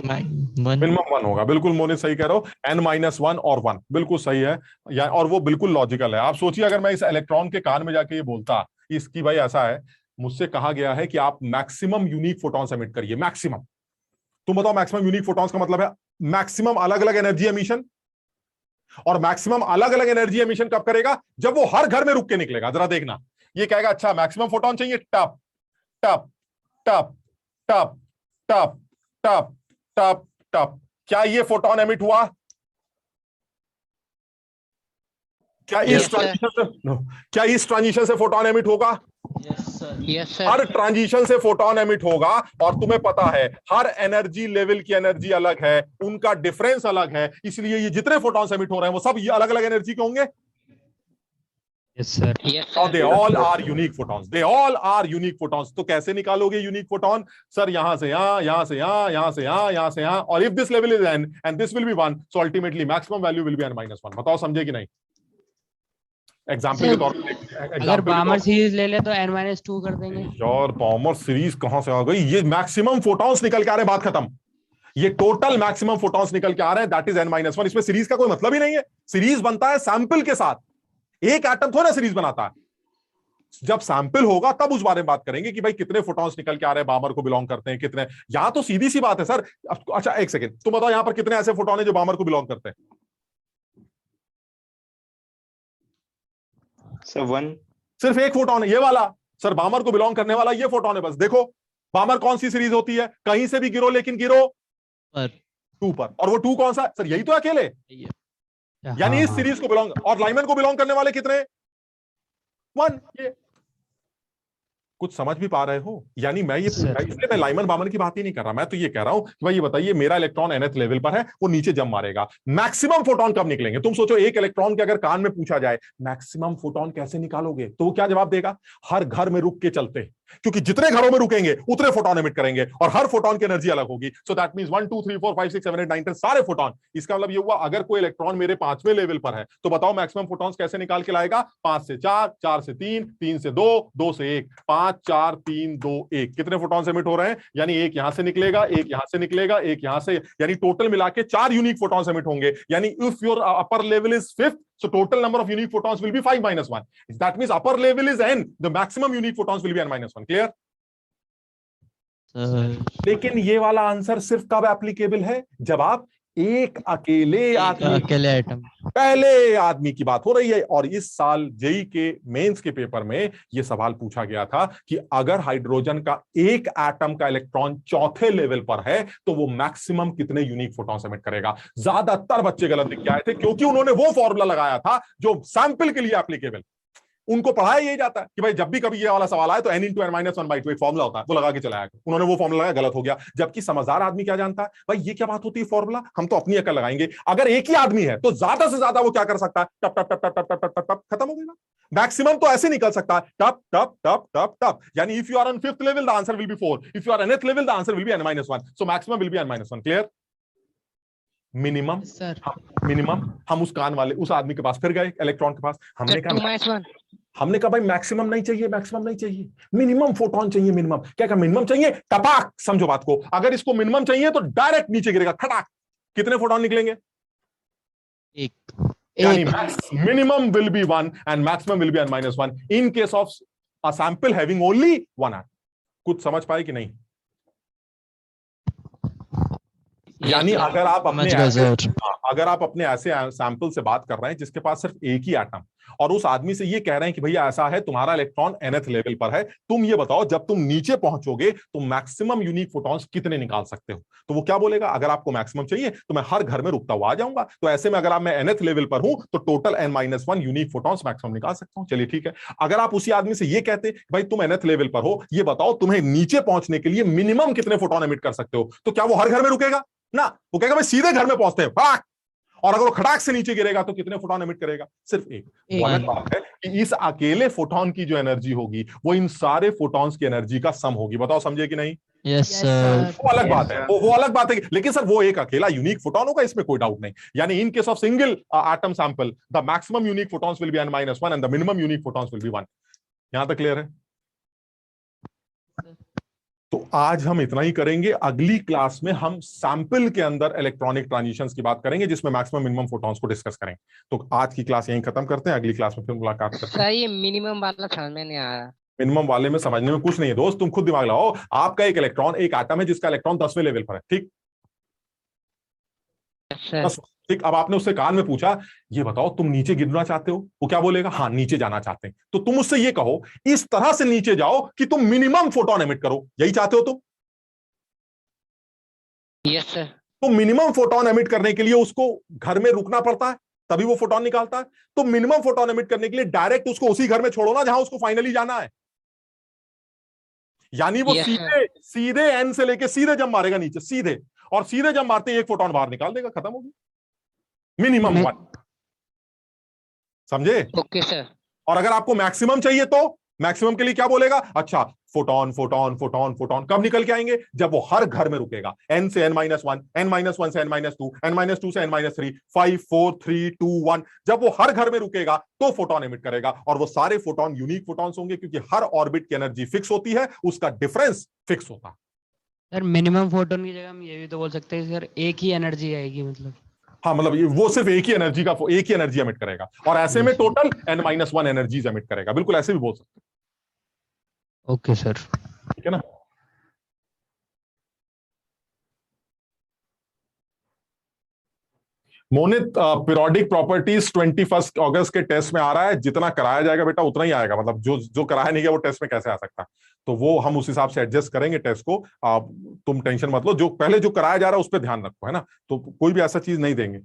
मिनिमम 1 होगा। बिल्कुल मोनित सही कह रहे हो, n-1 और 1 बिल्कुल सही है या, और वो बिल्कुल लॉजिकल है। आप सोचिए अगर मैं इस इलेक्ट्रॉन के कान में जाके ये बोलता इसकी भाई ऐसा है, मुझसे कहा गया है कि आप मैक्सिमम यूनिक फोटॉन्स एमिट करिए, मैक्सिमम। तुम बताओ मैक्सिमम यूनिक फोटॉन्स का मतलब है मैक्सिमम अलग अलग एनर्जी एमिशन। और मैक्सिमम अलग अलग एनर्जी एमिशन कब करेगा? जब वो हर घर में रुक के निकलेगा। जरा देखना, ये कहेगा अच्छा मैक्सिमम फोटॉन चाहिए, टप टप टप टप टप टप टप टप। क्या ये फोटॉन एमिट हुआ? क्या इस ट्रांजिशन से फोटॉन एमिट होगा? Yes sir. हर ट्रांजिशन से फोटॉन एमिट होगा। और तुम्हें पता है हर एनर्जी लेवल की एनर्जी अलग है, उनका डिफरेंस अलग है, इसलिए ये जितने फोटॉन्स एमिट हो रहे हैं वो सब ये अलग अलग एनर्जी के होंगे। Yes sir. और they all are unique photons, they all are unique photons. तो कैसे निकालोगे यूनिक फोटॉन? सर यहां से यहां, यहां से यहां, यहां से यहां, यहां से यहां, और if this level is n and this will B 1 so ultimately maximum value will be n-1। बताओ समझे कि नहीं? एग्जाम्पल के तौर पर अगर बामर सीरीज ले ले तो n-2 कर देंगे। यार बामर सीरीज कहां से आ गई? ये मैक्सिमम फोटॉन्स निकल के आ रहे हैं, बात खत्म। ये टोटल मैक्सिमम फोटॉन्स निकल के आ रहे हैं, दैट इज n-1। इसमें सीरीज का कोई मतलब ही नहीं है। सीरीज बनता है सैंपल के साथ, एक एटम थोड़ा सीरीज बनाता है। जब सैंपल होगा तब उस बारे में बात करेंगे कि भाई कितने फोटॉन्स निकल के आ रहे हैं, बामर को बिलोंग करते हैं कितने। यहां तो सीधी सी बात है सर। अच्छा एक सेकेंड, तुम बताओ यहां पर कितने ऐसे फोटॉन है जो बामर को बिलोंग करते हैं? सर 1। सिर्फ एक फोटॉन है, ये वाला। सर बामर को बिलोंग करने वाला ये फोटॉन है बस। देखो बामर कौन सी सीरीज होती है? कहीं से भी गिरो लेकिन गिरो पर 2 पर। और वो 2 कौन सा? सर यही तो अकेले, यानी इस सीरीज को बिलोंग। और लाइमन को बिलोंग करने वाले कितने? 1। ये कुछ समझ भी पा रहे हो? यानी मैं ये इसलिए मैं लाइमन बामन की बात ही नहीं कर रहा। मैं तो ये कह रहा हूं कि भाई ये बताइए, मेरा इलेक्ट्रॉन nth लेवल पर है, वो नीचे जंप मारेगा, मैक्सिमम फोटॉन कब निकलेंगे? तुम सोचो एक इलेक्ट्रॉन के अगर कान में पूछा जाए मैक्सिमम फोटॉन कैसे निकालोगे, तो वो क्या जवाब देगा? हर घर में रुक के चलते, क्योंकि जितने घरों में रुकेंगे उतने फोटॉन एमिट करेंगे और हर फोटॉन की एनर्जी अलग होगी। सो दैट मींस 1 2 3 4 5 6 7 8 9 10 सारे फोटॉन। इसका मतलब ये हुआ अगर कोई इलेक्ट्रॉन मेरे 5वें लेवल पर है तो बताओ मैक्सिमम फोटॉन्स कैसे निकाल के लाएगा? 5 से 4, 4 से 3, 3 से 2, 2 से 1, 5 4 3 2 1। कितने फोटॉन्स एमिट हो रहे हैं? यानी एक यहां से निकलेगा, एक यहां से निकलेगा, एक यहां से, यानी टोटल मिला के 4 यूनिक फोटॉन्स एमिट होंगे। यानी if your upper level is 5th, so total number of unique photons will be 5 minus 1. That means upper level is n, the maximum unique photons will be n minus 1. Clear? लेकिन ये वाला answer सिर्फ कब applicable है? जब आप एक अकेले एटम, पहले आदमी की बात हो रही है। और इस साल जेई के मेंस के पेपर में यह सवाल पूछा गया था कि अगर हाइड्रोजन का एक एटम का इलेक्ट्रॉन 4थे लेवल पर है तो वो मैक्सिमम कितने यूनिक फोटॉन्स एमिट करेगा। ज्यादातर बच्चे गलत लिख के आए थे क्योंकि उन्होंने वो फॉर्मूला लगाया था जो सैंपल के लिए एप्लीकेबल। उनको पढ़ाया यही जाता है कि भाई जब भी कभी ये वाला सवाल आए तो n into n-1/2 एक फॉर्मूला होता है, वो लगा के चलाया। उन्होंने वो फॉर्मूला लगाया, गलत हो गया। जबकि समझदार आदमी क्या जानता है? भाई ये क्या बात होती है फॉर्मूला, हम तो अपनी अकल लगाएंगे। अगर एक ही आदमी है तो ज्यादा से ज्यादा वो क्या कर सकता है? टप टप टप टप टप टप टप टप खत्म हो गया। मैक्सिमम तो ऐसे निकल सकता है, टप टप टप टप टप। यानी if you are on 5th level the answer will be 4, if you are nth level the answer will be n-1, so maximum will be n-1। Clear? Minimum हम उस कान वाले उस आदमी के पास फिर गए, इलेक्ट्रॉन के पास। हमने कहा भाई मैक्सिमम नहीं चाहिए, मैक्सिमम नहीं चाहिए, मिनिमम फोटॉन चाहिए। मिनिमम क्या मिनिमम चाहिए? टपाक, समझो बात को। अगर इसको मिनिमम चाहिए तो डायरेक्ट नीचे गिरेगा, खटाक। कितने फोटॉन निकलेंगे? यानी minimum will be 1 and maximum will be n-1 in case of a sample having only 1 atom. कुछ समझ पाए कि नहीं? यानी अगर आप अपने ऐसे सैंपल से बात कर रहे हैं जिसके पास सिर्फ एक ही एटम, और उस आदमी से ये कह रहे हैं कि भैया ऐसा है, तुम्हारा इलेक्ट्रॉन nth लेवल पर है, तुम ये बताओ जब तुम नीचे पहुंचोगे तो मैक्सिमम यूनिक फोटॉन्स कितने निकाल सकते हो? तो वो क्या बोलेगा? अगर आपको मैक्सिमम चाहिए तो मैं हर घर में रुकता हुआ आ जाऊंगा। तो ऐसे में अगर मैं nth लेवल पर हूं तो total n-1 unique photons maximum निकाल सकता हूं। चलिए ठीक है। अगर आप उसी आदमी से ये कहते भाई तुम nth लेवल पर हो, ये बताओ तुम्हें नीचे पहुंचने के लिए मिनिमम कितने फोटॉन एमिट कर सकते हो, तो क्या वो हर घर में रुकेगा? ना, वो कहेगा भाई सीधे घर में पहुंचते हैं फटाक। और अगर वो खटाक से नीचे गिरेगा तो कितने फोटॉन एमिट करेगा? सिर्फ एक। वो अलग बात है कि इस अकेले फोटॉन की जो एनर्जी होगी वो इन सारे फोटॉन्स की एनर्जी का सम होगी। बताओ समझे कि नहीं? Yes sir. वो अलग बात है, वो अलग बात है। लेकिन सर वो एक अकेला यूनिक फोटॉन होगा, इसमें कोई डाउट नहीं। यानी in case of single atom sample the maximum unique photons will be n-1 and the minimum unique photons will be 1। यहां तक क्लियर है? तो आज हम इतना ही करेंगे। अगली क्लास में हम सैंपल के अंदर इलेक्ट्रॉनिक ट्रांजिशंस की बात करेंगे जिसमें मैक्सिमम मिनिमम फोटॉन्स को डिस्कस करेंगे। तो आज की क्लास यहीं खत्म करते हैं, अगली क्लास में फिर मुलाकात करते हैं। सर ये मिनिमम वाला समझ में नहीं आया। मिनिमम वाले में समझने में कुछ नहीं है दोस्त, तुम खुद दिमाग लगाओ। आपका एक इलेक्ट्रॉन, एक एटम है जिसका इलेक्ट्रॉन 10वें लेवल पर है, ठीक? ठीक। अब आपने उससे कान में पूछा ये बताओ तुम नीचे गिरना चाहते हो, वो क्या बोलेगा? हाँ नीचे जाना चाहते हैं। तो तुम उससे ये कहो इस तरह से नीचे जाओ कि तुम मिनिमम फोटॉन एमिट करो, यही चाहते हो तुम? Yes sir. तो मिनिमम फोटॉन एमिट करने के लिए उसको घर में रुकना पड़ता है, तभी वो फोटॉन निकालता है। तो मिनिमम फोटॉन एमिट करने के लिए डायरेक्ट उसको उसी घर में छोड़ो ना जहां उसको फाइनली जाना है। यानी वो सीधे एन से लेके सीधे जंप मारेगा नीचे, सीधे, और सीधे जंप मारते ही एक फोटॉन बाहर निकाल देगा, खत्म होगी। मिनिमम 1, समझे? Okay sir. और अगर आपको मैक्सिमम चाहिए तो मैक्सिमम के लिए क्या बोलेगा? अच्छा, फोटॉन फोटॉन फोटॉन फोटॉन कब निकल के आएंगे? जब वो हर घर में रुकेगा। n से n-1, n-1 से n-2, n-2 से n-3, 5 4 3 2 1, जब वो हर घर में रुकेगा तो फोटॉन एमिट करेगा, और वो सारे फोटॉन यूनिक फोटॉन्स होंगे, क्योंकि हर ऑर्बिट की एनर्जी फिक्स होती है, उसका डिफरेंस फिक्स होता है। सर मिनिमम फोटोन की जगह हम ये भी तो बोल सकते हैं सर, एक ही एनर्जी आएगी मतलब। हाँ, मतलब वो सिर्फ एक ही एनर्जी एमिट करेगा, और ऐसे में टोटल n-1 एनर्जीज एमिट करेगा। बिल्कुल ऐसे भी बोल सकते हैं। ओके सर, ठीक है ना? मोनित, पीरियोडिक प्रॉपर्टीज 21 अगस्त के टेस्ट में आ रहा है। जितना कराया जाएगा बेटा उतना ही आएगा, मतलब जो कराया नहीं गया वो टेस्ट में कैसे आ सकता? तो वो हम उस हिसाब से एडजस्ट करेंगे टेस्ट को। तुम टेंशन मत लो, जो पहले जो कराया जा रहा है उस पर ध्यान रखो, है ना? तो कोई भी ऐसा चीज नहीं देंगे।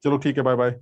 चलो ठीक है, बाय बाय।